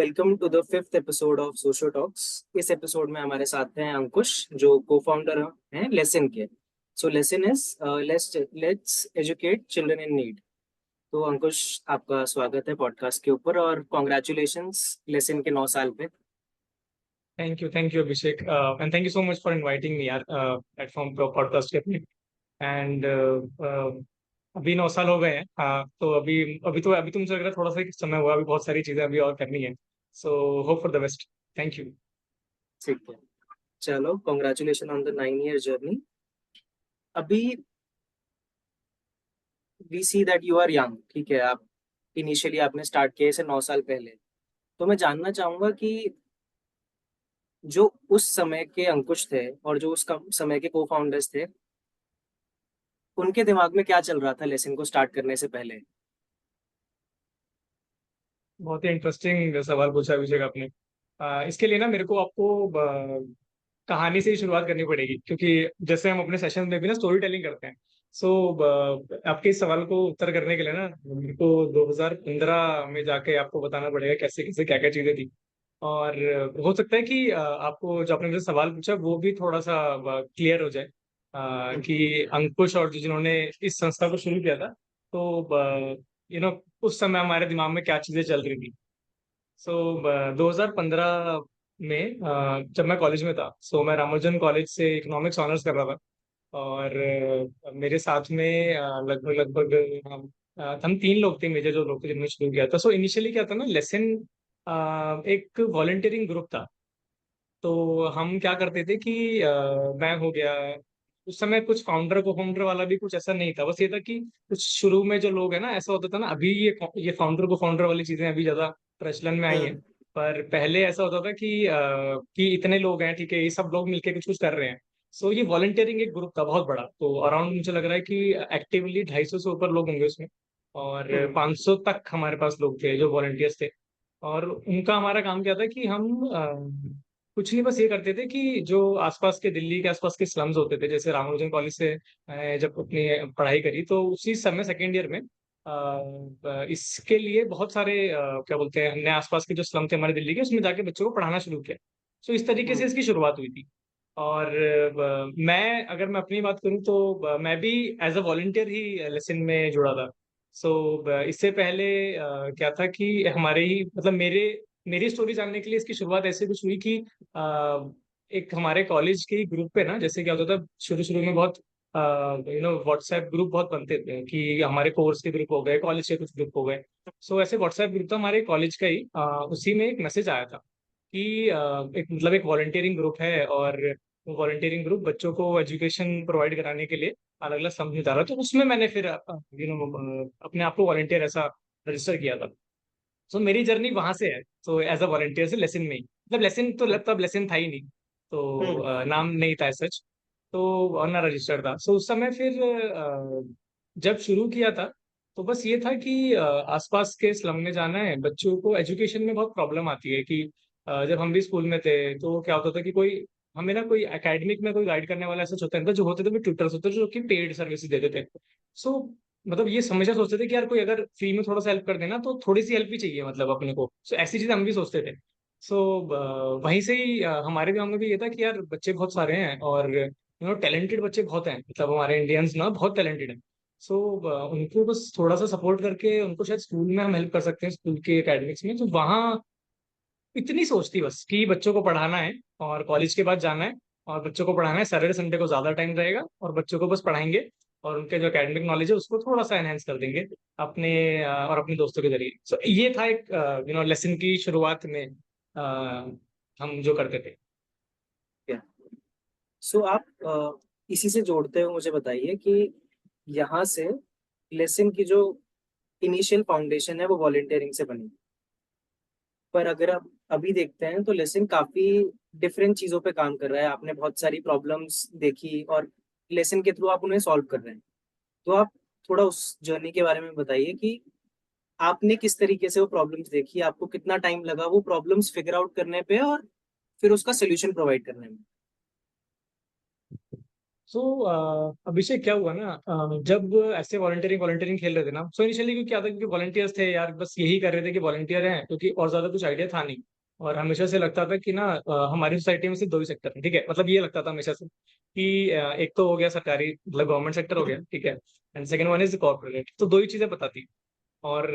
Welcome to the fifth episode of सोशो talks. इस episode में हमारे साथ हैं अंकुश, जो को फाउंडर हैं लेसन के। So lesson is let's educate children in need. तो अंकुश, आपका स्वागत है पॉडकास्ट के ऊपर और कॉन्ग्रेचुलेशंस लेसन के 9 साल पे। Thank you Abhishek and thank you so much for inviting me यार प्लेटफॉर्म पर पॉडकास्ट के अपने। एंड अभी 9 साल हो गए हैं। हाँ, तो अभी तो मुझे लग रहा है थोड़ा सा ही समय हुआ, अभी बहुत सारी चीजें अभी और करनी है। So hope for the best. Thank you. ठीक है, चलो congratulation on the 9 year journey. अभी we see that you are young, ठीक है। आप इनिशियली आपने स्टार्ट किया इसे 9 साल पहले। तो मैं जानना चाहूंगा कि जो उस समय के अंकुश थे और जो उस समय के को फाउंडर्स थे, उनके दिमाग में क्या चल रहा था लेसन को स्टार्ट करने से पहले। बहुत ही इंटरेस्टिंग सवाल पूछा अभिषेक आपने। इसके लिए ना मेरे को आपको कहानी से ही शुरुआत करनी पड़ेगी, क्योंकि जैसे हम अपने सेशन में भी ना स्टोरी टेलिंग करते हैं। सो आपके इस सवाल को उत्तर करने के लिए ना मेरे को 2015 में जाके आपको बताना पड़ेगा कैसे कैसे क्या क्या चीजें थी। और हो सकता है कि आपको जो आपने मुझे सवाल पूछा वो भी थोड़ा सा क्लियर हो जाए, कि अंकुश और जो जिन्होंने इस संस्था को शुरू किया था, तो उस समय हमारे दिमाग में क्या चीजें चल रही थी। सो 2015 में जब मैं कॉलेज में था, मैं रामानुजन कॉलेज से इकोनॉमिक्स ऑनर्स कर रहा था। और मेरे साथ में लगभग लगभग हम 3 लोग थे, मेजर जो लोग थे जिन्होंने शुरू किया था। इनिशियली क्या था ना, लेसन एक वॉलंटियरिंग ग्रुप था। तो हम क्या करते थे कि मैं हो गया, उस समय कुछ फाउंडर को फाउंडर वाला भी कुछ ऐसा नहीं था। बस ये था कि कुछ शुरू में जो लोग हैं ना, ऐसा होता था ना, अभी ये फाउंडर को फाउंडर वाली चीजें अभी ज्यादा प्रचलन में आई हैं। हम्म। पर पहले ऐसा होता था कि इतने लोग हैं, ठीक है, ये सब लोग मिलके कुछ कुछ कर रहे हैं। ये वॉलंटियरिंग एक ग्रुप था बहुत बड़ा, तो अराउंड मुझे लग रहा है कि एक्टिवली 250 से ऊपर लोग होंगे उसमें। और हम्म। 500 तक हमारे पास लोग थे जो वॉलंटियर्स थे। और उनका हमारा काम क्या था कि हम कुछ नहीं, बस ये करते थे कि जो आसपास के दिल्ली के आसपास के स्लम्स होते थे, जैसे रामानुजन कॉलेज से जब अपनी पढ़ाई करी, तो उसी समय सेकेंड ईयर में इसके लिए बहुत सारे क्या बोलते हैं, हमने आसपास के जो स्लम थे हमारे दिल्ली के, उसमें जाके बच्चों को पढ़ाना शुरू किया। इस तरीके से हम्म। इसकी शुरुआत हुई थी। और मैं अगर मैं अपनी बात करूं तो मैं भी एज अ वॉलंटियर ही लेसन में जुड़ा था। इससे पहले क्या था कि हमारे ही मतलब मेरी स्टोरी जानने के लिए इसकी शुरुआत ऐसे कुछ हुई कि एक हमारे कॉलेज के ग्रुप पे ना, जैसे क्या होता था शुरू शुरू में, बहुत व्हाट्सएप ग्रुप बहुत बनते थे कि हमारे कोर्स के ग्रुप हो गए, कॉलेज के कुछ ग्रुप हो गए। ऐसे व्हाट्सएप ग्रुप था हमारे कॉलेज का ही, उसी में एक मैसेज आया था कि एक वॉलंटियरिंग ग्रुप है, और वो वॉलंटियरिंग ग्रुप बच्चों को एजुकेशन प्रोवाइड कराने के लिए अलग अलग समझा रहा। तो उसमें मैंने फिर अपने आप को वॉलंटियर ऐसा रजिस्टर किया था। मेरी जर्नी वहां से है, एज अ वॉलंटियर से लेसन में ही, मतलब लेसन तो तब लेसन था ही नहीं, तो हम्म। नाम नहीं था सच। और ना रजिस्टर्ड था। उस समय फिर जब शुरू किया था, तो बस ये था कि आसपास के स्लम में जाना है, बच्चों को एजुकेशन में बहुत प्रॉब्लम आती है कि जब हम भी स्कूल में थे तो क्या होता था कि कोई हमें ना कोई एकेडमिक में कोई गाइड करने वाला ऐसा होता नहीं था। जो होते थे वो ट्यूटर्स होते थे जो कि पेड सर्विसेज देते थे। सो मतलब ये हमेशा सोचते थे कि यार कोई अगर फ्री में थोड़ा सा हेल्प कर देना तो थोड़ी सी हेल्प भी चाहिए, मतलब अपने को। ऐसी चीजें हम भी सोचते थे। वहीं से ही हमारे दिमाग में भी ये था कि यार बच्चे बहुत सारे हैं, और टैलेंटेड बच्चे बहुत हैं, मतलब हमारे इंडियंस ना बहुत टैलेंटेड हैं। उनको बस थोड़ा सा सपोर्ट करके उनको शायद स्कूल में हम हेल्प कर सकते हैं, स्कूल के एकेडमिक्स में। तो वहाँ इतनी सोच थी बस कि बच्चों को पढ़ाना है और कॉलेज के बाद जाना है, और बच्चों को पढ़ाना है, सैटरडे संडे को ज्यादा टाइम रहेगा और बच्चों को बस पढ़ाएंगे, और उनके जो एकेडमिक नॉलेज है उसको थोड़ा सा एनहेंस कर देंगे अपने और अपने दोस्तों के जरिए। ये था एक लेसन की शुरुआत में हम जो करते थे। सो आप इसी से जोड़ते हुए मुझे बताइए कि यहाँ से लेसन की जो इनिशियल फाउंडेशन है वो वॉलंटियरिंग से बनी। पर अगर आप अभी देखते हैं तो लेसन काफी डिफरेंट चीजों पे काम कर रहा है। आपने बहुत सारी प्रॉब्लम्स देखी और लेसन के थ्रू आप उन्हें सॉल्व कर रहे हैं। तो आप थोड़ा उस जर्नी के बारे में बताइए कि आपने किस तरीके से वो प्रॉब्लम्स देखी, आपको कितना टाइम लगा वो प्रॉब्लम्स फिगर आउट करने पे और फिर उसका सोल्यूशन प्रोवाइड करने में। सो अभिषेक क्या हुआ ना, जब ऐसे वॉलंटियरिंग वॉलंटियरिंग खेल रहे थे ना, सो इनिशियली क्यों क्या था, क्योंकि वॉलंटियर्स थे यार, बस यही कर रहे थे कि वॉलंटियर हैं, क्योंकि और ज्यादा कुछ आइडिया था नहीं। और हमेशा से लगता था कि ना हमारी सोसाइटी में सिर्फ दो ही सेक्टर है, ठीक है, मतलब ये लगता था हमेशा से कि एक तो हो गया सरकारी, मतलब गवर्नमेंट सेक्टर हो गया, ठीक है, and second one is corporate, तो दो ही चीजें पता थी। और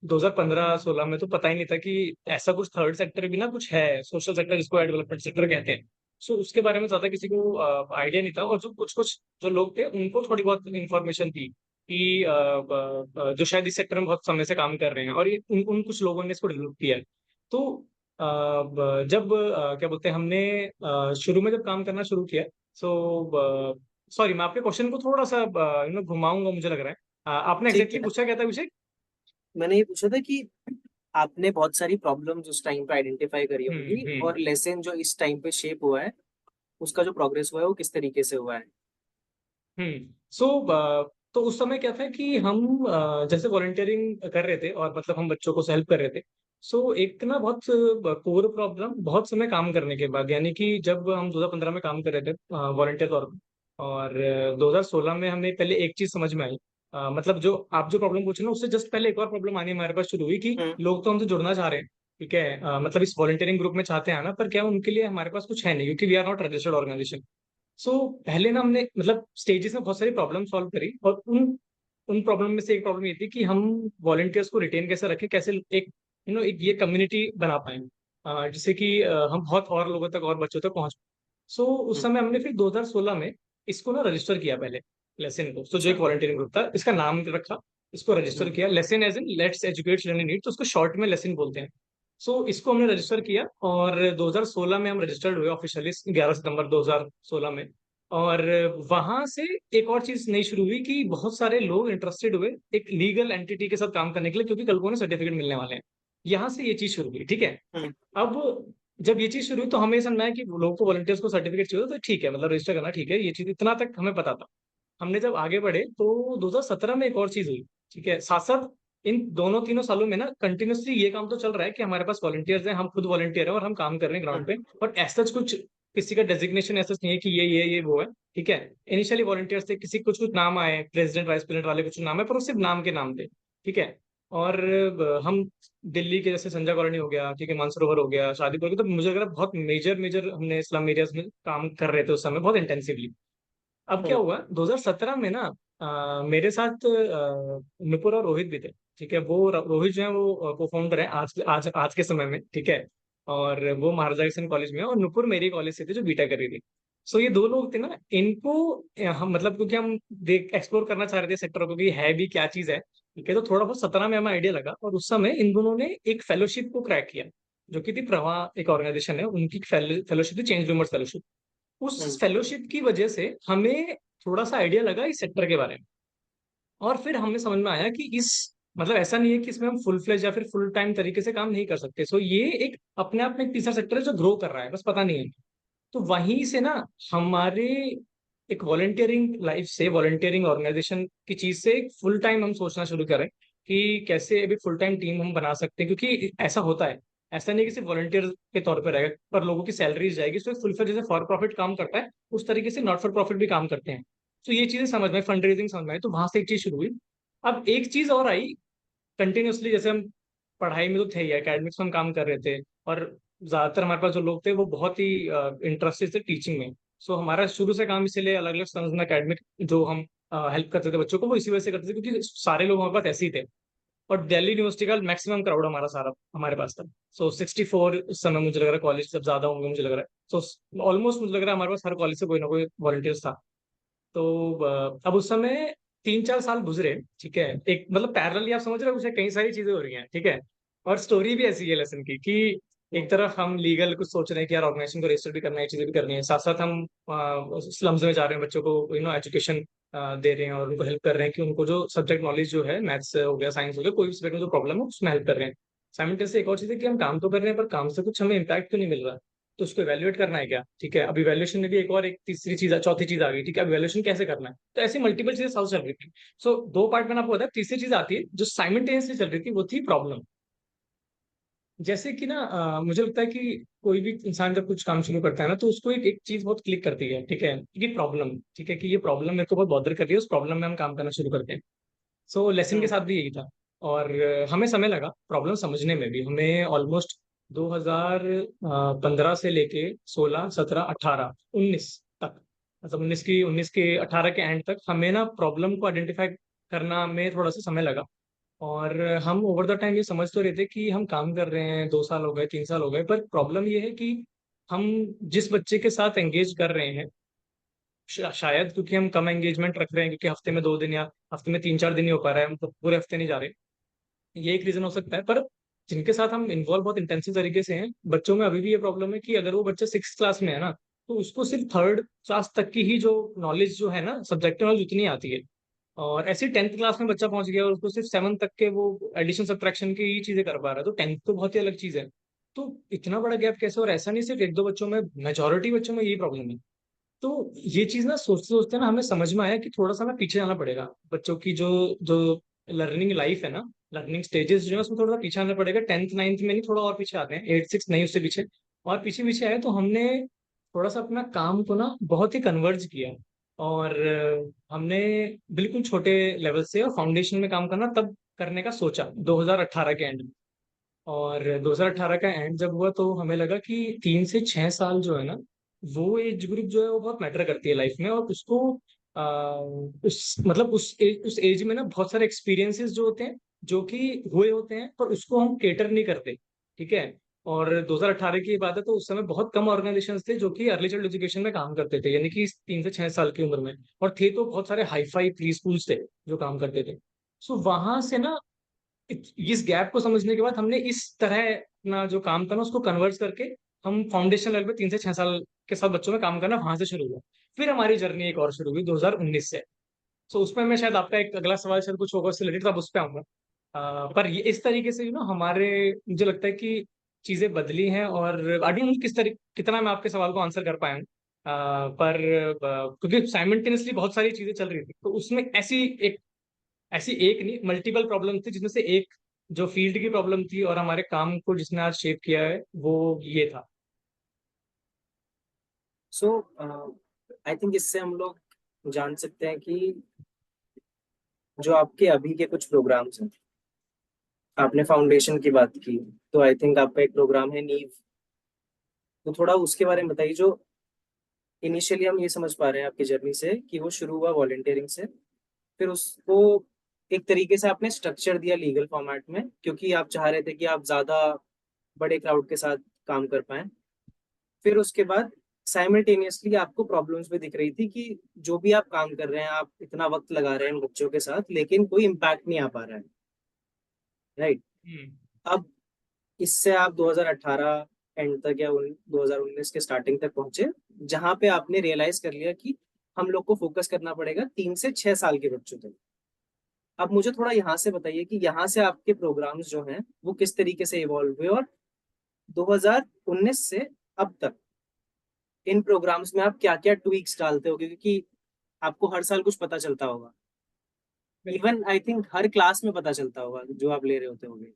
2015-16 में तो पता ही नहीं था कि ऐसा कुछ थर्ड सेक्टर भी ना कुछ है, सोशल सेक्टर जिसको डेवलपमेंट सेक्टर कहते हैं। सो उसके बारे में ज्यादा किसी को आइडिया नहीं था, और जो कुछ कुछ जो लोग थे उनको थोड़ी बहुत इंफॉर्मेशन थी कि जो शायद इस सेक्टर में बहुत समय से काम कर रहे हैं, और ये उन कुछ लोगों ने इसको डेवलप किया है। तो जब क्या बोलते हैं, हमने शुरू में जब काम करना शुरू किया, सो सॉरी मैं आपके क्वेश्चन को थोड़ा सा घुमाऊंगा, मुझे लग रहा है। आपने ठीक एग्जैक्टली है। पूछा क्या था विषय? मैंने ये पूछा था कि आपने बहुत सारी प्रॉब्लम्स उस टाइम पे आइडेंटिफाई करी होंगी, हम्म। और लेसन जो इस टाइम पे शेप हुआ है, उसका जो प्रोग्रेस हुआ है वो किस तरीके से हुआ है। सो तो उस समय क्या था कि हम जैसे वॉलंटियरिंग कर रहे थे, और मतलब हम बच्चों को हेल्प कर रहे थे। सो एक ना बहुत कोर प्रॉब्लम, बहुत समय काम करने के बाद, यानी कि जब हम 2015 में काम कर रहे थे वॉलंटियर तौर पर, और 2016 में हमें पहले एक चीज समझ में आई। मतलब जो आप जो प्रॉब्लम पूछ रहे हो ना, उससे जस्ट पहले एक और प्रॉब्लम आनी हमारे पास शुरू हुई कि हम्म। लोग तो हमसे जुड़ना चाह रहे हैं, ठीक है, मतलब इस वॉलंटियरिंग ग्रुप में चाहते हैं आना, पर क्या उनके लिए हमारे पास कुछ है नहीं, क्योंकि we are not registered organisation. So पहले ना हमने मतलब स्टेजेस में बहुत सारी प्रॉब्लम सॉल्व करी, और उन उन प्रॉब्लम में से एक प्रॉब्लम ये थी कि हम वॉलंटियर्स को रिटेन कैसे रखें, कैसे एक एक ये कम्युनिटी बना पाए, जिससे कि हम बहुत और लोगों तक और बच्चों तक पहुंच। सो उस हम्म। समय हमने फिर 2016 में इसको ना रजिस्टर किया पहले, लेसन को। तो जो अच्छा। एक वॉलंटियरिंग ग्रुप था, इसका नाम रखा, इसको रजिस्टर हम्म। किया, lesson as in let's educate children in need, तो उसको शॉर्ट में लेसन बोलते हैं। सो इसको हमने रजिस्टर किया, और 2016 में हम रजिस्टर्ड हुए ऑफिशियली, 11 सितंबर 2016 में। और वहां से एक और चीज नई शुरू हुई कि बहुत सारे लोग इंटरेस्टेड हुए एक लीगल एंटिटी के साथ काम करने के लिए, क्योंकि कल को उन्हें सर्टिफिकेट मिलने वाले हैं। यहाँ से ये चीज शुरू हुई, ठीक है। हम्म। अब जब ये चीज शुरू हुई तो हमें समझना है कि लोगों को वॉलंटियर्स को सर्टिफिकेट चाहिए, तो ठीक है, मतलब रजिस्टर करना ठीक है, ये चीज इतना तक हमें पता था। हमने जब आगे बढ़े तो 2017 में एक और चीज हुई, ठीक है, साथ साथ इन दोनों तीनों सालों में ना कंटिन्यूसली ये काम तो चल रहा है कि हमारे पास वॉलंटियर्स हैं, हम खुद वॉलंटियर हैं, और हम काम कर रहे हैं ग्राउंड पे। और ऐसा कुछ किसी का डेजिग्नेशन ऐसा नहीं है कि ये वो है, ठीक है। इनिशियली वॉलंटियर्स थे, किसी कुछ कुछ नाम आए, प्रेसिडेंट वाइस प्रेसिडेंट वाले कुछ नाम है, पर वो सिर्फ नाम के नाम थे, ठीक है। और हम दिल्ली के जैसे संजय कॉलोनी हो गया, ठीक है, मानसरोवर हो गया, शादीपुर हो गया, तो मुझे लग रहा है बहुत मेजर मेजर हमने स्लम एरियाज में काम कर रहे थे उस समय बहुत इंटेंसिवली। अब क्या हम्म। हुआ 2017 में ना, मेरे साथ नुपुर और रोहित भी थे, ठीक है। वो रोहित जो है वो को फाउंडर है आज आज आज के समय में, ठीक है। और वो महाराजा किशन कॉलेज में है, और नुपुर मेरी कॉलेज से थे जो बीटेक कर रही थी। सो ये दो लोग थे ना, इनको हम मतलब क्योंकि हम देख एक्सप्लोर करना चाह रहे थे सेक्टर को कि है भी क्या चीज है, ठीक है, तो थोड़ा बहुत 17 में हमें आइडिया लगा, और उस समय इन दोनों ने एक फेलोशिप को क्रैक किया, जो कि थी प्रवाह, एक ऑर्गेनाइजेशन है, उनकी फेलोशिप थी चेंज रूमर्स फेलोशिप। उस हम्म। फेलोशिप की वजह से हमें थोड़ा सा आइडिया लगा इस सेक्टर के बारे में। और फिर हमें समझ में आया कि इस मतलब ऐसा नहीं है कि इसमें हम फुल फ्लेज या फिर फुल टाइम तरीके से काम नहीं कर सकते। सो ये एक अपने आप में एक तीसरा सेक्टर है जो ग्रो कर रहा है, बस पता नहीं है। तो वहीं से ना हमारे एक वॉलंटियरिंग लाइफ से, वॉलंटियरिंग ऑर्गेनाइजेशन की चीज से एक फुल टाइम हम सोचना शुरू करें कि कैसे अभी फुल टाइम टीम हम बना सकते हैं, क्योंकि ऐसा होता है। ऐसा नहीं कि सिर्फ वॉलंटियर के तौर पर रहेगा, पर लोगों की सैलरी जाएगी, तो फुल जैसे फॉर प्रॉफिट काम करता है, उस तरीके से नॉट फॉर प्रॉफिट भी काम करते हैं। तो ये चीजें समझ में, फंड रेजिंग समझ में आई, तो वहां से एक चीज शुरू हुई। अब एक चीज और आई कंटिन्यूअसली, जैसे हम पढ़ाई में तो थे ही, एकेडमिक्स में हम काम कर रहे थे, और ज्यादातर हमारे पास जो लोग थे वो बहुत ही इंटरेस्टेड थे टीचिंग में। सो हमारा शुरू से काम इसीलिए अलग अलग संस्था में एकेडमिक जो हम हेल्प करते थे बच्चों को, वो इसी वजह से करते थे क्योंकि सारे लोग हमारे पास ऐसे ही थे। और दिल्ली यूनिवर्सिटी का मैक्सिमम क्राउड हमारा सारा हमारे पास था। सो 64 उस समय मुझे लग रहा है, कॉलेज सब ज्यादा होंगे मुझे लग रहा है। सो ऑलमोस्ट मुझे लग रहा है हमारे पास हर कॉलेज से कोई ना कोई वॉलंटियर्स था। तो अब उस समय 3-4 साल गुजरे, ठीक है, एक मतलब पैरेलली आप समझ रहे हो, उसे कई सारी चीजें हो रही हैं, ठीक है। और स्टोरी भी ऐसी है लेसन की कि एक तरफ हम लीगल कुछ सोच रहे हैं कि यार ऑर्गेनाइजेशन को रजिस्टर भी करना है, चीजें भी करनी है, साथ साथ हम स्लम्स में जा रहे हैं, बच्चों को एजुकेशन दे रहे हैं, और उनको हेल्प कर रहे हैं कि उनको जो सब्जेक्ट नॉलेज जो है, मैथ्स हो गया, साइंस हो गया, कोई भी सब्जेक्ट में जो प्रॉब्लम है उसमें हेल्प कर रहे हैं। साइमल्टेनियसली एक और चीज है कि हम काम तो कर रहे हैं, पर काम से कुछ हमें इम्पैक्ट तो नहीं मिल रहा, तो उसको इवेल्युएट करना है क्या, ठीक है। अब इवेल्युएशन में भी एक और एक तीसरी चीज, चौथी चीज आ गई, ठीक है, अब इवेल्युएशन कैसे करना है, तो ऐसी मल्टीपल चीजें साथ चल रही थी। सो दो पार्ट मैंने आपको बताया, तीसरी चीज आती है जो साइमल्टेनियसली चल रही थी, वो थी प्रॉब्लम। जैसे कि ना मुझे लगता है कि कोई भी इंसान जब कुछ काम शुरू करता है ना, तो उसको एक चीज बहुत क्लिक करती है, ठीक है, ये प्रॉब्लम, ठीक है, कि ये प्रॉब्लम मेरे को बहुत बॉदर कर रही है, उस प्रॉब्लम में हम काम करना शुरू करते हैं। सो लेसन के हम्म। साथ भी यही था। और हमें समय लगा प्रॉब्लम समझने में भी, हमें ऑलमोस्ट 2015 से लेके 16, 17, 18, 19 तक, मतलब 19 के 18 के एंड तक हमें ना प्रॉब्लम को आइडेंटिफाई करना में थोड़ा सा समय लगा। और हम ओवर द टाइम ये समझ तो रहे थे कि हम काम कर रहे हैं, 2 साल हो गए, 3 साल हो गए, पर प्रॉब्लम ये है कि हम जिस बच्चे के साथ एंगेज कर रहे हैं, शायद क्योंकि हम कम एंगेजमेंट रख रहे हैं, क्योंकि हफ्ते में 2 दिन या हफ्ते में 3-4 दिन ही हो पा रहा है, हम तो पूरे हफ्ते नहीं जा रहे, ये एक रीजन हो सकता है। पर जिनके साथ हम इन्वॉल्व बहुत इंटेंसिव तरीके से हैं, बच्चों में अभी भी ये प्रॉब्लम है कि अगर वो बच्चा 6 क्लास में है ना, तो उसको सिर्फ 3rd क्लास तक की ही जो नॉलेज जो है ना, सब्जेक्टिव नॉलेज उतनी आती है। और ऐसे 10th क्लास में बच्चा पहुंच गया और उसको सिर्फ 7 तक के वो एडिशन सब्ट्रैक्शन की ही चीजें कर पा रहा है, तो 10th तो बहुत ही अलग चीज है। तो इतना बड़ा गैप कैसे? और ऐसा नहीं सिर्फ एक दो बच्चों में, मेजोरिटी बच्चों में यही प्रॉब्लम है। तो ये चीज ना सोचते सोचते ना हमें समझ में आया कि थोड़ा सा ना पीछे जाना पड़ेगा। बच्चों की जो जो लर्निंग लाइफ है ना, लर्निंग स्टेजेस जो है, उसमें थोड़ा सा पीछे आना पड़ेगा। 10th 9th में नहीं, थोड़ा और पीछे आते हैं, 8 6 नहीं, उससे पीछे और पीछे पीछे आए। तो हमने थोड़ा सा अपना काम को ना बहुत ही कन्वर्ज किया। और हमने बिल्कुल छोटे लेवल से और फाउंडेशन में काम करना तब करने का सोचा 2018 के एंड में। और 2018 का एंड जब हुआ तो हमें लगा कि 3 से 6 साल जो है ना, वो एज ग्रुप जो है वो बहुत मैटर करती है लाइफ में। और उसको उस मतलब उस एज में ना बहुत सारे एक्सपीरियंसेस जो होते हैं, जो कि हुए होते हैं, पर उसको हम केटर नहीं करते, ठीक है। और 2018 की बात है, तो उस समय बहुत कम ऑर्गेनाइजेशंस थे जो कि अर्ली चाइल्ड एजुकेशन में काम करते थे, यानी कि 3 से 6 साल की उम्र में। और थे तो बहुत सारे हाई फाई प्री स्कूल्स थे जो काम करते थे। सो वहां से ना इस गैप को समझने के बाद हमने इस तरह अपना जो काम था ना, उसको कन्वर्ट करके हम फाउंडेशन लेवल पे 3 से 6 साल के साथ बच्चों में काम करना वहां से शुरू हुआ। फिर हमारी जर्नी एक और शुरू हुई 2019 से। सो उसमें मैं शायद आपका एक अगला सवाल शायद कुछ होगा उससे रिलेटेड, तब उस पर आऊंगा। पर ये इस तरीके से हमारे, मुझे लगता है कि चीजें बदली हैं। और आई डोंट नो किस तरीके कितना मैं आपके सवाल को आंसर कर पाया हूँ। पर क्योंकि साइमल्टेनियसली बहुत सारी चीजें चल रही थी, तो उसमें ऐसी एक नहीं, मल्टीपल प्रॉब्लम थी, जिसमें से एक जो फील्ड की प्रॉब्लम थी और हमारे काम को जिसने आज शेप किया है, वो ये था। सो आई थिंक इससे हम लोग जान सकते हैं कि जो आपके अभी के कुछ प्रोग्राम्स हैं, आपने फाउंडेशन की बात की, तो आई थिंक आपका एक प्रोग्राम है नीव। तो थोड़ा उसके बारे में बताइए। जो इनिशियली हम ये समझ पा रहे हैं आपकी जर्नी से कि वो शुरू हुआ वॉलंटियरिंग से, फिर उसको एक तरीके से आपने स्ट्रक्चर दिया लीगल फॉर्मेट में, क्योंकि आप चाह रहे थे कि आप ज्यादा बड़े क्राउड के साथ काम कर पाएं। फिर उसके बाद साइमल्टेनियसली आपको प्रॉब्लम्स भी दिख रही थी कि जो भी आप काम कर रहे हैं, आप इतना वक्त लगा रहे हैं इन बच्चों के साथ, लेकिन कोई इम्पैक्ट नहीं आ पा रहा है। राइट। हम्म। अब इससे आप 2018 एंड तक या 2019 के स्टार्टिंग तक पहुंचे, जहां पे आपने रियलाइज कर लिया कि हम लोग को फोकस करना पड़ेगा 3 से 6 साल के बच्चों तक। अब मुझे थोड़ा यहाँ से बताइए कि यहाँ से आपके प्रोग्राम्स जो हैं वो किस तरीके से इवॉल्व हुए, और 2019 से अब तक इन प्रोग्राम्स में आप क्या क्या ट्वीक्स डालते हो, क्योंकि आपको हर साल कुछ पता चलता होगा। बिल्कुल। Even I think her class में पता चलता होगा जो आप ले रहे होते होंगे।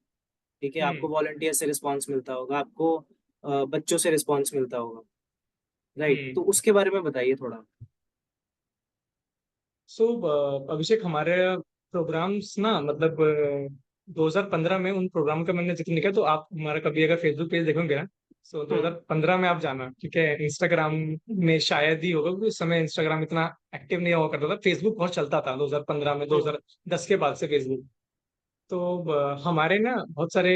ठीक है, आपको हम्म। वॉलंटियर से रिस्पॉन्स मिलता होगा, आपको बच्चों से रिस्पॉन्स मिलता होगा। राइट, हम्म। तो उसके बारे में बताइए थोड़ा। सो अभिषेक, हमारे प्रोग्राम्स ना, मतलब 2015 में उन प्रोग्राम का मैंने जिक्र नहीं किया, तो आप हमारा कभी अगर फेसबुक पेज देखोगे ना, सो हम्म। 2015 में आप जाना, ठीक है। इंस्टाग्राम में शायद ही होगा, क्योंकि उस समय इंस्टाग्राम इतना एक्टिव नहीं हुआ करता था। फेसबुक बहुत चलता था 2015 में, हम्म। 2010 के बाद से फेसबुक। तो हमारे ना बहुत सारे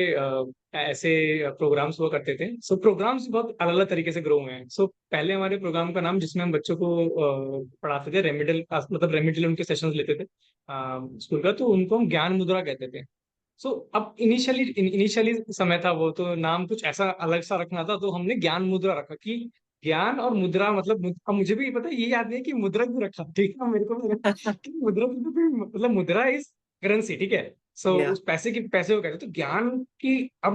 ऐसे प्रोग्राम्स हुआ करते थे। सो प्रोग्राम्स बहुत अलग अलग तरीके से ग्रो हुए हैं। सो पहले हमारे प्रोग्राम का नाम, जिसमें हम बच्चों को पढ़ाते थे, रेमिडल, मतलब रेमिडल उनके सेशंस लेते थे स्कूल का, तो उनको हम ज्ञान मुद्रा कहते थे। सो अब इनिशियली समय था, वो तो नाम कुछ ऐसा अलग सा रखना था, तो हमने ज्ञान मुद्रा रखा कि ज्ञान और मुद्रा, मतलब अब मुझे भी पता है, ये याद नहीं है कि मुद्रा क्यों रखा, ठीक है, मेरे को भी लगा कि मुद्रा मतलब मुद्रा इज करेंसी, ठीक है। सो या उस पैसे की, पैसे को कहते हैं, तो ज्ञान की अब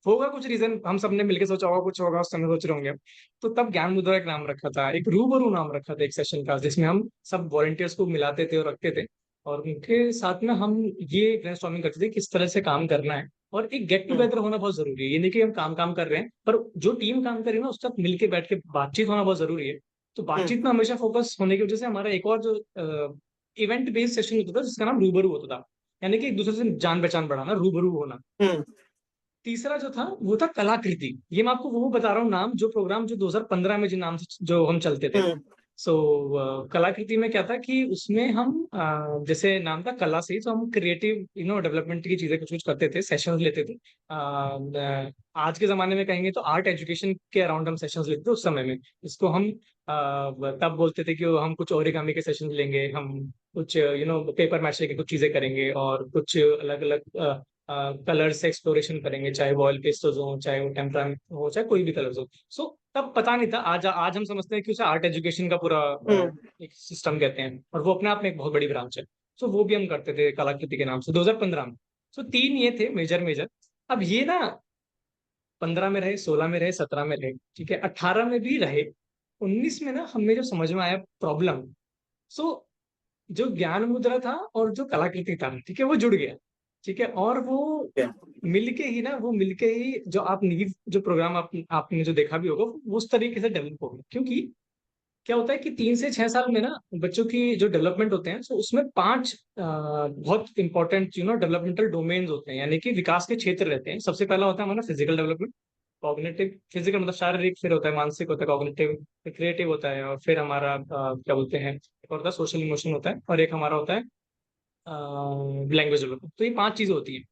होगा कुछ रीजन, हम सबने मिलकर सोचा होगा, कुछ होगा, उस समय सोच रहे होंगे हम। तो तब ज्ञान मुद्रा एक नाम रखा था, एक रूबरू नाम रखा था एक सेशन का, जिसमें हम सब वॉलंटियर्स को मिलाते थे और रखते थे। और उनके साथ में हम ये ब्रेनस्टॉर्मिंग करते थे किस तरह से काम करना है। और एक गेट हम्म टुगेदर होना बहुत जरूरी है। ये नहीं कि हम काम काम कर रहे हैं, पर जो टीम काम कर रही है ना उसके साथ मिलके बैठ के बातचीत होना बहुत जरूरी है। तो हम्म बातचीत में हमेशा फोकस होने की वजह से हमारा एक और जो इवेंट बेस्ड सेशन होता था जिसका नाम रूबरू होता था, यानी कि एक दूसरे से जान पहचान बढ़ाना, रूबरू होना। हम्म तीसरा जो था वो था कलाकृति। ये मैं आपको वो बता रहा हूँ नाम, जो प्रोग्राम जो 2015 में जिन नाम से जो हम चलते थे। हम्म सो कलाकृति में क्या था कि उसमें हम जैसे नाम था कला से, तो हम क्रिएटिव डेवलपमेंट की चीजें कुछ कुछ करते थे, सेशंस लेते थे। आज के जमाने में कहेंगे तो आर्ट एजुकेशन के अराउंड हम सेशंस लेते थे उस समय में। इसको हम तब बोलते थे कि हम कुछ ओरिगामी के सेशंस लेंगे, हम कुछ पेपर मैचे की कुछ चीजें करेंगे, और कुछ अलग अलग कलर से एक्सप्लोरेशन करेंगे, चाहे वो ऑयल पेस्टल्स हो, चाहे वो टेम्परा हो, चाहे कोई भी कलर्स हो। सो तब पता नहीं था। आज आज हम समझते हैं कि उसे आर्ट एजुकेशन का पूरा हम्म एक सिस्टम कहते हैं, और वो अपने आप में एक बहुत बड़ी ब्रांच है। सो वो भी हम करते थे कलाकृति के नाम से 2015 में। सो तीन ये थे मेजर मेजर। अब ये ना 15 में रहे, 16 में रहे, 17 में रहे, ठीक है, 18 में भी रहे। 19 में ना हमें जो समझ में आया प्रॉब्लम, सो जो ज्ञान मुद्रा था और जो कलाकृति था, ठीक है, वो जुड़ गया। ठीक है, और वो मिलके ही ना, वो मिलके ही जो आप नींव जो प्रोग्राम आपने जो देखा भी होगा वो उस तरीके से डेवलप होगा। क्योंकि क्या होता है कि 3 से 6 साल में ना बच्चों की जो डेवलपमेंट होते हैं, तो उसमें 5 बहुत इंपॉर्टेंट डेवलपमेंटल डोमेन्स होते हैं, यानी कि विकास के क्षेत्र रहते हैं। सबसे पहला होता है हमारा फिजिकल डेवलपमेंट, कॉग्निटिव, फिजिकल मतलब शारीरिक, फिर होता है मानसिक, होता है कॉग्निटिव, फिर क्रिएटिव होता है, और फिर हमारा क्या बोलते हैं, एक और होता है सोशल इमोशन होता है, और एक हमारा होता है लैंग्वेज डेवलपमेंट। तो ये 5 चीजें होती हैं।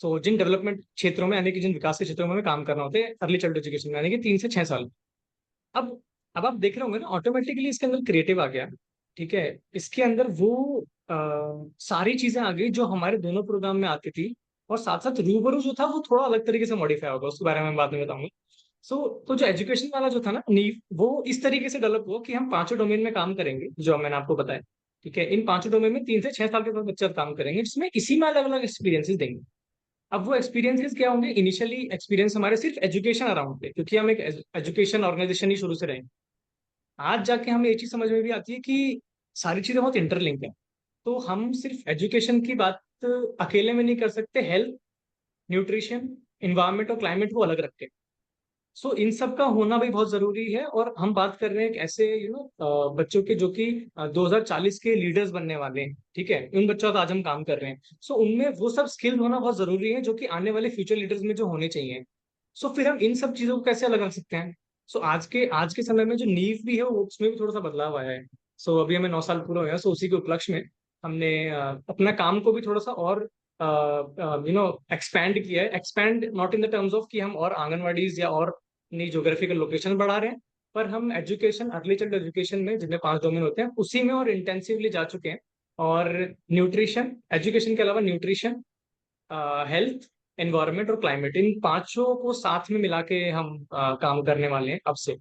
सो जिन डेवलपमेंट क्षेत्रों में, यानी कि जिन विकास के क्षेत्रों में हमें काम करना होता है अर्ली चाइल्ड एजुकेशन में, यानी कि 3 से 6 साल। अब अब आप देख रहे होंगे ना ऑटोमेटिकली इसके अंदर क्रिएटिव आ गया। ठीक है, इसके अंदर वो सारी चीजें आ गई जो हमारे दोनों प्रोग्राम में आती थी। और साथ साथ रूबरू जो था वो थोड़ा अलग तरीके से मॉडिफाई होगा, उसके बारे में मैं बाद में बताऊंगा। तो जो एजुकेशन वाला जो था ना नीव, वो इस तरीके से डेवलप हुआ कि हम पांचों डोमेन में काम करेंगे जो मैंने आपको बताया। ठीक है, इन पांचों डोमेन में 3 से 6 साल के बाद बच्चे काम करेंगे, जिसमें इसी में अलग अलग एक्सपीरियंसेस देंगे। अब वो एक्सपीरियंसेस क्या होंगे, इनिशियली एक्सपीरियंस हमारे सिर्फ एजुकेशन अराउंड पे, क्योंकि हम एक एजुकेशन ऑर्गेनाइजेशन ही शुरू से रहे। आज जाके हमें ये चीज समझ में भी आती है कि सारी चीजें बहुत इंटरलिंक है। तो हम सिर्फ एजुकेशन की बात अकेले में नहीं कर सकते, हेल्थ, न्यूट्रिशन, इन्वायरमेंट और क्लाइमेट को अलग रख के। सो इन सब का होना भी बहुत जरूरी है। और हम बात कर रहे हैं एक ऐसे बच्चों के जो कि 2040 के लीडर्स बनने वाले हैं। ठीक है, उन बच्चों का आज हम काम कर रहे हैं। सो उनमें वो सब स्किल होना बहुत जरूरी है जो कि आने वाले फ्यूचर लीडर्स में जो होने चाहिए। सो फिर हम इन सब चीजों को कैसे अलग रख सकते हैं। सो आज के समय में जो नींव भी है वो उसमें भी थोड़ा सा बदलाव आया है। सो अभी हमें 9 साल पूरा हुआ है, सो उसी के उपलक्ष्य में हमने अपना काम को भी थोड़ा सा और एक्सपैंड किया है। Expand not in the terms of कि हम और आंगनवाड़ीज या और नई ज्योग्राफिकल लोकेशन बढ़ा रहे हैं, पर हम एजुकेशन, अर्ली चाइल्ड एजुकेशन में जितने 5 डोमेन होते हैं उसी में और इंटेंसिवली जा चुके हैं। और न्यूट्रिशन, एजुकेशन के अलावा न्यूट्रिशन, हेल्थ, एनवायरनमेंट और क्लाइमेट, इन पांचों को साथ में मिला के हम काम करने वाले हैं अब से।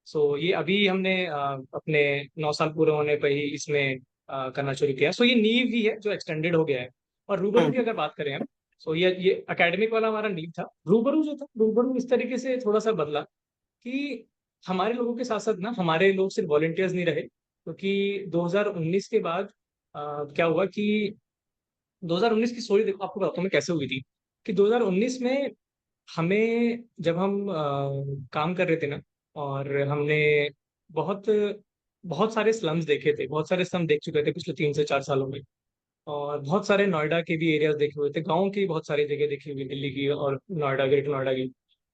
सो ये अभी हमने अपने 9 साल पूरे होने पर ही इसमें करना शुरू किया। सो ये नींव ही है जो एक्सटेंडेड हो गया है। और रूबरू की हम्म अगर बात करें हम, सो ये एकेडमिक वाला हमारा नींव था। रूबरू जो था, रूबरू इस तरीके से थोड़ा सा बदला कि हमारे लोगों के साथ साथ ना हमारे लोग सिर्फ वॉलंटियर्स नहीं रहे, क्योंकि 2019 के बाद क्या हुआ कि 2019 की स्टोरी देखो, आपको बताता हूँ मैं कैसे हुई थी। कि 2019 में हमें, जब हम काम कर रहे थे ना, और हमने बहुत बहुत सारे स्लम्स देखे थे, बहुत सारे स्लम देख चुके थे पिछले 3 से 4 सालों में। और बहुत सारे नोएडा के भी एरियाज देखे हुए थे, गाँव की बहुत सारी जगह देखी हुई, दिल्ली की और नोएडा, ग्रेटर नोएडा की।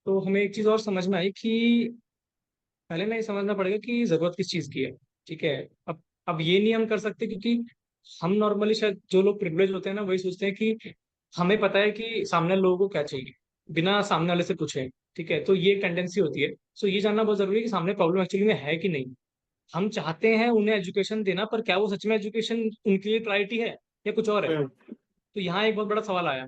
तो हमें एक चीज़ और समझ में आई कि पहले ना ये समझना पड़ेगा कि जरूरत किस चीज़ की है। ठीक है, अब ये नहीं हम कर सकते, क्योंकि हम नॉर्मली शायद जो लोग प्रिविलेज होते हैं ना वही सोचते हैं कि हमें पता है कि सामने वाले लोगों को क्या चाहिए, बिना सामने वाले से पूछे। ठीक है, तो ये टेंडेंसी होती है। सो ये जानना बहुत जरूरी है कि सामने प्रॉब्लम एक्चुअली में है कि नहीं। हम चाहते हैं उन्हें एजुकेशन देना, पर क्या वो सच में एजुकेशन उनके लिए प्रायोरिटी है या कुछ और है। हम्म तो यहाँ एक बहुत बड़ा सवाल आया।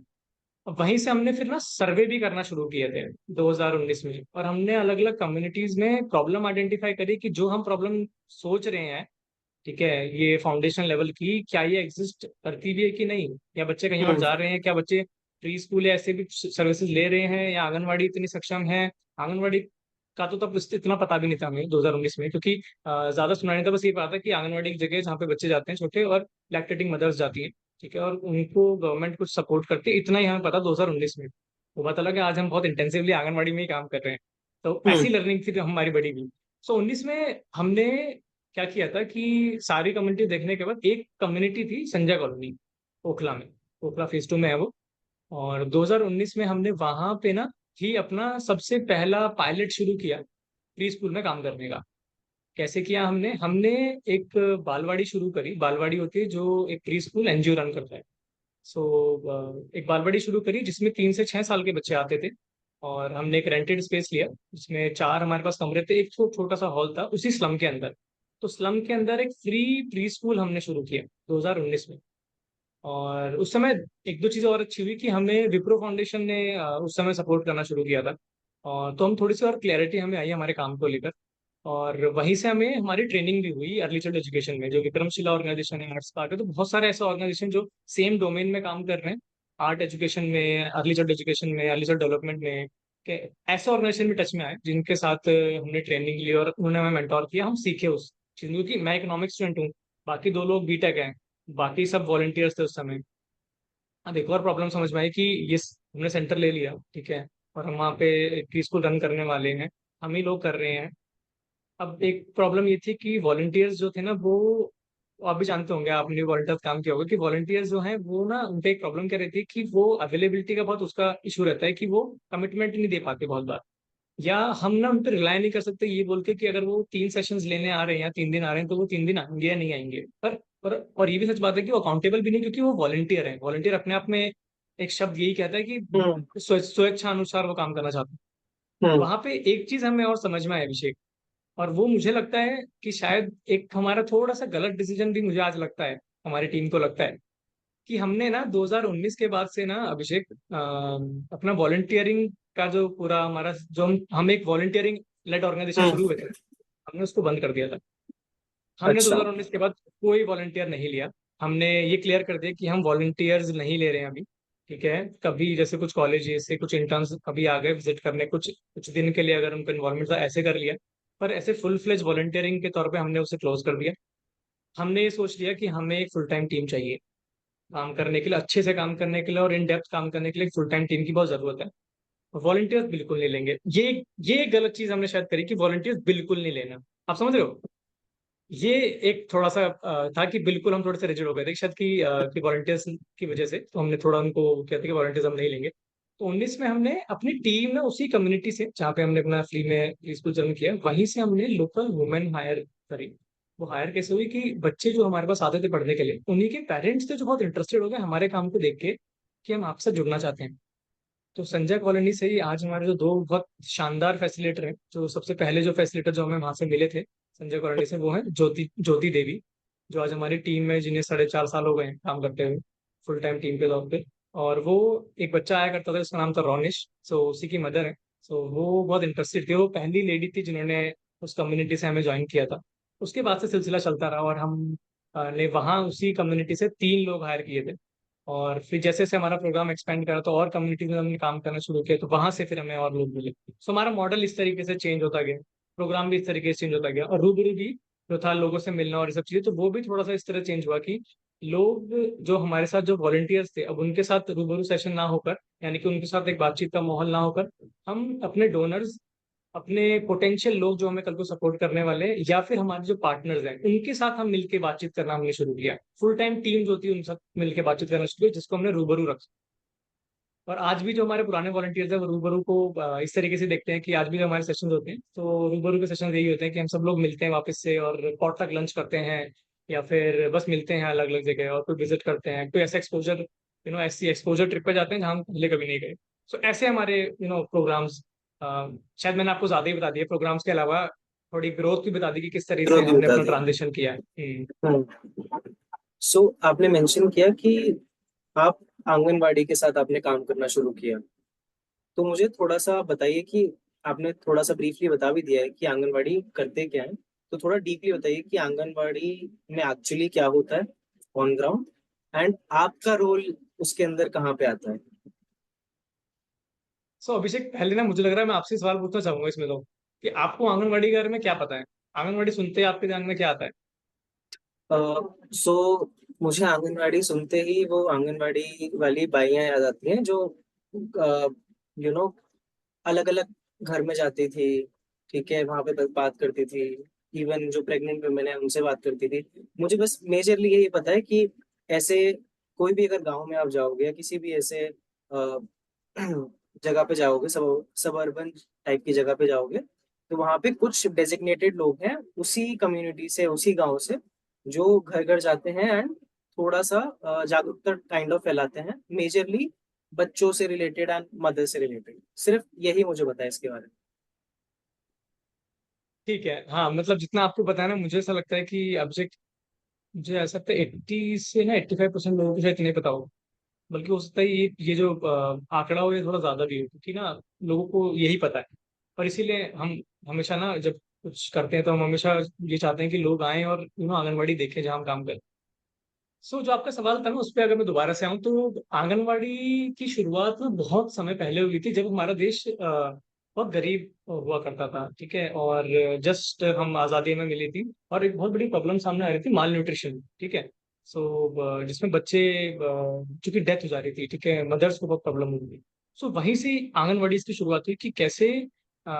अब वहीं से हमने फिर ना सर्वे भी करना शुरू किए थे 2019 में, और हमने अलग अलग कम्युनिटीज में प्रॉब्लम आइडेंटिफाई करी कि जो हम प्रॉब्लम सोच रहे हैं, ठीक है, ये फाउंडेशन लेवल की, क्या ये एग्जिस्ट करती भी है कि नहीं, या बच्चे कहीं और हम्म जा रहे हैं, क्या बच्चे प्री स्कूल या ऐसे भी सर्विसेज ले रहे हैं, या आंगनवाड़ी इतनी सक्षम है। आंगनवाड़ी का तो तब इतना पता भी नहीं था हमें 2019 में, क्योंकि ज्यादा सुना नहीं था, बस ये पता था कि आंगनवाड़ी की जगह है जहाँ पे बच्चे जाते हैं छोटे, और लैक्टेटिंग मदर्स जाती हैं। ठीक है, और उनको गवर्नमेंट कुछ सपोर्ट करती है, इतना ही हमें पता 2019 में। वो पता लगा आज हम बहुत इंटेंसिवली आंगनबाड़ी में ही काम कर रहे हैं। तो ऐसी हम्म। लर्निंग थी हमारी बड़ी भी। सो 19 में हमने क्या किया था कि सारी कम्युनिटी देखने के बाद एक कम्युनिटी थी संजय कॉलोनी, ओखला में। ओखला फेज 2 में है वो। और 2019 में हमने वहां पे ना ही अपना सबसे पहला पायलट शुरू किया प्री स्कूल में काम करने का। कैसे किया हमने हमने एक बालवाड़ी शुरू करी। बालवाड़ी होती है जो एक प्री स्कूल एनजीओ रन करता है। सो एक बालवाड़ी शुरू करी जिसमें 3 से 6 साल के बच्चे आते थे। और हमने एक रेंटेड स्पेस लिया जिसमें 4 हमारे पास कमरे थे, एक छोटा सा हॉल था उसी स्लम के अंदर। तो स्लम के अंदर एक फ्री प्री स्कूल हमने शुरू किया 2019 में। और उस समय एक दो चीज़ें और अच्छी हुई कि हमें विप्रो फाउंडेशन ने उस समय सपोर्ट करना शुरू किया था। और तो हम थोड़ी सी और क्लैरिटी हमें आई हमारे काम को लेकर। और वहीं से हमें हमारी ट्रेनिंग भी हुई अर्ली चाइल्ड एजुकेशन में, जो विक्रमशिला ऑर्गेनाइजेशन है, आर्ट्स पार्ट है। तो बहुत सारे ऐसे ऑर्गेनाइजेशन जो सेम डोमेन में काम कर रहे हैं, आर्ट एजुकेशन में, अर्ली चाइल्ड एजुकेशन में, अर्ली चाइल्ड डेवलपमेंट में, के ऐसे ऑर्गेनाइजेशन भी टच में आए जिनके साथ हमने ट्रेनिंग ली और उन्होंने हमें मेंटोर किया, हम सीखे उस चीज में। क्योंकि मैं इकोनॉमिक्स स्टूडेंट हूँ, बाकी 2 लोग बीटेक हैं, बाकी सब वॉलंटियर्स थे उस समय। अब एक और प्रॉब्लम समझ में आई कि ये हमने सेंटर ले लिया, ठीक है, और हम वहाँ पे प्री स्कूल रन करने वाले हैं, हम ही लोग कर रहे हैं। अब एक प्रॉब्लम ये थी कि वॉलंटियर्स जो थे ना वो, आप भी जानते होंगे, आपने वॉलंटियर्स काम किया होगा, कि वॉलंटियर्स जो हैं वो ना, उनपे एक प्रॉब्लम क्या रहती है कि वो अवेलेबिलिटी का बहुत उसका इशू रहता है, कि वो कमिटमेंट नहीं दे पाते बहुत बार। या हम ना उन पर रिलाई नहीं कर सकते ये बोल के कि अगर वो 3 सेशंस लेने आ रहे हैं या 3 दिन आ रहे हैं तो वो 3 दिन आएंगे या नहीं आएंगे। और ये भी सच बात है कि वो अकाउंटेबल भी नहीं, क्योंकि वो वॉलंटियर है। वॉलंटियर अपने आप में एक शब्द यही कहता है कि हम्म। स्वेच्छा अनुसार वो काम करना चाहते हैं। हम्म। वहां पे एक चीज हमें और समझ में आया अभिषेक, और वो मुझे लगता है कि शायद एक हमारा थोड़ा सा गलत डिसीजन भी, मुझे आज लगता है, हमारी टीम को लगता है, कि हमने ना 2019 के बाद से ना अभिषेक अपना वॉलंटियरिंग का जो पूरा हमारा, जो हम एक वॉलंटियरिंग लेड ऑर्गेनाइजेशन हम्म। शुरू हुए थे, हमने उसको बंद कर दिया था। हमने अच्छा। 2019 के बाद कोई वॉलंटियर नहीं लिया। हमने ये क्लियर कर दिया कि हम वॉलंटियर्स नहीं ले रहे हैं अभी। ठीक है, कभी जैसे कुछ कॉलेज से कुछ इंटर्न्स कभी आ गए विजिट करने, कुछ कुछ दिन के लिए अगर उनको इन्वॉल्वमेंट था, ऐसे कर लिया। पर ऐसे फुल फ्लेज वॉलंटियरिंग के तौर पे हमने उसे क्लोज कर दिया। हमने ये सोच लिया कि हमें एक फुल टाइम टीम चाहिए काम करने के लिए, अच्छे से काम करने के लिए और इन डेप्थ काम करने के लिए फुल टाइम टीम की बहुत जरूरत है। वॉलंटियर्स बिल्कुल नहीं लेंगे, ये एक गलत चीज हमने शायद करी कि वॉलंटियर्स बिल्कुल नहीं लेना। आप समझ रहे हो? ये एक थोड़ा सा था कि बिल्कुल हम थोड़े से रिजिड हो गए थे शायद कि वॉलंटियर्स की वजह से, तो हमने थोड़ा उनको कहते कि वॉलंटियर्स हम नहीं लेंगे। तो 19 में हमने अपनी टीम में उसी कम्युनिटी से जहाँ पे हमने अपना फ्री में प्री स्कूल ज्वाइन किया, वहीं से हमने लोकल वुमेन हायर करी। वो हायर कैसे हुई कि बच्चे जो हमारे पास आते थे पढ़ने के लिए, उन्हीं के पेरेंट्स थे जो बहुत इंटरेस्टेड हो गए हमारे काम को देख के कि हम आपसे जुड़ना चाहते हैं। तो संजय कॉलोनी से ही आज हमारे जो 2 बहुत शानदार फैसिलिटेटर हैं, जो सबसे पहले जो फैसिलिटेटर जो हमें वहां से मिले थे संजय कॉलोनी से, वो है ज्योति ज्योति देवी, जो आज हमारी टीम में, जिन्हें 4.5 साल हो गए हैं काम करते हुए फुल टाइम टीम के तौर पे। और वो एक बच्चा आया करता था उसका नाम था रोनिश, सो उसी की मदर है। सो वो बहुत इंटरेस्टेड थी, वो पहली लेडी थी जिन्होंने उस कम्युनिटी से हमें ज्वाइन किया था। उसके बाद से सिलसिला चलता रहा और हम ने वहाँ उसी कम्युनिटी से 3 लोग हायर किए थे। और फिर जैसे जैसे हमारा प्रोग्राम एक्सपेंड करा तो और कम्युनिटी में हमने काम करना शुरू किया, तो वहां से फिर हमें और लोग मिले। सो हमारा मॉडल इस तरीके से चेंज होता गया, प्रोग्राम भी इस तरीके से चेंज होता गया, और रूबरू भी जो था लोगों से मिलना और ये सब चीजें, तो वो भी थोड़ा सा इस तरह चेंज हुआ कि लोग जो हमारे साथ जो वॉलंटियर्स थे, अब उनके साथ रूबरू सेशन ना होकर, यानी कि उनके साथ एक बातचीत का माहौल ना होकर, हम अपने डोनर्स, अपने पोटेंशियल लोग जो हमें कल को सपोर्ट करने वाले हैं, या फिर हमारे जो पार्टनर्स हैं, उनके साथ हम मिलके बातचीत करना हमने शुरू किया। फुल टाइम टीम जो थी उनके साथ मिलके बातचीत करना शुरू किया, जिसको हमने रूबरू रखा। और आज भी जो हमारे पुराने वॉलंटियर्स हैं वो रूबरू को इस तरीके से देखते हैं कि आज भी जो हमारे सेशंस होते हैं तो रूबरू के सेशन यही होते हैं कि हम सब लोग मिलते हैं वापस से और पॉट तक लंच करते हैं, या फिर बस मिलते हैं अलग अलग जगह और कोई विजिट करते हैं, कोई ऐसा एक्सपोजर, ऐसी एक्सपोजर ट्रिप पे जाते हैं जहाँ हम पहले कभी नहीं गए। सो ऐसे हमारे प्रोग्राम्स, शायद मैंने आपको ज्यादा ही बता दिया प्रोग्राम्स के अलावा, थोड़ी ग्रोथ भी बता दी कि किस तरह से ग्रोथ भी हमने बता अपना दी। ट्रांजिशन किया है। सो आपने मेंशन किया कि आप आंगनवाड़ी के साथ आपने काम करना शुरू किया। तो मुझे थोड़ा सा बताइए कि आपने थोड़ा सा ब्रीफली बता भी दिया है कि आंगनवाड़ी करते क्या है। तो थोड़ा डीपली बताइए कि आंगनवाड़ी में एक्चुअली क्या होता है ऑन ग्राउंड, एंड आपका रोल उसके अंदर कहाँ पे आता है। सो अभिषेक, पहले ना मुझे लग रहा है मैं आपसे सवाल पूछना चाहूंगा इसमें, तो कि आपको आंगनवाड़ी के बारे में क्या पता है? आंगनवाड़ी सुनते ही आपके ध्यान में क्या आता है? सो मुझे आंगनवाड़ी सुनते ही वो आंगनवाड़ी वाली बाइयां याद आती हैं जो यू नो अलग अलग घर में जाती थी, ठीक है, वहां पे बात करती थी। इवन जो प्रेग्नेंट वुमेन है उनसे बात करती थी। मुझे बस मेजरली यही पता है कि ऐसे कोई भी अगर गांव में आप जाओगे या किसी भी ऐसे जगह पे जाओगे, सब अर्बन टाइप की जगह पे जाओगे, तो वहां पे कुछ डेजिग्नेटेड लोग हैं उसी कम्युनिटी से, उसी गांव से, जो घर घर जाते हैं एंड थोड़ा सा जागरूकता काइंड ऑफ फैलाते हैं, मेजरली बच्चों से रिलेटेड एंड मदर से रिलेटेड। सिर्फ यही मुझे पता है इसके बारे में। ठीक है। हाँ मतलब जितना आपको पता है ना, मुझे ऐसा लगता है कि ऑब्जेक्ट, मुझे ऐसा लगता है 80 से ना 85% लोगों को शायद नहीं पता हो। बल्कि हो सकता है ये जो आंकड़ा हो ये थोड़ा ज्यादा भी हो, क्योंकि ना लोगों को यही पता है। पर इसीलिए हम हमेशा ना जब कुछ करते हैं तो हम हमेशा ये चाहते हैं कि लोग आएं और आंगनवाड़ी देखें जहाँ हम काम करें। जो आपका सवाल था ना उस पर अगर मैं दोबारा से आऊँ, तो आंगनवाड़ी की शुरुआत ना बहुत समय पहले हुई थी, जब हमारा देश बहुत गरीब हुआ करता था, ठीक है। और जस्ट हम आज़ादी में मिली थी, और एक बहुत बड़ी प्रॉब्लम सामने आ रही थी, माल न्यूट्रिशन, ठीक है। जिसमें बच्चे की डेथ हो जा रही थी, ठीक है, मदर्स को बहुत प्रॉब्लम हो रही थी। वहीं से आंगनवाड़ी की शुरुआत हुई कि कैसे अ,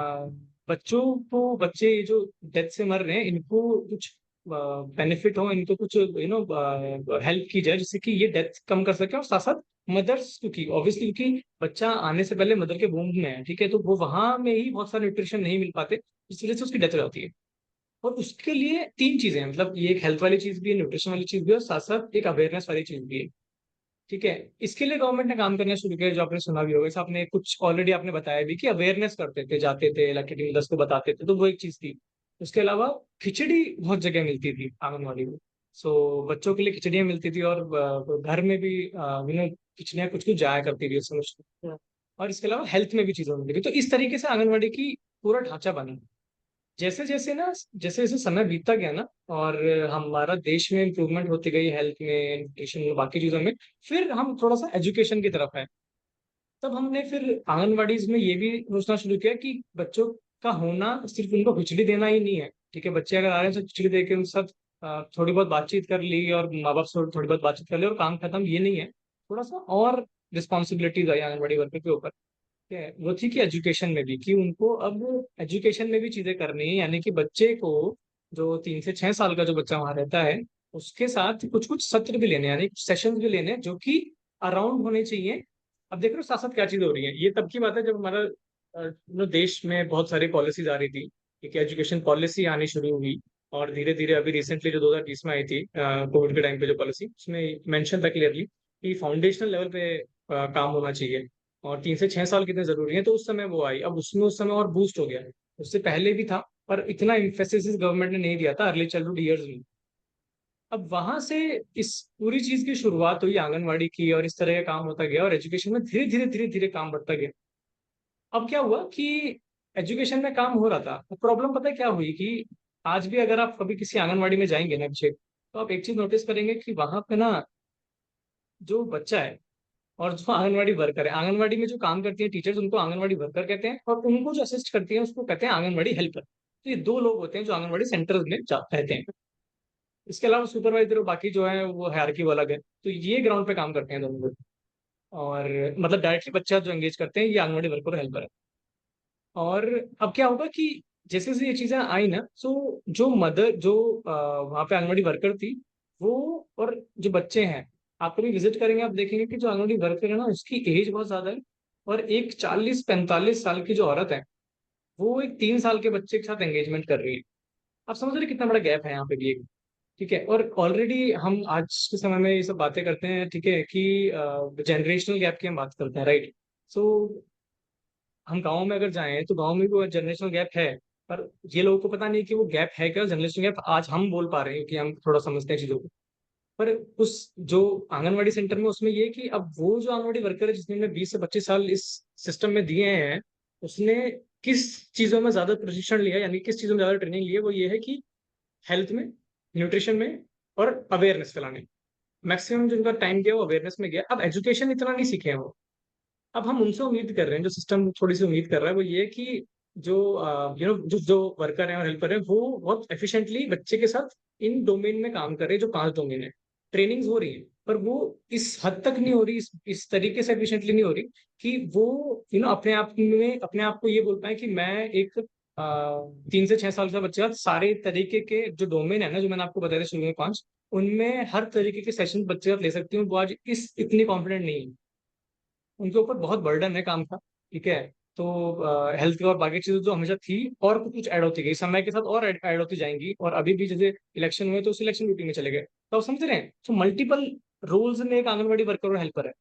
बच्चों को, बच्चे जो डेथ से मर रहे हैं, इनको कुछ बेनिफिट हो, इनको कुछ हेल्प की जाए, जिससे कि ये डेथ कम कर सके। और साथ साथ मदर्स, क्योंकि ऑब्वियसली क्योंकि बच्चा आने से पहले मदर के वूम्ब में है, ठीक है, तो वो वहां में ही बहुत सारे न्यूट्रिशन नहीं मिल पाते, इस वजह से उसकी डेथ हो जाती है। और उसके लिए तीन चीजें हैं, मतलब ये एक हेल्थ वाली चीज भी है, न्यूट्रिशन वाली चीज भी है, और साथ साथ एक अवेयरनेस वाली चीज भी है, ठीक है। इसके लिए गवर्नमेंट ने काम करना शुरू किया, जो आपने सुना भी होगा। आपने कुछ ऑलरेडी आपने बताया भी कि अवेयरनेस करते थे, जाते थे इलेक्टेड लीडर्स को बताते थे, तो वो एक चीज थी। उसके अलावा खिचड़ी बहुत जगह मिलती थी आंगनवाड़ी में। बच्चों के लिए खिचड़ियाँ मिलती थी, और घर में भी खिचड़ियाँ कुछ कुछ जाया करती थी उस समय। और इसके अलावा हेल्थ में भी चीजें मिलती थी। तो इस तरीके से आंगनवाड़ी की पूरा ढांचा बना। जैसे जैसे ना, जैसे जैसे समय बीतता गया ना, और हमारा देश में इम्प्रूवमेंट होती गई, हेल्थ में, न्यूट्रिशन में, बाकी चीजों में, फिर हम थोड़ा सा एजुकेशन की तरफ आए। तब हमने फिर आंगनवाड़ीज में ये भी सोचना शुरू किया कि बच्चों का होना सिर्फ उनको खिचड़ी देना ही नहीं है, ठीक है। बच्चे अगर आ रहे हैं तो खिचड़ी दे के उनके साथ थोड़ी बहुत बातचीत कर ली, और माँ बाप से थोड़ी बहुत बातचीत कर ली, और काम खत्म, ये नहीं है। थोड़ा सा और रिस्पॉन्सिबिलिटीज आई आंगनवाड़ी वर्कर के ऊपर, है वो थी कि एजुकेशन में भी, कि उनको अब एजुकेशन में भी चीजें करनी है। यानी कि बच्चे को, जो 3 से 6 साल का जो बच्चा वहां रहता है, उसके साथ कुछ कुछ सत्र भी लेने, यानी सेशंस भी लेने, जो कि अराउंड होने चाहिए। अब देख रहे हो साथ साथ क्या चीज हो रही है। ये तब की बात है जब हमारा देश में बहुत सारी पॉलिसीज आ रही थी, एक एजुकेशन पॉलिसी आनी शुरू हुई। और धीरे धीरे अभी रिसेंटली जो 2020 में आई थी कोविड के टाइम पे जो पॉलिसी, उसमें मेंशन था क्लियरली कि फाउंडेशनल लेवल पे काम होना चाहिए, और 3 से 6 साल कितने जरूरी है। तो उस समय वो आई, अब उसमें उस समय और बूस्ट हो गया है। उससे पहले भी था, पर इतना इम्फेसिस गवर्नमेंट ने नहीं दिया था अर्ली चाइल्डहुड ईयर्स में। अब वहां से इस पूरी चीज की शुरुआत हुई आंगनवाड़ी की, और इस तरह का काम होता गया, और एजुकेशन में धीरे धीरे धीरे धीरे काम बढ़ता गया। अब क्या हुआ कि एजुकेशन में काम हो रहा था, प्रॉब्लम पता है क्या हुई कि आज भी अगर आप कभी किसी आंगनवाड़ी में जाएंगे ना अभिषेक, तो आप एक चीज नोटिस करेंगे कि वहां पे ना, जो बच्चा है और जो आंगनवाड़ी वर्कर है, आंगनवाड़ी में जो काम करती है टीचर्स, उनको आंगनवाड़ी वर्कर कहते हैं, और उनको जो असिस्ट करती है उसको कहते हैं आंगनवाड़ी हेल्पर। तो ये दो लोग होते हैं जो आंगनवाड़ी सेंटर्स में रहते हैं। इसके अलावा सुपरवाइजर और बाकी जो है वो हायरार्की वो अलग है। तो ये ग्राउंड पे काम करते हैं दोनों लोग। और मतलब डायरेक्टली बच्चा जो एंगेज करते हैं, ये आंगनवाड़ी वर्कर और हेल्पर है। और अब क्या होगा कि जैसे जैसे ये चीजें आई ना, जो मदर जो वहाँ पे आंगनवाड़ी वर्कर थी, वो, और जो बच्चे हैं, आप कभी विजिट करेंगे आप देखेंगे कि जो आंगनवाड़ी वर्कर है ना, उसकी एज बहुत ज्यादा है। और एक 40-45 साल की जो औरत है, वो एक 3 साल के बच्चे के साथ एंगेजमेंट कर रही है। आप समझ रहे हैं कितना बड़ा गैप है यहाँ पे भी एक, ठीक है। और ऑलरेडी हम आज के समय में ये सब बातें करते हैं, ठीक है, कि जनरेशनल गैप की हम बात करते हैं, राइट। सो हम गाँव में अगर जाएं तो गाँव में भी वो जनरेशनल गैप है। पर ये लोगों को पता नहीं कि वो गैप है क्या, जनरेशनल गैप आज हम बोल पा रहे हैं कि हम थोड़ा समझते हैं चीजों को। पर उस जो आंगनवाड़ी सेंटर में, उसमें ये है कि अब वो जो आंगनवाड़ी वर्कर है जिसने 20 से 25 साल इस सिस्टम में दिए हैं, उसने किस चीजों में ज्यादा प्रशिक्षण लिया, यानी किस चीजों में ज्यादा ट्रेनिंग ली है, वो ये है कि हेल्थ में, न्यूट्रिशन में, और अवेयरनेस फैलाने। मैक्सिमम जिनका टाइम गया वो अवेयरनेस में गया। अब एजुकेशन इतना नहीं सीखे हैं वो। अब हम उनसे उम्मीद कर रहे हैं, जो सिस्टम थोड़ी सी उम्मीद कर रहा है, वो ये है कि जो जो जो वर्कर है और हेल्पर है, वो बहुत एफिशिएंटली बच्चे के साथ इन डोमेन में काम कर रहे हैं, जो 5 डोमेन है। ट्रेनिंग्स हो रही है, पर वो इस हद तक नहीं हो रही, इस तरीके से एफिशिएंटली नहीं हो रही कि वो अपने आप को ये बोल पाए कि मैं एक 3 से 6 साल का बच्चा सारे तरीके के जो डोमेन है ना, जो मैंने आपको बताया था शुरू में 5, उनमें हर तरीके के सेशन बच्चे लें सकती हूँ। वो आज इस इतनी कॉन्फिडेंट नहीं है, उनके ऊपर बहुत बर्डन है काम का। ठीक है, तो हेल्थ और बाकी चीजें तो हमेशा थी, और कुछ कुछ ऐड होती गई समय के साथ, और ऐड होती जाएंगी। और अभी भी जैसे इलेक्शन हुए तो उस इलेक्शन ड्यूटी में चले गए, तो आप समझ रहे हैं, तो मल्टीपल रोल्स में एक आंगनबाड़ी वर्कर और हेल्पर है।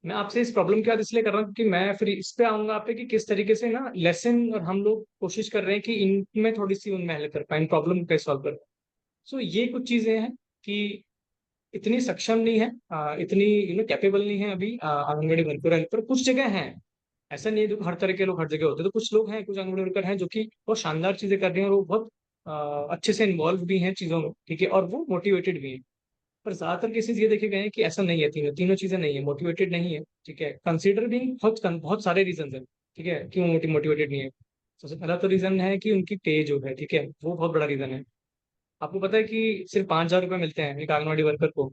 मैं आपसे इस प्रॉब्लम की बात इसलिए कर रहा हूँ क्योंकि मैं फिर इस पे आऊंगा आप पे कि किस तरीके से ना लेसन, और हम लोग कोशिश कर रहे हैं कि इनमें थोड़ी सी उनमें हेल्प कर पाए, इन प्रॉब्लम को सॉल्व कर पाए। सो ये कुछ चीजें हैं कि इतनी सक्षम नहीं है, इतनी कैपेबल नहीं है अभी आंगनबाड़ी वर्कर हेल्पर। कुछ जगह हैं, ऐसा नहीं है देखो हर तरह के लोग हर जगह होते हैं, तो कुछ लोग हैं, कुछ आंगनबाड़ी वर्कर हैं जो कि बहुत शानदार चीजें कर रहे हैं, और वो बहुत अच्छे से इन्वॉल्व भी हैं चीजों में। ठीक है, और वो मोटिवेटेड भी हैं। पर ज्यादातर केसेस ये देखे गए हैं कि ऐसा नहीं है, तीनों तीनों चीजें नहीं है, मोटिवेटेड नहीं है। ठीक है, कंसीडर भी बहुत बहुत सारे रीजन है। ठीक है, क्यों मोटिवेटेड नहीं है? सबसे पहला तो रीजन है कि उनकी पे जो है, ठीक है, वो बहुत बड़ा रीजन है। आपको पता है कि सिर्फ 5,000 रुपये मिलते हैं एक आंगनबाड़ी वर्कर को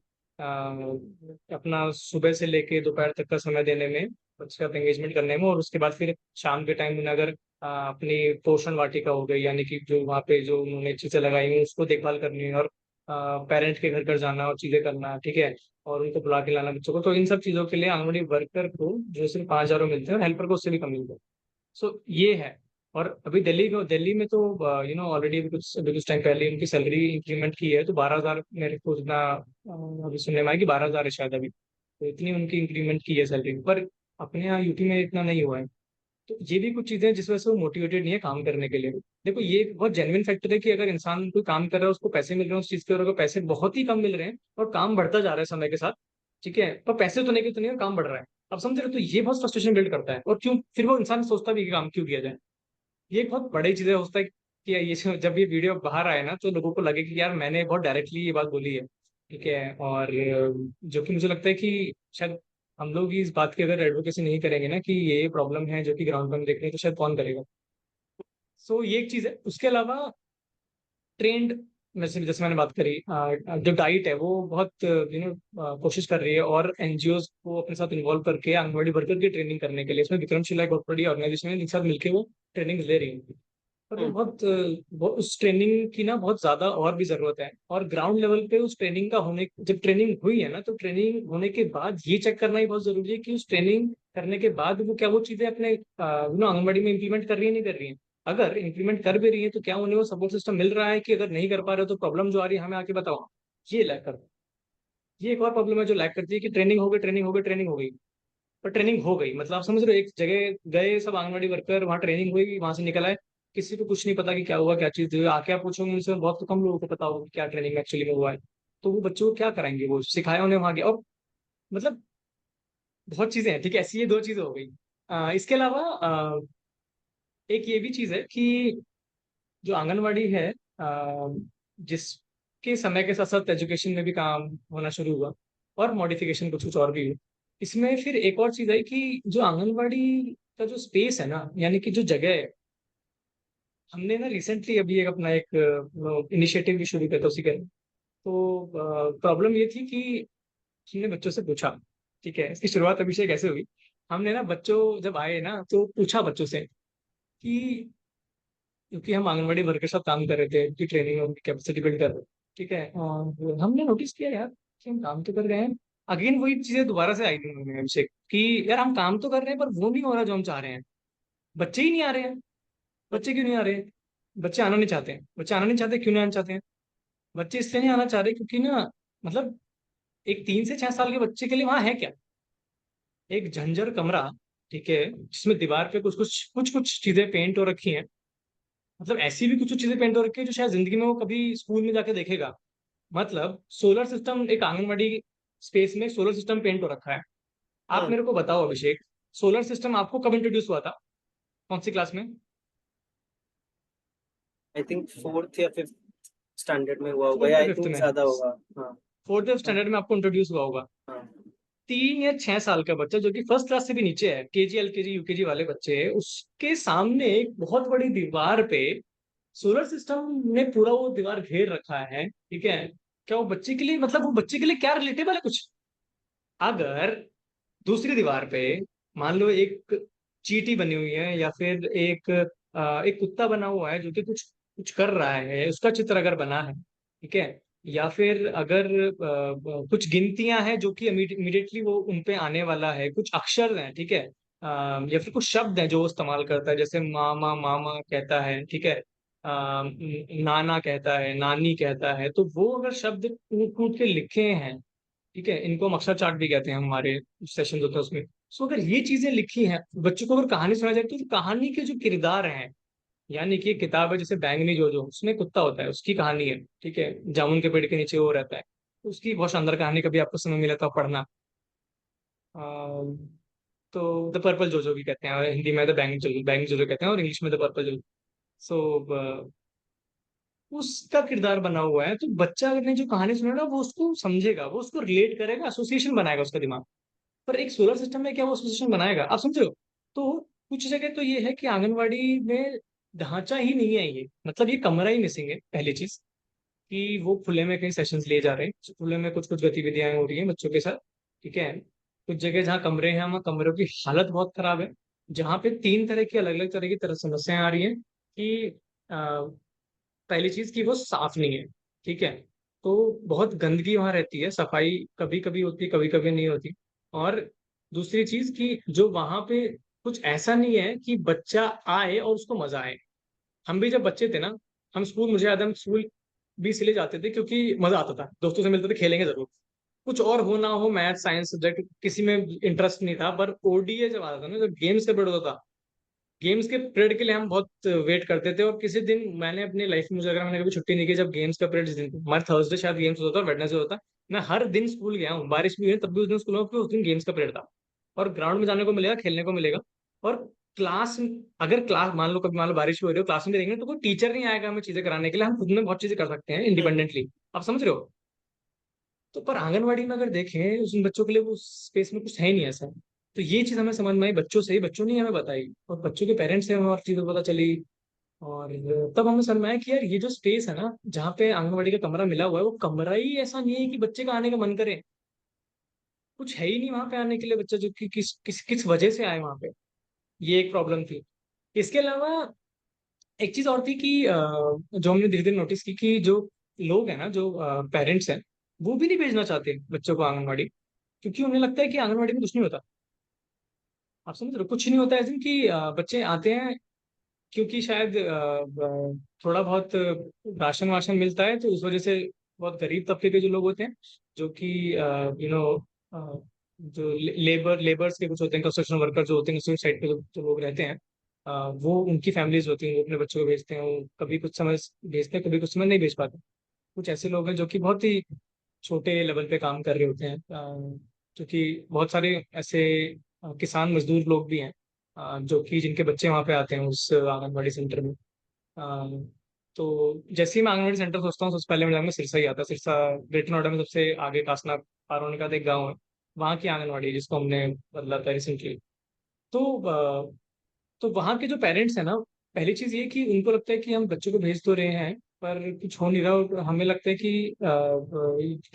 अपना सुबह से लेके दोपहर तक का समय देने में, बच्चे का एंगेजमेंट करने में, और उसके बाद फिर शाम के टाइम में अगर अपनी पोषण वाटिका हो गई, यानी कि जो वहाँ पे जो उन्होंने चीजें लगाई हुई उसको देखभाल करनी है, और पेरेंट्स के घर घर जाना और चीजें करना, ठीक है, और उनको बुला के लाना बच्चों को, तो इन सब चीजों के लिए आंगनबाड़ी वर्कर को जो सिर्फ 5,000 मिलते हैं, और हेल्पर को उससे भी कम मिलते हैं। सो ये है। और अभी दिल्ली में तो ऑलरेडी अभी कुछ टाइम पहले उनकी सैलरी इंक्रीमेंट की है, तो 12,000 मेरे को इतना अभी सुनने में आया कि 12,000 है शायद अभी, तो इतनी उनकी इंक्रीमेंट की है सैलरी पर। अपने यहाँ यूपी में इतना नहीं हुआ है। तो ये भी कुछ चीजें हैं जिस वजह से वो मोटिवेटेड नहीं है काम करने के लिए। देखो ये एक बहुत जेन्युइन फैक्टर है कि अगर इंसान कोई काम कर रहा है, उसको पैसे मिल रहे हैं उस चीज के, और अगर पैसे बहुत ही कम मिल रहे हैं और काम बढ़ता जा रहा है समय के साथ, ठीक है, पर पैसे तो नहीं कि तो नहीं, और काम बढ़ रहा है, अब समझ रहे हो, तो ये बहुत फ्रस्ट्रेशन बिल्ड करता है। और क्यों फिर वो इंसान सोचता भी है कि काम क्यों किया जाए। ये एक बहुत बड़ी चीज होता है कि जब ये वीडियो बाहर आए ना, तो लोगों को लगे कि यार मैंने बहुत डायरेक्टली ये बात बोली है। ठीक है, और जो कि मुझे लगता है कि शायद हम लोग ही इस बात की अगर एडवोकेसी नहीं करेंगे ना कि ये प्रॉब्लम है जो कि ग्राउंड पर हम देख रहे हैं, तो शायद कौन करेगा। सो ये एक चीज है। उसके अलावा ट्रेंड, जैसे जैसे मैंने बात करी, जो डाइट है वो बहुत कोशिश कर रही है, और एनजीओ को अपने साथ इन्वॉल्व करके आंगनबाड़ी वर्कर की ट्रेनिंग करने के लिए, इसमें विक्रमशिला एक बहुत बड़ी ऑर्गेनाइजेशन है जिनके साथ मिलकर वो ट्रेनिंग ले रही है। पर वो हम्म। बहुत उस ट्रेनिंग की ना बहुत ज्यादा और भी जरूरत है। और ग्राउंड लेवल पे उस ट्रेनिंग का होने, जब ट्रेनिंग हुई है ना, तो ट्रेनिंग होने के बाद ये चेक करना ही बहुत जरूरी है कि उस ट्रेनिंग करने के बाद वो क्या वो चीजें अपने आंगनबाड़ी में इंप्लीमेंट कर रही है नहीं कर रही है। अगर इंप्लीमेंट कर भी रही है तो क्या उन्हें वो सपोर्ट सिस्टम मिल रहा है, कि अगर नहीं कर पा रहे हो तो प्रॉब्लम जो आ रही है हमें आके बताओ। ये लैक कर ये एक और प्रॉब्लम है जो लैक करती है कि ट्रेनिंग हो गई, ट्रेनिंग हो गई, ट्रेनिंग हो गई, पर ट्रेनिंग हो गई मतलब आप समझ रहे हो, एक जगह गए सब आंगनबाड़ी वर्कर, वहाँ ट्रेनिंग हुई, वहां से निकल आए, किसी को कुछ नहीं पता कि क्या हुआ, क्या चीज हुई। आके आप पूछोगे उनसे, बहुत कम लोगों को पता होगा कि क्या ट्रेनिंग एक्चुअली में हुआ है। तो वो बच्चों को क्या कराएंगे, वो सिखाया उन्हें वहां गया, और मतलब बहुत चीजें हैं। ठीक है, ऐसी ये दो चीजें हो गई। इसके अलावा एक ये भी चीज है कि जो आंगनवाड़ी है, जिसके समय के साथ साथ एजुकेशन में भी काम होना शुरू हुआ, और मॉडिफिकेशन कुछ कुछ और भी हुई, इसमें फिर एक और चीज है कि जो आंगनवाड़ी का जो स्पेस है ना, यानी कि जो जगह है, हमने ना रिसेंटली अभी एक अपना एक इनिशिएटिव भी शुरू किया था उसी के। तो प्रॉब्लम ये थी कि हमने बच्चों से पूछा, ठीक है, इसकी शुरुआत अभिषेक कैसे हुई। हमने ना बच्चों जब आए ना तो पूछा बच्चों से कि, क्योंकि हम आंगनबाड़ी वर्कर के साथ काम कर रहे थे, उनकी ट्रेनिंग और उनकी कैपेसिटी बिल्ड कर रहे थे। ठीक है, और हमने नोटिस किया यार कि हम काम तो कर रहे हैं, अगेन वही चीजें दोबारा से आई थी उन्होंने हमसे कि यार हम काम तो कर रहे हैं पर वो नहीं हो रहा जो हम चाह रहे हैं। बच्चे ही नहीं आ रहे हैं। बच्चे क्यों नहीं आ रहे हैं? बच्चे आना नहीं चाहते हैं। बच्चे आना नहीं चाहते, क्यों नहीं आना चाहते हैं? बच्चे इसलिए नहीं आना चाह रहे क्योंकि ना, मतलब एक 3 से 6 साल के बच्चे के लिए वहां है क्या? एक झंझर कमरा, ठीक है, जिसमें दीवार पे कुछ कुछ चीजें पेंट हो रखी हैं, मतलब ऐसी भी कुछ कुछ चीजें पेंट हो रखी है जो शायद जिंदगी में वो कभी स्कूल में जाके देखेगा। मतलब सोलर सिस्टम, एक आंगनवाड़ी स्पेस में सोलर सिस्टम पेंट हो रखा है। आप हम्म। मेरे को बताओ अभिषेक, सोलर सिस्टम आपको कब इंट्रोड्यूस हुआ था, कौन सी क्लास में? आई थिंक फोर्थ या फिफ्थ स्टैंडर्ड में हुआ होगा, फोर्थ या या आई फिफ्थ थिंक में? ज्यादा होगा। हाँ। फोर्थ या हाँ। स्टैंडर्ड में आपको इंट्रोड्यूस हुआ होगा। हाँ। 3 या 6 साल का बच्चा जो कि फर्स्ट क्लास से भी नीचे है, केजी एलकेजी यूकेजी वाले बच्चे हैं, उसके सामने एक बहुत बड़ी दीवार पे सोलर सिस्टम ने पूरा वो दीवार घेर रखा है। ठीक है, क्या वो बच्चे के लिए, मतलब वो बच्चे के लिए क्या रिलेटेबल है कुछ? अगर दूसरी दीवार पे मान लो एक चींटी बनी हुई है, या फिर एक कुत्ता बना हुआ है जो कि कुछ कुछ कर रहा है, उसका चित्र अगर बना है, ठीक है, या फिर अगर कुछ गिनतियां हैं जो कि इमीडिएटली वो उन पे आने वाला है, कुछ अक्षर हैं, ठीक है, या फिर कुछ शब्द हैं जो वो इस्तेमाल करता है, जैसे मामा मामा कहता है, ठीक है, नाना कहता है, नानी कहता है, तो वो अगर शब्द कूट कूट के लिखे हैं, ठीक है, इनको हम अक्षर चार्ट भी कहते हैं, हमारे सेशन होते हैं उसमें। सो अगर ये चीजें लिखी हैं, बच्चों को अगर कहानी सुनाई जाए, तो कहानी के जो किरदार हैं, यानी कि एक किताब है जैसे बैंगनी जोजो, उसमें कुत्ता होता है, उसकी कहानी है, ठीक है, जामुन के पेड़ के नीचे वो रहता है, उसकी बहुत शानदार कहानी, कभी आपको समय मिला तो आप पढ़ना। तो द पर्पल जोजो भी कहते हैं, और हिंदी में द बैंगनी जोजो कहते हैं, और इंग्लिश में द पर्पल जोजो। सो उसका किरदार बना हुआ है, तो बच्चा ने जो कहानी सुनेगा वो उसको समझेगा, वो उसको रिलेट करेगा, एसोसिएशन बनाएगा उसका दिमाग। पर एक सोलर सिस्टम में क्या वो एसोसिएशन बनाएगा, आप समझ रहे हो? तो कुछ जगह तो ये है कि आंगनवाड़ी में ढांचा ही नहीं है, ये मतलब ये कमरा ही मिसिंग है, पहली चीज। कि वो खुले में कहीं सेशंस लिए जा रहे हैं, खुले में कुछ कुछ गतिविधियां हो रही हैं बच्चों के साथ, ठीक है। कुछ जगह जहाँ कमरे हैं, वहाँ कमरों की हालत बहुत खराब है, जहाँ पे तीन तरह की अलग अलग तरह की तरह समस्याएं आ रही हैं कि पहली चीज कि वो साफ नहीं है, ठीक है, तो बहुत गंदगी वहां रहती है, सफाई कभी कभी होती है, कभी कभी नहीं होती। और दूसरी चीज कि जो वहां पे कुछ ऐसा नहीं है कि बच्चा आए और उसको मजा आए। हम भी जब बच्चे थे ना, हम स्कूल, मुझे याद है हम स्कूल भी इसलिए जाते थे क्योंकि मजा आता था, दोस्तों से मिलते थे, खेलेंगे जरूर, कुछ और हो ना हो, मैथ साइंस सब्जेक्ट किसी में इंटरेस्ट नहीं था, पर ओडीए जब आता था ना, जब गेम्स का पीरियड होता था, गेम्स के पीरियड के लिए हम बहुत वेट करते थे। और किसी दिन मैंने अपनी लाइफ में, मुझे अगर मैंने कभी छुट्टी नहीं की, जब गेम्स का पीरियड, जिस दिन हमारे थर्सडे शायद गेम्स होता था और वेडनेसडे होता, मैं हर दिन स्कूल गया हूँ, बारिश भी हुई है तब भी उस दिन स्कूल में, क्योंकि उस दिन गेम्स का पीरियड था, और ग्राउंड में जाने को मिलेगा, खेलने को मिलेगा। और क्लास, अगर क्लास मान लो, कभी मान लो बारिश भी हो रही हो, क्लास में देखेंगे तो कोई टीचर नहीं आएगा हमें चीजें कराने के लिए, हम खुद में बहुत चीजें कर सकते हैं इंडिपेंडेंटली। आप समझ रहे हो? तो पर आंगनवाड़ी में अगर देखें, उन बच्चों के लिए वो स्पेस में कुछ है ही नहीं ऐसा। तो ये चीज हमें समझ में आई बच्चों से ही, बच्चों ने हमें बताई, और बच्चों के पेरेंट्स से हमें और चीजें पता चली। और तब हमें समझ में आया कि यार ये जो स्पेस है ना, जहाँ पे आंगनवाड़ी का कमरा मिला हुआ है, वो कमरा ही ऐसा नहीं है कि बच्चे का आने का मन करे। कुछ है ही नहीं वहां पे आने के लिए बच्चा, जो कि किस वजह से आए वहां पे, ये एक प्रॉब्लम थी। इसके अलावा एक चीज और थी कि जो हमने धीरे धीरे नोटिस की कि जो लोग हैं ना, जो पेरेंट्स हैं, वो भी नहीं भेजना चाहते बच्चों को आंगनवाड़ी, क्योंकि उन्हें लगता है कि आंगनवाड़ी में कुछ नहीं होता। आप समझ रहे हो, कुछ नहीं होता, ऐसे कि बच्चे आते हैं क्योंकि शायद थोड़ा बहुत राशन वाशन मिलता है, तो उस वजह से बहुत गरीब तबके के जो लोग होते हैं, जो कि यू नो जो लेबर्स के कुछ होते हैं, कंस्ट्रक्शन वर्कर जो होते हैं, उस साइड पे जो लोग रहते हैं, वो उनकी फैमिलीज होती हैं, वो अपने बच्चों को भेजते हैं, वो कभी कुछ समय भेजते हैं, कभी कुछ समय नहीं भेज पाते। कुछ ऐसे लोग हैं जो कि बहुत ही छोटे लेवल पे काम कर रहे होते हैं, क्योंकि बहुत सारे ऐसे किसान मजदूर लोग भी हैं, जो कि जिनके बच्चे वहाँ पे आते हैं उस आंगनबाड़ी सेंटर में। अ, तो जैसे ही मैं आंगनबाड़ी सेंटर सोचता हूँ, सबसे पहले मेरे दिमाग में सिरसा ही आता है। सिरसा ग्रेटर नोएडा में सबसे आगे कासना पारोनी का एक गाँव है, वहाँ की आंगनबाड़ी है, जिसको हमने बदला था रिसेंटली। तो तो वहाँ के जो पेरेंट्स हैं ना, पहली चीज ये कि उनको लगता है कि हम बच्चों को भेज तो रहे हैं, पर कुछ हो नहीं रहा, और हमें लगता है कि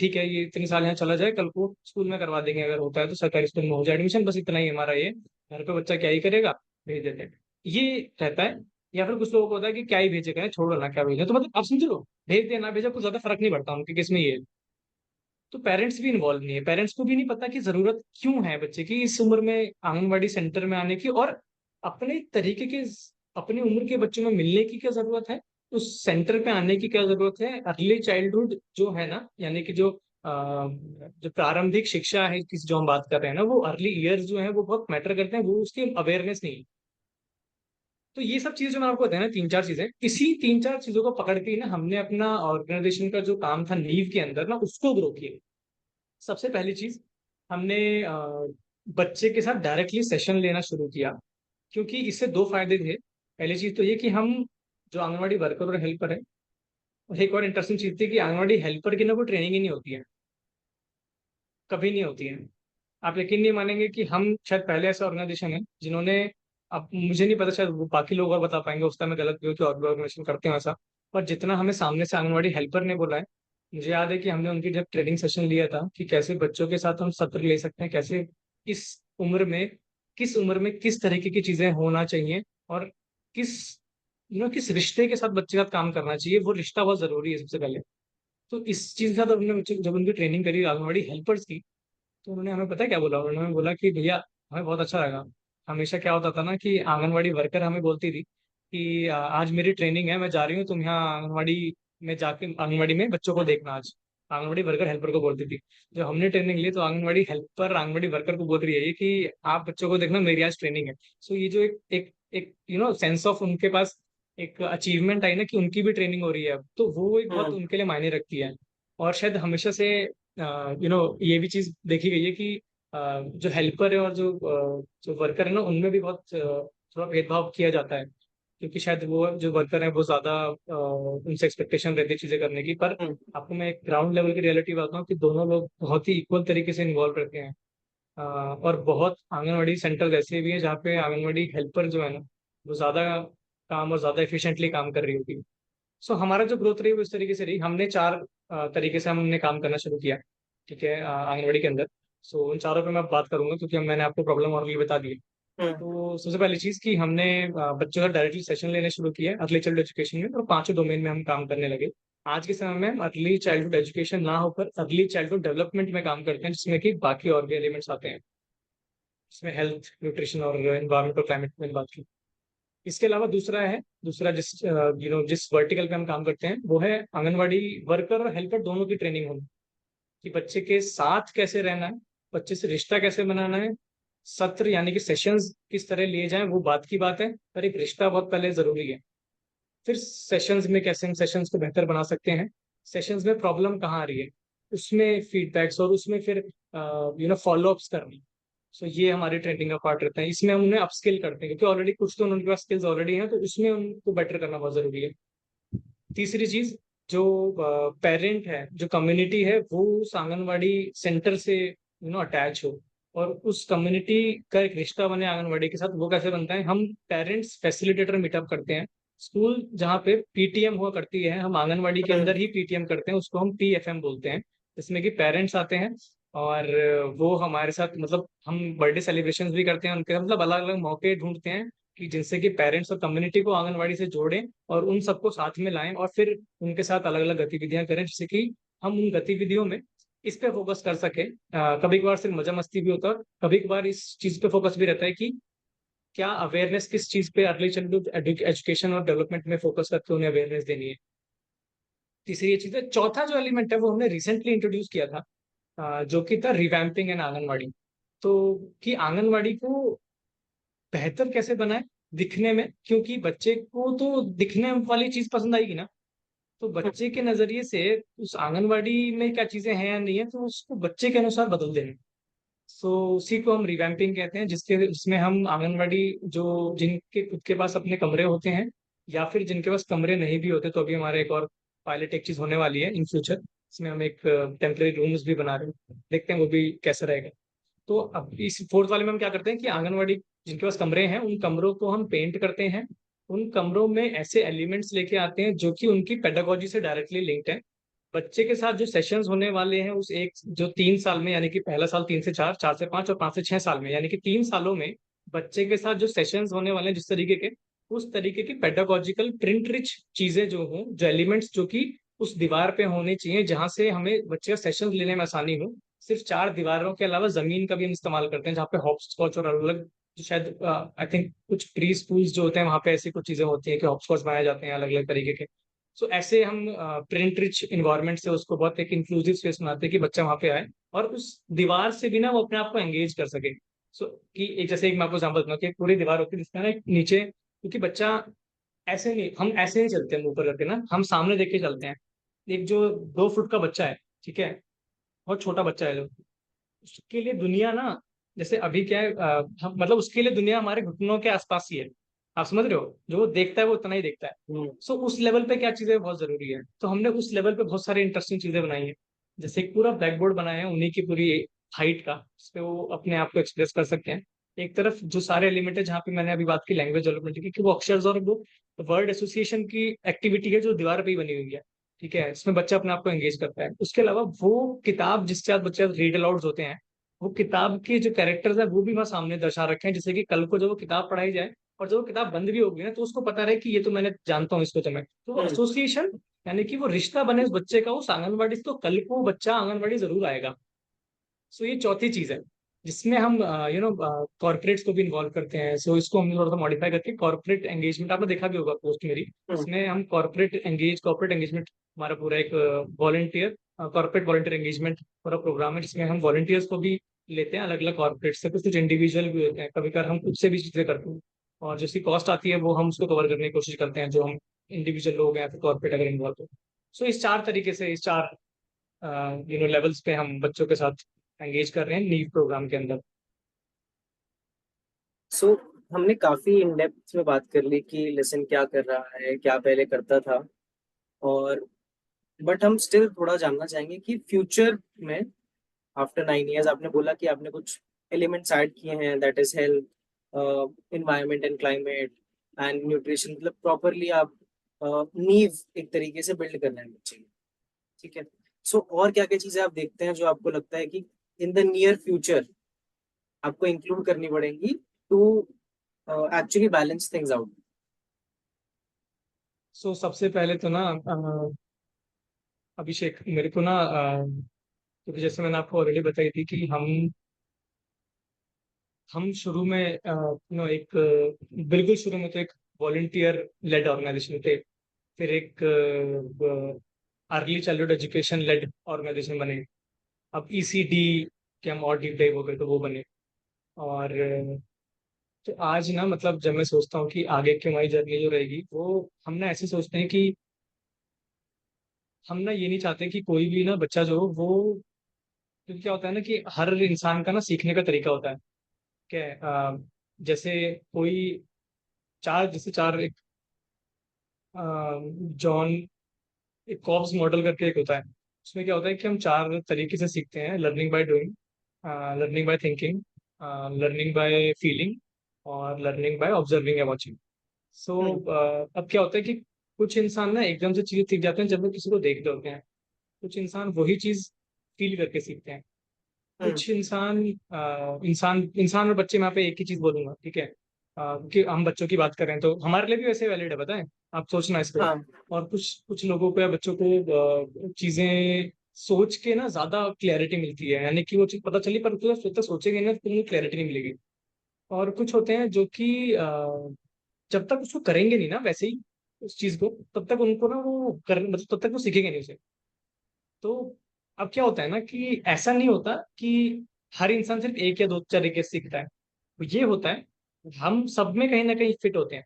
ठीक है, ये इतने साल यहाँ चला जाए, कल को स्कूल में करवा देंगे, अगर होता है तो सरकारी स्कूल में हो जाए एडमिशन, बस इतना ही हमारा ये, घर पे बच्चा क्या ही करेगा, भेज देते हैं, ये रहता है। या फिर कुछ लोगों को होता है कि क्या ही भेजेगा, छोड़ो ना, क्या भेजे, तो मतलब आप समझ लो, भेज देना भेजा कुछ ज्यादा फर्क नहीं पड़ता उनके केस में ये। तो पेरेंट्स भी इन्वॉल्व नहीं है, पेरेंट्स को भी नहीं पता कि जरूरत क्यों है बच्चे की इस उम्र में आंगनबाड़ी सेंटर में आने की, और अपने तरीके के, अपनी उम्र के बच्चों में मिलने की क्या जरूरत है, उस सेंटर पे आने की क्या जरूरत है। अर्ली चाइल्डहुड जो है ना, यानी कि जो प्रारंभिक शिक्षा है, किस जो हम बात कर रहे हैं ना, वो अर्ली ईयर्स जो है वो बहुत मैटर करते हैं, वो उसकी अवेयरनेस नहीं है। तो ये सब चीजें जो मैं आपको बताया ना, तीन चार चीजें, इसी तीन चार चीजों को पकड़ के ही ना हमने अपना ऑर्गेनाइजेशन का जो काम था नींव के अंदर ना, उसको ग्रो किया। सबसे पहली चीज, हमने बच्चे के साथ डायरेक्टली सेशन लेना शुरू किया, क्योंकि इससे दो फायदे थे। पहली चीज तो ये कि हम जो आंगनवाड़ी वर्कर और हेल्पर है, और एक और इंटरेस्टिंग चीज थी कि आंगनवाड़ी हेल्पर की ना कोई ट्रेनिंग ही नहीं होती है, कभी नहीं होती है। आप यकीन नहीं मानेंगे कि हम शायद पहले ऐसा ऑर्गेनाइजेशन है जिन्होंने, अब मुझे नहीं पता, शायद वो बाकी लोग और बता पाएंगे, उस टाइम मैं गलत भी हो कि और भी ऑर्गेनाइजेशन करते हैं ऐसा, पर जितना हमें सामने से आंगनवाड़ी हेल्पर ने बोला है, मुझे याद है कि हमने उनकी जब ट्रेनिंग सेशन लिया था कि कैसे बच्चों के साथ हम सत्र ले सकते हैं, कैसे इस उम्र में किस उम्र में किस तरीके की चीजें होना चाहिए, और किस किस रिश्ते के साथ बच्चे के साथ काम करना चाहिए, वो रिश्ता बहुत जरूरी है सबसे पहले। तो इस चीज के साथ हमने जब उनकी ट्रेनिंग करी आंगनबाड़ी हेल्पर्स की, तो उन्होंने हमें पता है क्या बोला, उन्होंने बोला कि भैया हमें बहुत अच्छा लगा। हमेशा क्या होता था ना कि आंगनवाड़ी वर्कर हमें बोलती थी कि आज मेरी ट्रेनिंग है, मैं जा रही हूँ, तुम यहाँ आंगनवाड़ी में जाके आंगनवाड़ी में बच्चों को देखना आज। आंगनवाड़ी वर्कर हेल्पर को बोलती थी। जब हमने ट्रेनिंग ली तो आंगनवाड़ी हेल्पर आंगनवाड़ी वर्कर को बोल रही है ये कि आप बच्चों को देखना, मेरी आज ट्रेनिंग है। सो ये जो एक एक एक सेंस ऑफ उनके पास एक अचीवमेंट आई ना कि उनकी भी ट्रेनिंग हो रही है अब, तो वो एक बहुत हम्म। उनके लिए मायने रखती है। और शायद हमेशा से ये भी चीज देखी गई है कि जो हेल्पर है और जो वर्कर है ना, उनमें भी बहुत थोड़ा भेदभाव किया जाता है, क्योंकि शायद वो जो वर्कर है वो ज्यादा उनसे एक्सपेक्टेशन रहती है चीजें करने की। पर हम्म। आपको मैं एक ग्राउंड लेवल की रियलिटी बताता हूँ कि दोनों लोग बहुत ही इक्वल तरीके से इन्वॉल्व रहते हैं। और बहुत आंगनवाड़ी सेंटर ऐसे भी है जहाँ पे आंगनवाड़ी हेल्पर जो है ना, वो ज्यादा काम और ज्यादा एफिशिएंटली काम कर रही होती है। सो हमारा जो ग्रोथ रही वो इस तरीके से रही, हमने चार तरीके से हमने काम करना शुरू किया, ठीक है, आंगनबाड़ी के अंदर। सो उन चारों पे मैं बात करूंगा क्योंकि अब मैंने आपको प्रॉब्लम और भी बता दी है। हम्म। तो सबसे पहली चीज कि हमने बच्चों का डायरेक्टली सेशन लेने शुरू किया अर्ली चाइल्ड एजुकेशन में, और पांचों डोमेन में हम काम करने लगे। आज के समय में हम अर्ली चाइल्डहुड एजुकेशन ना होकर अर्ली चाइल्डहुड डेवलपमेंट में काम करते हैं, जिसमें कि बाकी और भी एलिमेंट्स आते हैं। इसमें हेल्थ, न्यूट्रिशन और एनवायरमेंट और क्लाइमेट में बात की। इसके अलावा दूसरा जिस वर्टिकल पे हम काम करते हैं वो है आंगनवाड़ी वर्कर और हेल्पर दोनों की ट्रेनिंग होनी, कि बच्चे के साथ कैसे रहना है, बच्चे से रिश्ता कैसे बनाना है, सत्र यानी कि सेशंस किस तरह लिए जाएं वो बात की बात है, पर एक रिश्ता बहुत पहले जरूरी है। फिर सेशंस में कैसे हम सेशंस को बेहतर बना सकते हैं, सेशंस में प्रॉब्लम कहाँ आ रही है, उसमें फीडबैक्स और उसमें फिर फॉलो अप्स करनी। सो ये हमारी ट्रेनिंग का पार्ट रहता है, इसमें हम उन्हें अपस्किल करते हैं क्योंकि ऑलरेडी कुछ तो उनके पास स्किल्स ऑलरेडी हैं, तो इसमें उनको बेटर करना बहुत जरूरी है। तीसरी चीज, जो पेरेंट है, जो कम्युनिटी है, वो उस आंगनवाड़ी सेंटर से अटैच हो, और उस कम्युनिटी का एक रिश्ता बने आंगनवाड़ी के साथ। वो कैसे बनता है, हम पेरेंट्स फैसिलिटेटर मीटअप करते हैं। स्कूल जहाँ पे पीटीएम हुआ करती है, हम आंगनवाड़ी के हम्म। अंदर ही पीटीएम करते हैं, उसको हम पीएफएम बोलते हैं। जिसमें कि पेरेंट्स आते हैं और वो हमारे साथ, मतलब हम बर्थडे सेलिब्रेशन भी करते हैं उनके, मतलब अलग अलग मौके ढूंढते हैं कि जिनसे कि पेरेंट्स और कम्युनिटी को आंगनवाड़ी से जोड़ें और उन सबको साथ में लाएं, और फिर उनके साथ अलग अलग गतिविधियां करें, जिससे कि हम उन गतिविधियों में इस पे फोकस कर सके। कभी कभार सिर्फ मजा मस्ती भी होता है, कभी कभार इस चीज पे फोकस भी रहता है कि क्या अवेयरनेस किस चीज पे अर्ली चाइल्डहुड एजुकेशन और डेवलपमेंट में फोकस करके उन्हें अवेयरनेस देनी है। तीसरी ये चीज है। चौथा जो एलिमेंट है वो हमने रिसेंटली इंट्रोड्यूस किया था, जो कि था रिवैम्पिंग एंड आंगनवाड़ी। तो कि आंगनवाड़ी को बेहतर कैसे बनाए दिखने में, क्योंकि बच्चे को तो दिखने वाली चीज पसंद आएगी ना, तो बच्चे के नजरिए से उस आंगनवाड़ी में क्या चीजें हैं या नहीं है, तो उसको बच्चे के अनुसार बदल देना। सो उसी को हम रिवैम्पिंग कहते हैं, जिसमें हम आंगनवाड़ी जो जिनके खुद के पास अपने कमरे होते हैं, या फिर जिनके पास कमरे नहीं भी होते, तो अभी हमारे एक और पायलट एक चीज होने वाली है इन फ्यूचर, इसमें हम एक टेम्पररी रूम्स भी बना रहे हैं, देखते हैं वो भी कैसा रहेगा। तो अब इस फोर्थ वाले में हम क्या करते हैं कि आंगनवाड़ी जिनके पास कमरे हैं उन कमरों को हम पेंट करते हैं, उन कमरों में ऐसे एलिमेंट्स लेके आते हैं जो कि उनकी पेडागोजी से डायरेक्टली लिंक्ड है। बच्चे के साथ जो सेशंस होने वाले हैं उस एक जो 3 साल में, यानी कि पहला साल 3 से 4, 4 से 5 और 5 से 6 साल में, यानी कि 3 सालों में बच्चे के साथ जो सेशंस होने वाले हैं जिस तरीके के, उस तरीके की पेडागोजिकल प्रिंट रिच चीजें जो हों, जो एलिमेंट्स जो कि उस दीवार पे होने चाहिए जहां से हमें बच्चे का सेशन लेने में आसानी हो। सिर्फ चार दीवारों के अलावा जमीन का भी हम इस्तेमाल करते हैं, जहाँ पे हॉप स्कॉच और अलग अलग, जो शायद आई थिंक कुछ प्री स्कूल्स जो होते हैं वहाँ पे ऐसी कुछ चीजें होती हैं कि हॉप स्कॉच बनाए जाते हैं अलग अलग तरीके के। सो ऐसे हम प्रिंट रिच इन्वायरमेंट से उसको बहुत एक इंक्लूसिव स्पेस बनाते हैं कि बच्चा वहाँ पे आए और उस दीवार से भी ना वो अपने आप को एंगेज कर सके। सो कि एक जैसे एक मैं आपको एग्जाम्पल दूंगा कि एक पूरी दीवार होती है जिसमें ना एक नीचे, क्योंकि बच्चा ऐसे नहीं, हम ऐसे नहीं चलते हैं मुंह पर करके ना, हम सामने देख के चलते हैं। एक जो 2 फुट का बच्चा है, ठीक है, बहुत छोटा बच्चा है जो, उसके लिए दुनिया ना, जैसे अभी क्या है, हम मतलब उसके लिए दुनिया हमारे घुटनों के आसपास ही है। आप समझ रहे हो, जो वो देखता है वो उतना ही देखता है। हम्म। सो उस लेवल पे क्या चीजें बहुत जरूरी है, तो हमने उस लेवल पे बहुत सारी इंटरेस्टिंग चीजें बनाई है। जैसे एक पूरा ब्लैक बोर्ड बनाया है उन्हीं की पूरी हाइट का, उस पे वो अपने आप को एक्सप्रेस कर सकते हैं। एक तरफ जो सारे एलिमेंट है जहाँ पे मैंने अभी बात की लैंग्वेज डेवलपमेंट की, कि वो अक्षर और वो वर्ड एसोसिएशन की एक्टिविटी है जो दीवार पे ही बनी हुई है, ठीक है, इसमें बच्चा अपने आप को एंगेज करता है। उसके अलावा वो किताब जिसके साथ बच्चे रीड अलाउड्स होते हैं, वो किताब के जो कैरेक्टर्स है वो भी वहाँ सामने दर्शा रखे हैं, जिससे कि कल को जब वो किताब पढ़ाई जाए और जब वो किताब बंद भी होगी ना, तो उसको पता रहे कि ये तो मैंने जानता हूँ इसको, तो मैं तो हम्म। एसोसिएशन, यानी कि वो रिश्ता बने उस बच्चे का उस आंगनबाड़ी से, तो कल को वो बच्चा आंगनबाड़ी जरूर आएगा। सो ये चौथी चीज है जिसमें हम कॉर्पोरेट्स को भी इन्वॉल्व करते हैं। सो इसको हमने थोड़ा सा मॉडिफाई करके कॉर्पोरेट एंगेजमेंट, आपने देखा भी होगा पोस्ट मेरी, हम्म। इसमें हम कॉर्पोरेट एंगेजमेंट, हमारा पूरा एक वॉलंटियर कॉर्पोरेट वॉलंटियर एंगेजमेंट पूरा प्रोग्राम है, जिसमें हम वॉलंटियर्स को भी लेते हैं अलग अलग कॉर्पोरेट से, कुछ कुछ इंडिविजुअल भी होते हैं, कभी कभार हम खुद से भी चीजें करते हैं, और जिसकी कॉस्ट आती है वो हम उसको कवर करने की कोशिश करते हैं, जो हम इंडिविजुअल लोग हैं या फिर कॉर्पोरेट अगर इन्वॉल्व हो। सो इस चार तरीके से, इस चार लेवल्स पे हम बच्चों के साथ एंगेज कर रहे हैं नीव प्रोग्राम के अंदर। सो हमने काफी इन डेप्थ में बात कर ली कि लेसन क्या कर रहा है, क्या पहले करता था। और बट हम स्टिल थोड़ा जानना चाहेंगे कि फ्यूचर में आफ्टर 9 इयर्स, आपने बोला कि आपने कुछ एलिमेंट्स ऐड किए हैं, that is health, environment and climate and nutrition, मतलब प्रॉपरली आप नीव एक तरीके से बिल्ड कर रहे हैं बच्चे की। ठीक है। सो और क्या क्या चीजें आप देखते हैं जो आपको लगता है कि इन द नियर फ्यूचर आपको इंक्लूड करनी पड़ेंगी to actually balance things out? So सबसे पहले तो ना अभिषेक, मेरे को ना क्योंकि जैसे मैंने आपको ऑलरेडी बताई थी कि हम शुरू में एक बिल्कुल शुरू में तो एक वॉलंटियर लेड ऑर्गेनाइजेशन थे, फिर एक early childhood education led organization बने, अब ईसीडी के हम और डीप डाइव हो गए तो वो बने। और तो आज ना मतलब जब मैं सोचता हूँ कि आगे की हमारी जर्नी जो रहेगी, वो हम ना ऐसे सोचते हैं कि हम ना ये नहीं चाहते कि कोई भी ना बच्चा जो हो वो, क्योंकि क्या होता है ना कि हर इंसान का ना सीखने का तरीका होता है। क्या है, जैसे कोई चार एक जॉन एक कॉब्स मॉडल करके एक होता है, उसमें क्या होता है कि हम चार तरीके से सीखते हैं: learning by doing, learning by thinking, learning by feeling, और लर्निंग बाय ऑब्जर्विंग या वॉचिंग। सो हम्म। अब क्या होता है कि कुछ इंसान ना एकदम से चीजें सीख जाते हैं जब वो किसी को देख रहे होते हैं, कुछ इंसान वही चीज फील करके सीखते हैं, हम्म। कुछ इंसान इंसान और बच्चे में यहाँ पे एक ही चीज बोलूंगा, ठीक है, कि हम बच्चों की बात कर रहे हैं तो हमारे लिए भी वैसे वैलिड है, बताएं, आप सोचना इस पे। हाँ। और कुछ कुछ लोगों को या बच्चों को चीजें सोच के ना ज्यादा क्लैरिटी मिलती है, यानी कि वो चीज पता चली पर जब तक सोचेंगे ना तो उन्हें क्लैरिटी नहीं मिलेगी। और कुछ होते हैं जो कि जब तक उसको करेंगे नहीं ना वैसे ही उस चीज को, तब तक उनको ना वो कर मतलब तब तक वो सीखेंगे नहीं उसे। तो अब क्या होता है ना कि ऐसा नहीं होता कि हर इंसान सिर्फ एक या दो तरीके से सीखता है, तो ये होता है हम सब में कहीं ना कहीं फिट होते हैं।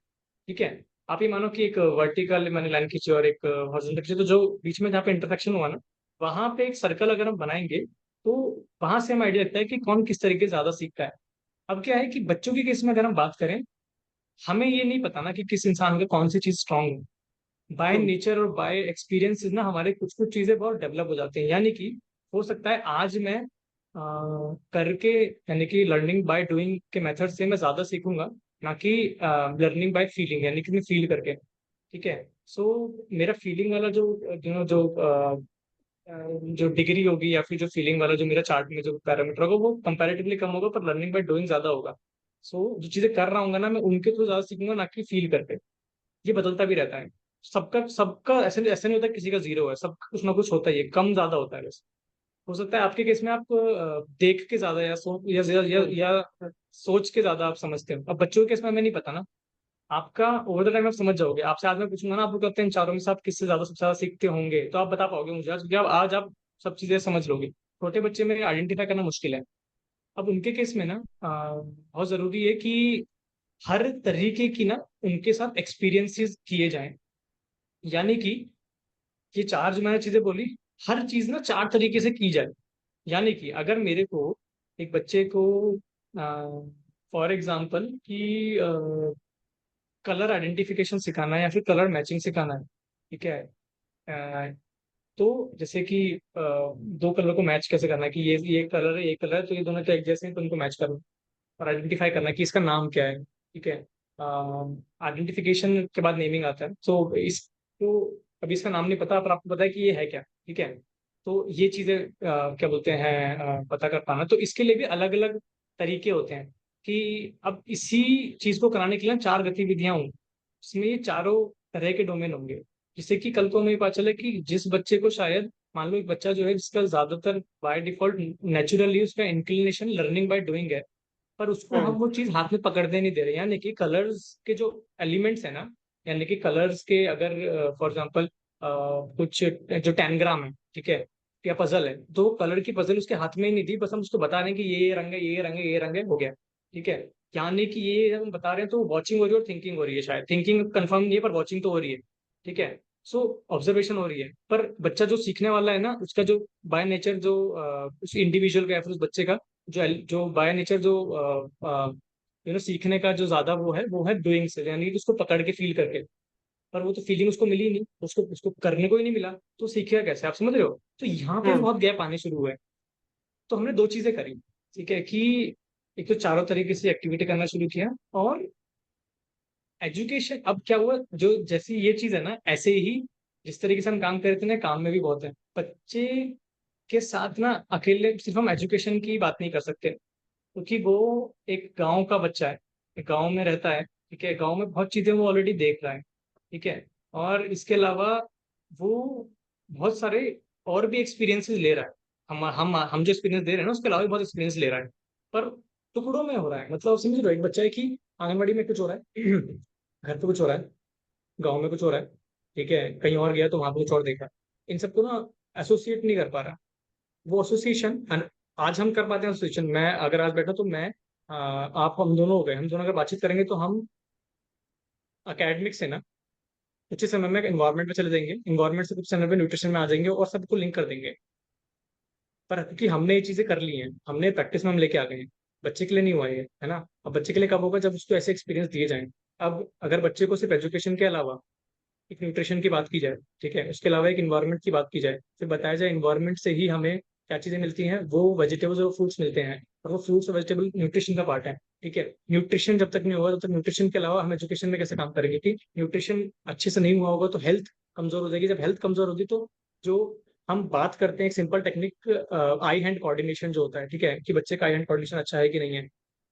ठीक है, आप ये मानो कि एक वर्टिकल मैंने लाइन खींची और एक हॉरिजॉन्टल खींची, तो जो बीच में जहाँ पे इंटरसेक्शन हुआ ना, वहां पे एक सर्कल अगर हम बनाएंगे तो वहां से हमें आइडिया लगता है कि कौन किस तरीके से ज्यादा सीखता है। अब क्या है कि बच्चों की केस में अगर हम बात करें, हमें ये नहीं पता ना कि किस इंसान का कौन सी चीज स्ट्रांग है। बाय हम्म। नेचर और बाय एक्सपीरियंस ना हमारे कुछ कुछ चीजें बहुत डेवलप हो जाती हैं, यानी कि हो सकता है आज मैं करके, यानी कि लर्निंग बाय डूइंग के मेथड से मैं ज्यादा सीखूंगा, ना कि लर्निंग बाय फीलिंग, यानी कि मैं फील करके। ठीक है। सो मेरा फीलिंग वाला जो जो डिग्री होगी या फिर जो फीलिंग वाला जो मेरा चार्ट में जो पैरामीटर होगा वो कंपैरेटिवली कम होगा, पर लर्निंग बाय डूइंग ज्यादा होगा। सो जो चीजें कर रहा हूँ ना मैं उनके थ्रू ज्यादा सीखूंगा, ना कि फील करके। ये बदलता भी रहता है, सबका सबका ऐसे ऐसे नहीं होता किसी का जीरो है, सबका कुछ ना कुछ होता ही है, कम ज्यादा होता है बस। हो सकता है आपके केस में आप देख के ज्यादा हम्म। या सोच के ज्यादा आप समझते हो, अब बच्चों के केस में हमें नहीं पता ना, आपका ओवर द टाइम आप समझ जाओगे। आपसे आज मैं पूछूंगा ना, आप लोग कहते हैं इन चारों में से आप किससे ज्यादा सबसे ज्यादा सीखते होंगे, तो आप बता पाओगे मुझे आज, क्योंकि आज आप सब चीजें समझ लोगे। छोटे बच्चे में आइडेंटिफाई करना मुश्किल है। अब उनके केस में ना बहुत जरूरी है कि हर तरीके की ना उनके साथ एक्सपीरियंसेस किए जाएं, यानी कि ये चार जो मैंने चीजें बोली, हर चीज ना चार तरीके से की जाए। यानी कि अगर मेरे को एक बच्चे को फॉर एग्जाम्पल कि कलर आइडेंटिफिकेशन सिखाना है या फिर कलर मैचिंग सिखाना है, ठीक है, अ, तो जैसे कि दो कलर को मैच कैसे करना है, कि ये कलर है, ये कलर है, तो ये दोनों तो एक जैसे हैं तो उनको मैच करना, और आइडेंटिफाई करना कि इसका नाम क्या है। ठीक है, आइडेंटिफिकेशन के बाद नेमिंग आता है। सो इस तो अभी इसका नाम नहीं पता, पर आपको पता है कि ये है क्या, ठीक है। तो ये चीजें क्या बोलते हैं, पता कर पाना, तो इसके लिए भी अलग अलग तरीके होते हैं कि अब इसी चीज को कराने के लिए 4 गतिविधियां होंगी, इसमें ये चारों तरह के डोमेन होंगे, जिससे कि कल को हमें पता चले कि जिस बच्चे को शायद, मान लो एक बच्चा जो है जिसका ज्यादातर बाय डिफॉल्ट नेचुरली उसका इंक्लिनेशन लर्निंग बाय डूइंग है, पर उसको हम हम्म। वो चीज हाथ में पकड़ने नहीं दे रहे, यानी कि कलर्स के जो एलिमेंट्स है ना, यानी कि कलर्स के अगर फॉर एग्जांपल कुछ जो टैनग्राम है, ठीक है, या पजल है, तो कलर की पजल उसके हाथ में ही नहीं दी, बस हम उसको बता रहे हैं कि ये रंग है, ये रंग है, ये रंग है, हो गया, ठीक है। यानी कि ये जब हम बता रहे हैं तो वॉचिंग हो रही है और थिंकिंग हो रही है, शायद थिंकिंग कंफर्म नहीं है पर वॉचिंग तो हो रही है, ठीक है। सो ऑब्जर्वेशन हो रही है, पर बच्चा जो सीखने वाला है ना, उसका जो बाय नेचर जो उस इंडिविजुअल का या फिर उस बच्चे का जो जो बाय नेचर जो सीखने का जो ज्यादा वो है डूइंग से, यानी कि उसको पकड़ के फील करके, पर वो तो फीलिंग उसको मिली ही नहीं, उसको उसको करने को ही नहीं मिला, तो सीखेगा कैसे, आप समझ रहे हो। तो यहाँ पे भी हम्म। बहुत गैप आने शुरू हुए। तो हमने 2 चीजें करी, ठीक है, कि एक तो चारों तरीके से एक्टिविटी करना शुरू किया, और एजुकेशन अब क्या हुआ, जो जैसी ये चीज है ना, ऐसे ही जिस तरीके से हम काम कर रहे थे ना, काम में भी बहुत है बच्चे के साथ ना, अकेले सिर्फ हम एजुकेशन की बात नहीं कर सकते, क्योंकि वो एक गांव का बच्चा है, एक गांव में रहता है, ठीक है, गांव में बहुत चीजें वो ऑलरेडी देख रहा है, ठीक है, और इसके अलावा वो बहुत सारे और भी एक्सपीरियंसेस ले रहा है, हम जो एक्सपीरियंस दे रहे हैं ना, उसके अलावा भी बहुत एक्सपीरियंस ले रहा है, पर टुकड़ों में हो रहा है, मतलब समझ लो एक बच्चा है कि आंगनबाड़ी में कुछ हो रहा है, घर पे कुछ हो रहा है, गाँव में कुछ हो रहा है, ठीक है, कहीं और गया तो वहां पे कुछ और देखा, इन सबको ना एसोसिएट नहीं कर पा रहा, वो एसोसिएशन आज हम कर पाते हैं, एसोसिएशन मैं अगर आज बैठा तो मैं आप हम दोनों हो गए, हम दोनों अगर बातचीत करेंगे तो हम अकेडमिक से ना कुछ ही समय में इन्वायरमेंट में चले जाएंगे, इन्वायरमेंट से कुछ समय में न्यूट्रिशन में आ जाएंगे और सबको लिंक कर देंगे, पर क्योंकि हमने ये चीजें कर ली हैं, हमने प्रैक्टिस में हम लेके आ गए हैं, बच्चे के लिए नहीं हुआ ये, है ना। अब बच्चे के लिए कब होगा, जब उसको ऐसे एक्सपीरियंस दिए जाएं। अब अगर बच्चे को सिर्फ एजुकेशन के अलावा एक न्यूट्रिशन की बात की जाए, ठीक है, उसके अलावा एक इन्वायरमेंट की बात की जाए, फिर बताया जाए इन्वायरमेंट से ही हमें क्या चीजें मिलती हैं, वो वेजिटेबल्स और फ्रूट्स मिलते हैं, और वो फ्रूट्स और वेजिटेबल न्यूट्रिशन का पार्ट है, ठीक है। न्यूट्रिशन जब तक नहीं होगा तब तक न्यूट्रिशन के अलावा हम एजुकेशन में कैसे काम करेंगे, कि न्यूट्रिशन अच्छे से नहीं हुआ होगा तो हेल्थ कमजोर हो जाएगी, जब हेल्थ कमजोर होगी तो जो हम बात करते हैं एक सिंपल टेक्निक आई हैंड कोऑर्डिनेशन जो होता है, ठीक है, कि बच्चे का आई हैंड कोऑर्डिनेशन अच्छा है कि नहीं है,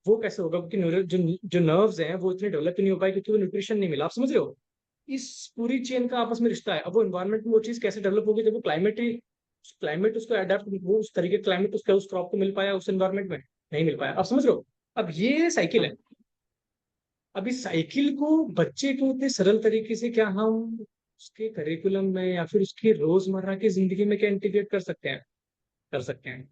वो कैसे होगा, क्योंकि जो जो नर्व्स हैं वो इतने डेवलप नहीं हो पाए, क्योंकि वो न्यूट्रिशन नहीं मिला, आप समझ रहे हो। इस पूरी चेन का आपस में रिश्ता है, अब वो इन्वायरमेंट में वो चीज कैसे डेवलप होगी, जब वो क्लाइमेट उसको अडेप्ट, वो उस तरीके क्लाइमेट उसका उस क्रॉप को मिल पाया उस एनवायरमेंट में, नहीं मिल पाया, आप समझ रहे हो। अब ये साइकिल है। हम्म। अब इस साइकिल को बच्चे को इतने सरल तरीके से क्या हम उसके करिकुलम में या फिर उसकी रोजमर्रा की जिंदगी में क्या इंटीग्रेट कर सकते हैं, कर सकते हैं।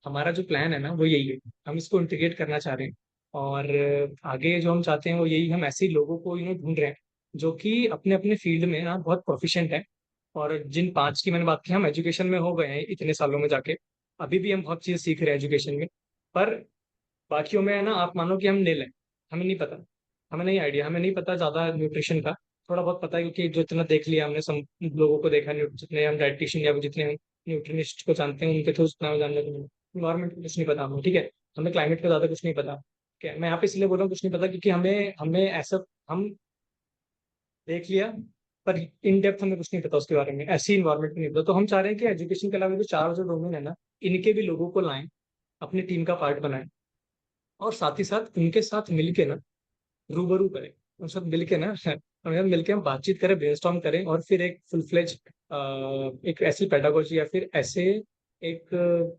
हमारा जो प्लान है ना वो यही है, हम इसको इंटीग्रेट करना चाह रहे हैं, और आगे जो हम चाहते हैं वो यही, हम ऐसे ही लोगों को ढूंढ रहे हैं जो कि अपने अपने फील्ड में ना बहुत प्रोफिशिएंट है, और जिन 5 की मैंने बात की, हम एजुकेशन में हो गए हैं इतने सालों में जाके, अभी भी हम बहुत चीज़ सीख रहे हैं एजुकेशन में, पर बाकियों में है ना, आप मानो कि हम ले लें, हमें नहीं पता, हमें नहीं आइडिया, हमें नहीं पता ज़्यादा न्यूट्रिशन का, थोड़ा बहुत पता है क्योंकि जो इतना देख लिया हमने, सम लोगों को देखा, जितने हम डाइटिशियन या जितने हम न्यूट्रिनिस्ट को जानते हैं उनके थ्रू उतना जानने को मिला, इन्वायरमेंट को कुछ नहीं पता हमें, ठीक है, हमें क्लाइमेट का ज़्यादा कुछ नहीं पता, ठीक है, मैं यहाँ पे इसलिए बोल रहा हूँ कुछ नहीं पता क्योंकि हमें हमें ऐसा हम देख लिया, पर इन डेप्थ हमें कुछ नहीं पता उसके बारे में, ऐसी इन्वायरमेंट में नहीं पता, तो हम चाह रहे हैं कि एजुकेशन के अलावा जो 4 जो डोमेन है ना, इनके भी लोगों को लाएं, अपनी टीम का पार्ट बनाएं, और साथ ही साथ उनके साथ मिलके ना रूबरू करें, उन सब मिलके ना हम सब मिलके हम बातचीत करें, ब्रेनस्टॉर्म करें, और फिर एक फुल फ्लेज एक ऐसी पेडागोजी या फिर ऐसे एक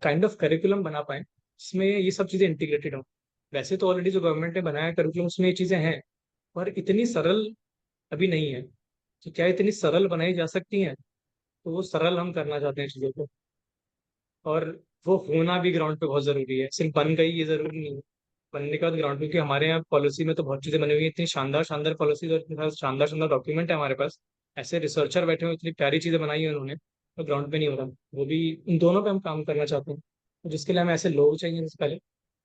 काइंड ऑफ करिकुलम बना पाए जिसमें ये सब चीजें इंटीग्रेटेड हो। वैसे तो ऑलरेडी जो गवर्नमेंट ने बनाया करिकुलम उसमें ये चीजें हैं, पर इतनी सरल अभी नहीं है, तो क्या इतनी सरल बनाई जा सकती हैं, तो वो सरल हम करना चाहते हैं चीजों को, और वो होना भी ग्राउंड पे बहुत जरूरी है, सिर्फ बन गई ये जरूरी नहीं है, बनने के बाद ग्राउंड, क्योंकि हमारे यहाँ पॉलिसी में तो बहुत चीजें बनी हुई है, इतनी शानदार शानदार पॉलिसीज और इतने शानदार शानदार डॉक्यूमेंट है हमारे पास, ऐसे रिसर्चर बैठे हुए, इतनी प्यारी चीजें बनाई है उन्होंने, तो ग्राउंड पे नहीं हो रहा, वो भी इन दोनों पे हम काम करना चाहते हैं, तो जिसके लिए हमें ऐसे लोग चाहिए सबसे पहले,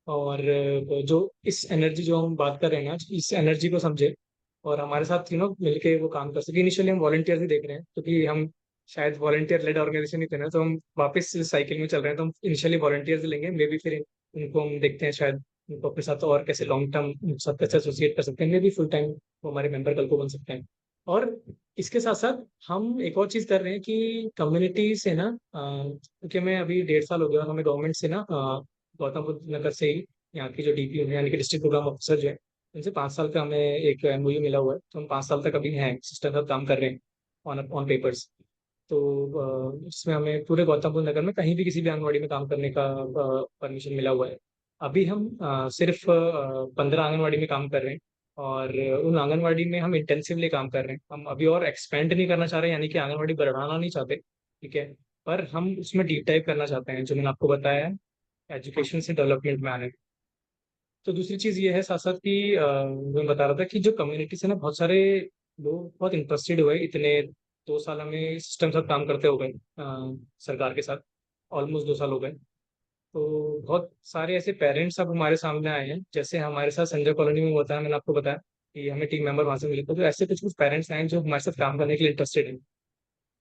और जो इस एनर्जी जो हम बात कर रहे हैं ना, इस एनर्जी को समझे और हमारे साथ मिलके वो काम कर सके। इनिशियली हम वॉलंटियर ही देख रहे हैं, क्योंकि हम शायद वॉलंटियर लेड ऑर्गेनाइजेशन ही थे ना, तो हम वापस इस साइकिल में चल रहे हैं, तो हम इनिशियली वॉलंटियर्स लेंगे, मे बी फिर उनको हम देखते हैं शायद उनको अपने साथ और कैसे लॉन्ग टर्म साथ कैसे एसोसिएट कर सकते हैं, मे बी फुल टाइम वो हमारे मेंबर कल को बन सकते हैं। और इसके साथ साथ हम एक और चीज कर रहे हैं कि कम्युनिटी से ना क्योंकि मैं अभी 1.5 साल हो गया और हमें गवर्नमेंट से ना गौतम बुद्ध नगर से ही यहाँ की जो डीपीओ है यानी कि डिस्ट्रिक्ट प्रोग्राम ऑफिसर जो है उनसे 5 साल का हमें एक एमओयू मिला हुआ है, तो हम 5 साल तक अभी हैं सिस्टम का काम कर रहे हैं ऑन ऑन पेपर्स। तो इसमें हमें पूरे गौतम बुद्ध नगर में कहीं भी किसी भी आंगनवाड़ी में काम करने का परमिशन मिला हुआ है। अभी हम सिर्फ 15 आंगनवाड़ी में काम कर रहे हैं और उन आंगनवाड़ी में हम इंटेंसिवली काम कर रहे हैं। हम अभी और एक्सपेंड नहीं करना चाह रहे, यानी कि आंगनवाड़ी बढ़ाना नहीं चाहते, ठीक है। पर हम उसमें डीप टाइप करना चाहते हैं, जो मैंने आपको बताया है, एजुकेशन से डेवलपमेंट में आने। तो दूसरी चीज ये है साथ साथ कि मैं बता रहा था कि जो कम्युनिटी से ना बहुत सारे लोग बहुत इंटरेस्टेड हुए इतने 2 साल हमें सिस्टम साथ काम करते हो गए सरकार के साथ, ऑलमोस्ट 2 साल हो गए। तो बहुत सारे ऐसे पेरेंट्स अब हमारे सामने आए हैं, जैसे हमारे साथ संजय कॉलोनी में होता है, मैंने आपको बताया कि हमें टीम मेंबर वहां से मिले, तो ऐसे कुछ कुछ पेरेंट्स आए हैं जो हमारे साथ काम करने के लिए इंटरेस्टेड हैं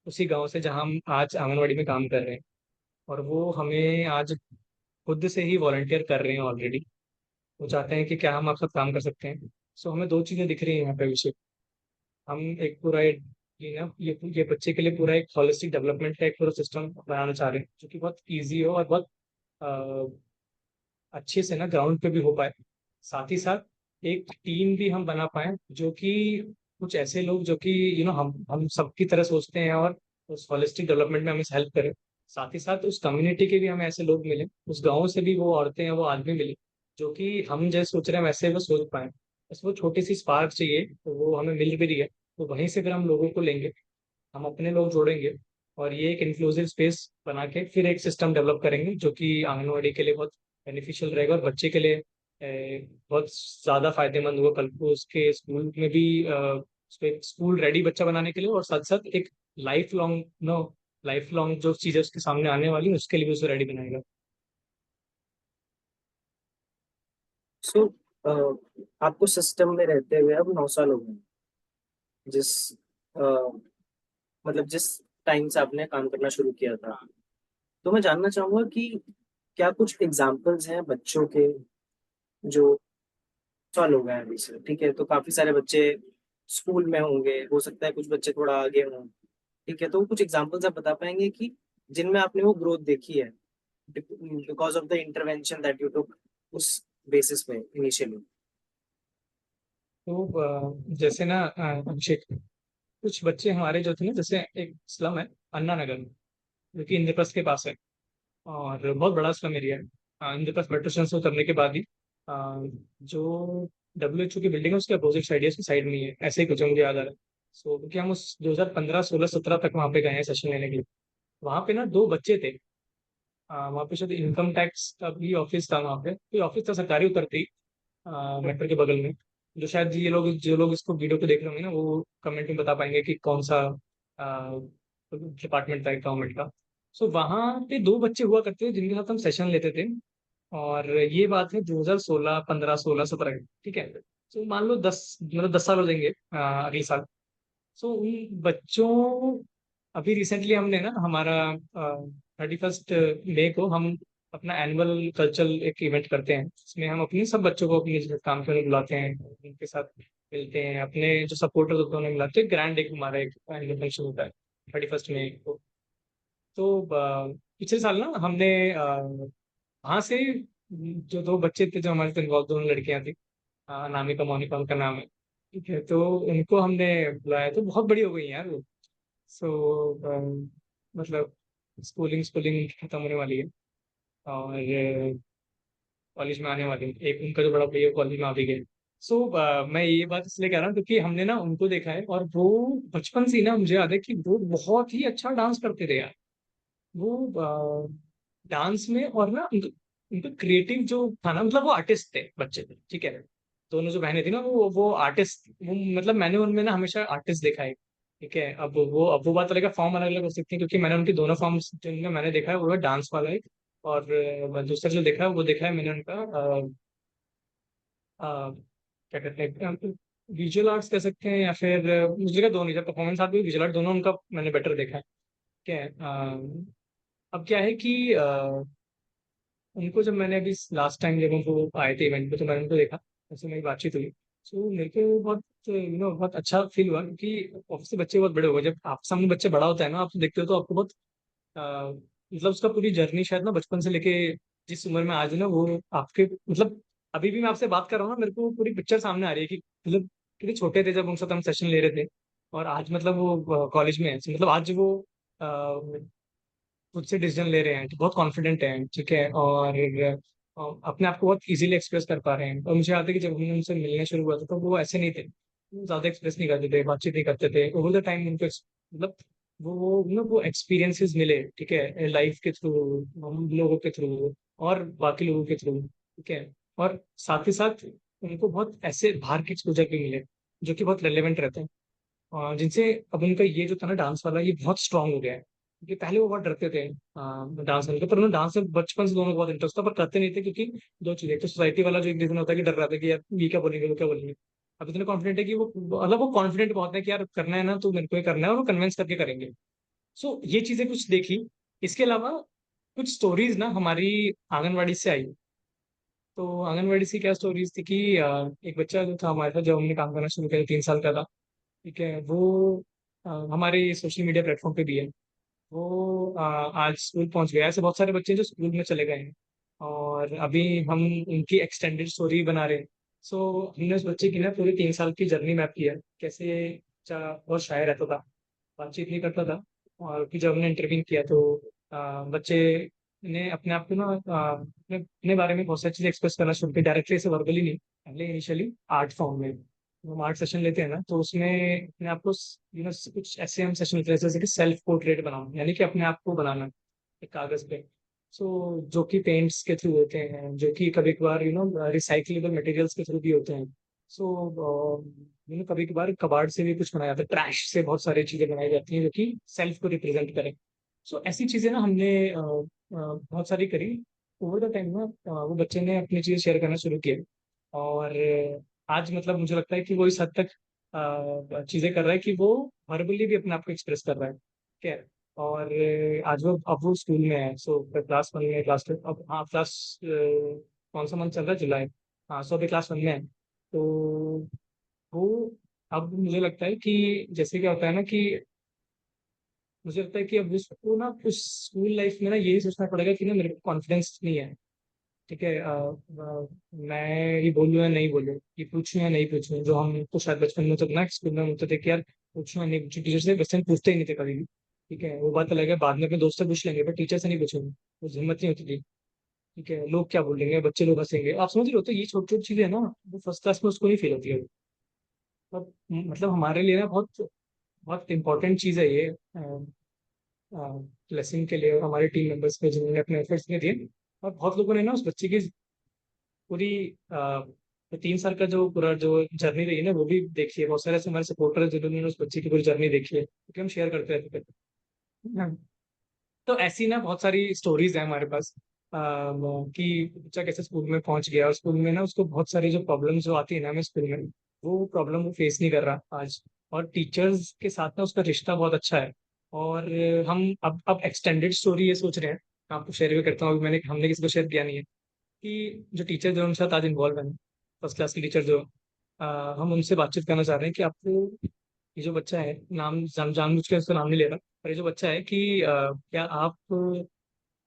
उसी गांव से जहां हम आज आंगनवाड़ी में काम कर रहे हैं। और वो हमें आज खुद से ही वॉलंटियर कर रहे हैं ऑलरेडी। वो चाहते हैं कि क्या हम आपके साथ काम कर सकते हैं। सो हमें दो चीजें दिख रही हैं यहाँ पे विषय। हम एक पूरा ये बच्चे के लिए पूरा एक होलिस्टिक डेवलपमेंट का एक पूरा सिस्टम बनाना चाह रहे हैं, जो कि बहुत ईजी हो और बहुत अच्छे से ना ग्राउंड पे भी हो पाए। साथ ही साथ एक टीम भी हम बना पाए, जो कि कुछ ऐसे लोग जो कि हम सबकी तरह सोचते हैं और उस होलिस्टिक डेवलपमेंट में हमें हेल्प करें। साथ ही साथ उस कम्युनिटी के भी हमें ऐसे लोग मिले, उस गांव से भी वो औरतें हैं वो आदमी मिले, जो कि हम जैसे सोच रहे हैं वैसे वो सोच पाए। बस वो छोटी सी स्पार्क चाहिए, तो वो हमें मिल भी रही है। तो वहीं से फिर हम लोगों को लेंगे, हम अपने लोग जोड़ेंगे और ये एक इंक्लूसिव स्पेस बना के फिर एक सिस्टम डेवलप करेंगे, जो कि आंगनवाड़ी के लिए बहुत बेनिफिशियल रहेगा और बच्चे के लिए बहुत ज़्यादा फायदेमंद होगा कल को उसके स्कूल में भी उसको एक स्कूल रेडी बच्चा बनाने के लिए, और साथ साथ एक life long no life long जो चीज़ें उसके सामने आने वाली हैं उसके लिए भी उसे रेडी बनाएगा। सो आपको सिस्टम में रहते हुए अब 9 साल हो गए, जिस अ, मतलब जिस टाइम से आपने काम करना शुरू किया था। तो मैं जानना चाहूंगा कि क्या कुछ एग्जाम्पल्स हैं बच्चों के जो 9 साल हो गए हैं अभी से, ठीक है, तो काफी सारे बच्चे स्कूल में होंगे, हो सकता है कुछ बच्चे थोड़ा आगे हों, ठीक है, तो कुछ एग्जाम्पल्स आप बता पाएंगे कि जिनमें आपने वो ग्रोथ देखी है because of the intervention that you took उस बेसिस पे इनिशियली। तो जैसे ना अभिषेक, कुछ बच्चे हमारे जो थे ना, जैसे एक स्लम है अन्ना नगर में, जो कि इंद्रप्रस्थ के पास है और बहुत बड़ा स्लम एरिया है। इंद्रप्रस्थ मेट्रो स्टेशन से उतरने के बाद ही जो WHO की बिल्डिंग है उसके अपोजिट साइड है, उसकी साइड में ही है, ऐसे ही कुछ है, मुझे याद आ रहा है। सो क्योंकि हम उस 2015 16 17 तक वहाँ पे गए हैं सेशन लेने के लिए। वहाँ पे ना दो बच्चे थे। वहाँ पे शायद इनकम टैक्स का भी ऑफिस था, वहाँ पे कोई ऑफिस था सरकारी उतरते ही मेट्रो के बगल में। जो शायद ये लोग जो लोग इसको वीडियो पे देख रहे होंगे ना, वो कमेंट में बता पाएंगे कि कौन सा डिपार्टमेंट था गवर्नमेंट का। सो वहाँ पे दो बच्चे हुआ करते थे जिनके साथ हम सेशन लेते थे। और ये बात है 2016 15 16 17 की, ठीक है। तो मान लो 10 साल हो जाएंगे अगले साल। सो उन बच्चों अभी रिसेंटली हमने ना हमारा 31 मई को हम अपना एनुअल कल्चरल एक इवेंट करते हैं, इसमें हम अपने सब बच्चों को अपने जो काम करने बुलाते हैं, उनके साथ मिलते हैं, अपने जो सपोर्टर्स होते हैं उन्हें बुलाते हैं। ग्रैंड एक हमारा एक एनुअल फंक्शन होता है 31 मई को। तो पिछले साल ना हमने वहाँ से जो दो बच्चे थे जो हमारे साथ इन्वॉल्व, दोनों लड़कियां थी, नामिका मोनिका उनका नाम है, ठीक है। तो उनको हमने बुलाया, तो बहुत बड़ी हो गई यार वो। सो मतलब स्कूलिंग स्कूलिंग खत्म होने वाली है और कॉलेज में आने वाली है। एक उनका जो बड़ा भैया कॉलेज में आ भी गए। सो मैं ये बात इसलिए कह रहा हूँ क्योंकि हमने ना उनको देखा है और वो बचपन से ही ना मुझे याद है कि वो बहुत ही अच्छा डांस करते थे यार। वो डांस में और ना उनका उनका क्रिएटिव जो था ना, मतलब वो आर्टिस्ट थे बच्चे थे, ठीक है। दोनों जो बहनें थी ना वो आर्टिस्ट, वो मतलब मैंने उनमें ना हमेशा आर्टिस्ट देखा है, ठीक है। अब वो बात अलग है, फॉर्म अलग अलग हो सकती है, क्योंकि मैंने उनकी दोनों फॉर्म्स जिनमें मैंने देखा है वो है डांस वाला एक, और दूसरा जो देखा है वो देखा है मैंने उनका क्या कहते हैं, विजुअल आर्ट्स कह सकते हैं, या फिर मुझे लगा दोनों जब परफॉर्मेंस आर्ट भी विजुअल आर्ट दोनों उनका मैंने बेटर देखा है, क्या है। अब क्या है कि उनको जब मैंने अभी लास्ट टाइम जब उनको आए थे इवेंट पे तो मैंने उनको देखा, उससे मेरी बातचीत हुई। सो मेरे को बहुत बहुत अच्छा फील हुआ, क्योंकि ऑफिस से बच्चे बहुत बड़े हो गए। जब आप सामने बच्चे बड़ा होता है ना, आप तो देखते हो तो आपको बहुत मतलब उसका पूरी जर्नी शायद ना बचपन से लेके जिस उम्र में आज है ना, वो आपके मतलब अभी भी मैं आपसे बात कर रहा हूँ ना, मेरे को पूरी पिक्चर सामने आ रही है कि मतलब कितने छोटे थे जब उनके साथ हम सेशन ले रहे थे, और आज मतलब वो कॉलेज में है। So, मतलब आज वो खुद से डिसीजन ले रहे हैं तो बहुत कॉन्फिडेंट हैं, ठीक है, और अपने आप को बहुत इजीली एक्सप्रेस कर पा रहे हैं। और मुझे याद है कि जब हमने उनसे मिलना शुरू हुआ था तो वो ऐसे नहीं थे, वो ज्यादा एक्सप्रेस नहीं करते थे, बातचीत नहीं करते थे। ओवर द टाइम उनको मतलब वो एक्सपीरियंसेस मिले, ठीक है, लाइफ के थ्रू, हम लोगों के थ्रू और बाकी लोगों के थ्रू, ठीक है। और साथ ही साथ उनको बहुत ऐसे बाहर के एक्सपोजर भी मिले जो कि बहुत रेलेवेंट रहते हैं, जिनसे अब उनका ये जो था ना डांस वाला, ये बहुत स्ट्रांग हो गया है। क्योंकि पहले वो बहुत डरते थे डांस करने के, पर उन्हें डांस में बचपन से दोनों को बहुत इंटरेस्ट था, पर करते नहीं थे क्योंकि दो चीजें, एक तो सोसाइटी वाला जो एक रीजन होता है कि डर रहा था कि यार ये क्या बोलेंगे, वो क्या बोलेंगे। अब इतने कॉन्फिडेंट है कि वो मतलब वो कॉन्फिडेंट बहुत है कि यार करना है ना तो मेरे को ही करना है, और वो कन्विंस करके करेंगे। सो ये चीजें कुछ देखी। इसके अलावा कुछ स्टोरीज ना हमारी आंगनवाड़ी से आई। तो आंगनवाड़ी से क्या स्टोरीज थी कि एक बच्चा जो था हमारे साथ जब हमने काम करना शुरू किया, 3 साल का था, ठीक है, वो हमारे सोशल मीडिया प्लेटफॉर्म पे भी है। वो आज स्कूल पहुंच गया। ऐसे बहुत सारे बच्चे हैं जो स्कूल में चले गए हैं, और अभी हम उनकी एक्सटेंडेड स्टोरी बना रहे हैं। सो हमने उस बच्चे की ना पूरी 3 साल की जर्नी मैप किया, कैसे बच्चा बहुत शाय रहता था, बातचीत नहीं करता था। और फिर जब हमने इंटरव्यू किया तो बच्चे ने अपने आप को ना अपने बारे में बहुत सारी चीजें एक्सप्रेस करना शुरू की, डायरेक्टली से वर्बली नहीं, पहले इनिशियली आर्ट फॉर्म में। हम आर्ट सेशन लेते हैं ना, तो उसमें अपने आप को कुछ ऐसे हम सेशन लेते हैं जैसे कि सेल्फ पोर्ट्रेट बनाना, यानी कि अपने आप को बनाना एक कागज पे। सो जो कि पेंट्स के थ्रू होते हैं, जो कि कभी कभार रिसाइकलेबल मटेरियल्स के थ्रू भी होते हैं। सो कभी कभार कबाड़ से भी कुछ बनाया जाता है, ट्रैश से बहुत सारी चीजें बनाई जाती हैं जो कि सेल्फ को रिप्रेजेंट करें। सो ऐसी चीजें ना हमने बहुत सारी करी। ओवर द टाइम ना वो बच्चे ने अपनी चीजें शेयर करना शुरू किया, और आज मतलब मुझे लगता है कि वो इस हद तक चीजें कर रहा है कि वो वर्बली भी अपने आप को एक्सप्रेस कर रहा है, ठीक है। और आज वो अब वो स्कूल में है। सो क्लास 1 में, क्लास 2, अब हाँ क्लास कौन सा मंथ चल रहा है, जुलाई। हाँ, सो अभी क्लास 1 में है। तो वो अब मुझे लगता है कि जैसे क्या होता है ना कि मुझे लगता है कि अब उसको ना उस स्कूल लाइफ में ना यही सोचना पड़ेगा कि ना मेरे को कॉन्फिडेंस नहीं है, ठीक है। मैं ये बोलूँ या नहीं बोलूँ, ये पूछूं या नहीं पूछूं, जो हम तो शायद बचपन में तो ना स्कूल में होते थे कि यार पूछूं या नहीं पूछूं। टीचर से क्वेश्चन पूछते ही नहीं थे कभी भी, ठीक है। वो बात अलग है, बाद में अपने दोस्त से पूछ लेंगे, पर टीचर से नहीं पूछेंगे, वो हिम्मत नहीं होती थी, ठीक है। लोग क्या बोलेंगे, बच्चे लोग हंसेंगे, आप समझ रहे हो। तो ये छोटी छोटी चीजें है ना, वो फर्स्ट क्लास में उसको नहीं फील होती है। मतलब हमारे लिए ना बहुत बहुत इंपॉर्टेंट चीज है ये लेसन के लिए, और हमारे टीम मेंबर्स पे जिन्होंने अपने एफर्ट्स दिए। और बहुत लोगों ने ना उस बच्चे की पूरी 3 साल का जो पूरा जो जर्नी रही है ना, वो भी देखी है। बहुत सारे ऐसे हमारे सपोर्टर है जिन्होंने उस बच्चे की पूरी जर्नी देखी है, क्योंकि हम शेयर करते रहते थे। हाँ। तो ऐसी ना बहुत सारी स्टोरीज है हमारे पास कि बच्चा कैसे स्कूल में पहुंच गया, और स्कूल में ना उसको बहुत सारी जो प्रॉब्लम्स जो आती है ना हमें स्कूल में, वो प्रॉब्लम वो फेस नहीं कर रहा आज। और टीचर्स के साथ ना उसका रिश्ता बहुत अच्छा है। और हम अब एक्सटेंडेड स्टोरी ये सोच रहे हैं, आपको शेयर भी करता हूँ, अभी हमने किसी को शेयर किया नहीं है, कि जो टीचर जो उनके साथ आज इन्वॉल्व है, फर्स्ट क्लास के टीचर जो हम उनसे बातचीत करना चाह रहे हैं कि आपको ये जो बच्चा है, नाम जानबूझ के उसका नाम नहीं ले रहा, पर ये जो बच्चा है कि क्या आप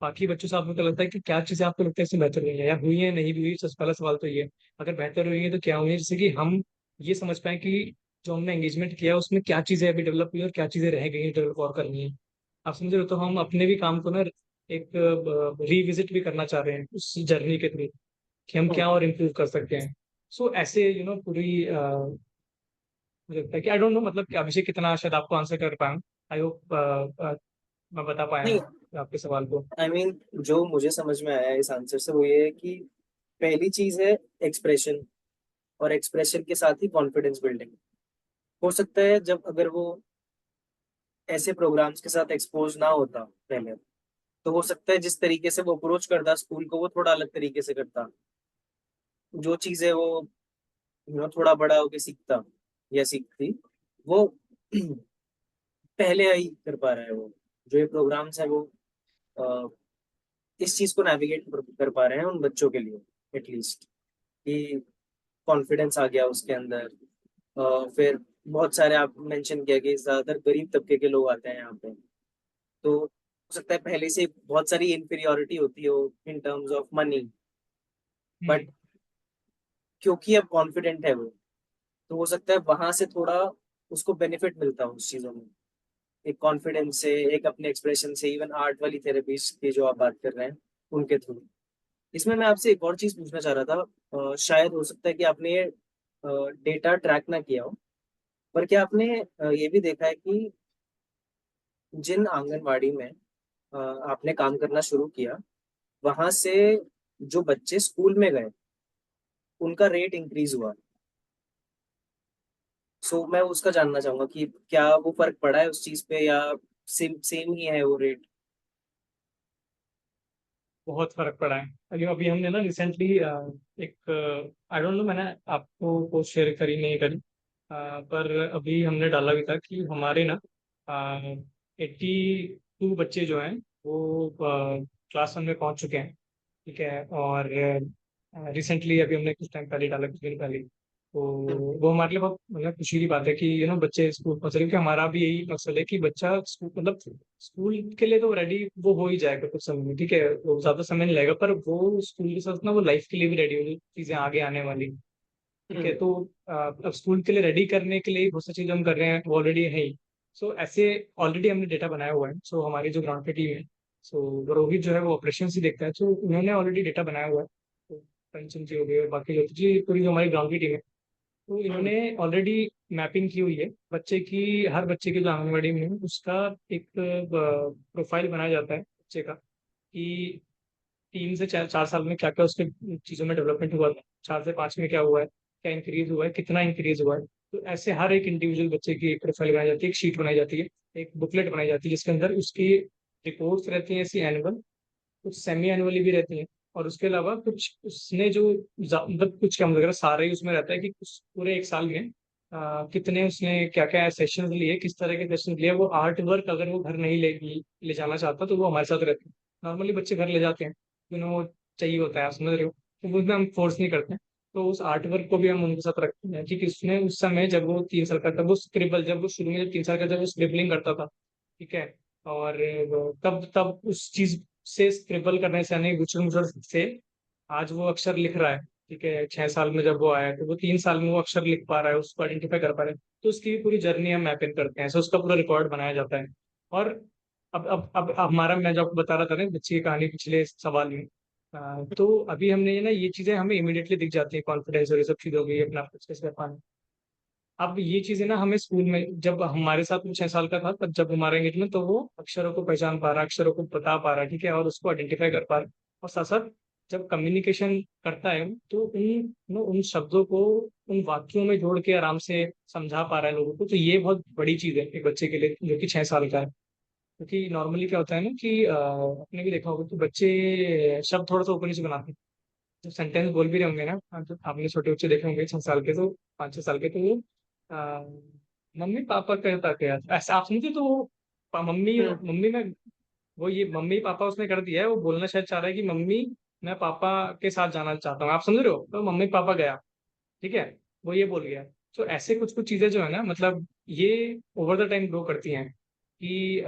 बाकी बच्चों से आपको लगता है कि क्या चीजें आपको लगता है इसमें बेहतर हुई है या हुई है, नहीं भी हुई। सबसे पहला सवाल तो ये है, अगर बेहतर हुई है तो क्या हुई है, जिससे कि हम ये समझ पाए कि जो हमने एंगेजमेंट किया उसमें क्या चीजें अभी डेवलप हुई और क्या चीजें रह गई हैं डेवलप और करनी है। आप समझ रहे हो। तो हम अपने भी काम को ना एक रिविजिट भी करना चाह रहे हैं उस जर्नी के थ्रू, कि हम हम्म, क्या और इम्प्रूव कर सकते हैं। सो ऐसे पूरी मुझे लगता है कि आई डोंट नो, मतलब कि अभिषेक कितना शायद आपको आंसर कर पाया। आई होप मैं बता पाया नहीं, हूँ आपके सवाल को। आई मीन जो मुझे समझ में आया इस आंसर से वो ये है कि पहली चीज है एक्सप्रेशन, और एक्सप्रेशन के साथ ही कॉन्फिडेंस बिल्डिंग। हो सकता है जब अगर वो ऐसे प्रोग्राम्स के साथ एक्सपोज ना होता पहले, तो हो सकता है जिस तरीके से वो अप्रोच करता स्कूल को वो थोड़ा अलग तरीके से करता। जो चीजें वो थोड़ा बड़ा होके सीखता या सीखती, वो पहले ही कर पा रहा है। वो जो ये प्रोग्राम्स है वो अ, इस चीज को नेविगेट कर पा रहे हैं उन बच्चों के लिए एटलीस्ट, कि कॉन्फिडेंस आ गया उसके अंदर। फिर बहुत सारे आप मेंशन किया कि ज्यादातर गरीब तबके के लोग आते हैं यहाँ पे, तो हो सकता है पहले से बहुत सारी इंफीरियोरिटी होती हो in terms of money, but hmm. क्योंकि अब कॉन्फिडेंट है वो, तो हो सकता है वहां से थोड़ा उसको बेनिफिट मिलता हो उस चीजों में, एक कॉन्फिडेंस से, एक अपने एक्सप्रेशन से, इवन आर्ट वाली थेरेपीज की जो आप बात कर रहे हैं उनके थ्रू। इसमें मैं आपसे एक और चीज पूछना चाह रहा था, शायद हो सकता है कि आपने ये डेटा ट्रैक ना किया हो, पर क्या आपने ये भी देखा है कि जिन आंगनवाड़ी में आपने काम करना शुरू किया, वहां से जो बच्चे स्कूल में गए उनका रेट इंक्रीज हुआ? सो मैं उसका जानना चाहूंगा कि क्या वो फर्क पड़ा है उस चीज पे, या सेम सेम ही है वो रेट? बहुत फर्क पड़ा है। अभी अभी हमने ना रिसेंटली एक, आई डोंट नो मैंने आपको पोस्ट शेयर करी नहीं करी, पर अभी हमने डाला भी था कि हमारे ना 82 बच्चे जो हैं वो क्लास 1 में पहुंच चुके हैं। ठीक है। और रिसेंटली अभी हमने कुछ टाइम पहले डाला, कुछ दिन पहले, तो वो हमारे लिए बहुत मतलब खुशी की बात है कि बच्चे स्कूल पहुंच रहे हैं, क्योंकि हमारा भी यही मकसद है कि बच्चा स्कूल मतलब स्कूल के लिए तो रेडी वो हो ही जाएगा कुछ समय में। ठीक है, वो ज्यादा समय नहीं लगेगा, पर वो स्कूल के साथ ना वो लाइफ के लिए भी रेडी होगी, चीजें आगे आने वाली। ठीक है। हम्म। तो अब स्कूल के लिए रेडी करने के लिए बहुत सी चीजें हम कर रहे हैं, वो ऑलरेडी है ही। सो ऐसे ऑलरेडी हमने डेटा बनाया हुआ है। सो हमारी जो ग्राउंड पे टीम है, सो रोहित जो है वो ऑपरेशन ही देखता है, तो उन्होंने ऑलरेडी डेटा बनाया हुआ है। तो कंचन जी हो गए और बाकी जो जी पूरी जो हमारी ग्राउंड की टीम है, तो हम्म। इन्होंने ऑलरेडी मैपिंग की हुई है बच्चे की। हर बच्चे की जो आंगनबाड़ी में है, उसका एक प्रोफाइल बनाया जाता है बच्चे का, कि 3 से 4 साल में क्या क्या उसके चीज़ों में डेवलपमेंट हुआ था, 4 से 5 में क्या हुआ है, क्या इंक्रीज हुआ है, कितना इंक्रीज हुआ है। तो ऐसे हर एक इंडिविजुअल बच्चे की एक प्रोफाइल बनाई जाती है, एक शीट बनाई जाती है, एक बुकलेट बनाई जाती है, जिसके अंदर उसकी रिपोर्ट्स रहती हैं ऐसी एनुअल, कुछ सेमी एनुअली भी रहती हैं। और उसके अलावा कुछ उसने जो मतलब कुछ क्या मतलब सारा ही उसमें रहता है कि उस पूरे एक साल में कितने उसने क्या क्या सेशंस लिए, किस तरह के सेशंस लिए। वो आर्ट वर्क अगर वो घर नहीं ले जाना चाहता तो वो हमारे साथ रहते हैं। नॉर्मली बच्चे घर ले जाते हैं, उन्हें वो चाहिए होता है, आप समझ रहे हो, तो उसमें हम फोर्स नहीं करते हैं। तो उस आर्ट वर्क को भी हम उनके साथ रखते हैं, क्योंकि उसने उस समय जब वो 3 साल का था, वो स्क्रिबल जब वो शुरू में जब 3 साल का जब वो स्क्रिबलिंग करता था। ठीक है। और तब तब उस चीज से स्क्रिबल करने से यानी गुचर मुचर से आज वो अक्षर लिख रहा है। ठीक है, 6 साल में जब वो आया तो वो 3 साल में वो अक्षर लिख पा रहा है, उसको आइडेंटिफाई कर पा रहा है। तो उसकी भी पूरी जर्नी हम मैप इन करते हैं, सो उसका पूरा रिकॉर्ड बनाया जाता है। और अब हमारा, मैं जो आपको बता रहा था ना बच्ची की कहानी पिछले सवाल में, तो अभी हमने ये ना ये चीजें हमें इमीडिएटली दिख जाती है, कॉन्फिडेंस और ये सब चीजें हो गई, अपना कैसे कर पाना। अब ये चीजें ना हमें स्कूल में जब हमारे साथ वो 6 साल का था, तब जब हमारा एंगेजमेंट, तो वो अक्षरों को पहचान पा रहा, अक्षरों को बता पा रहा। ठीक है, और उसको आइडेंटिफाई कर पा रहा। और साथ साथ जब कम्युनिकेशन करता है तो उन शब्दों को उन वाक्यों में जोड़ के आराम से समझा पा रहा है लोगों को। तो ये बहुत बड़ी चीज है एक बच्चे के लिए जो कि 6 साल का है। क्योंकि नॉर्मली क्या होता है ना कि आपने भी देखा होगा कि बच्चे शब्द थोड़ा सा ऊपर नीचे बनाते हैं। जब सेंटेंस बोल भी रहे होंगे ना, तो आपने छोटे बच्चे देखे होंगे 6 साल के, तो 5-6 साल के, तो वो आ, मम्मी पापा कहता क्या ऐसा आप सुनते, तो वो मम्मी हम्म। मम्मी में वो ये मम्मी पापा उसने कर दिया है, वो बोलना शायद चाह रहा है कि मम्मी मैं पापा के साथ जाना चाहता हूँ, आप समझ रहे हो, तो मम्मी पापा गया। ठीक है, वो ये बोल गया। तो ऐसे कुछ कुछ चीजें जो है ना, मतलब ये ओवर द टाइम ग्रो करती हैं कि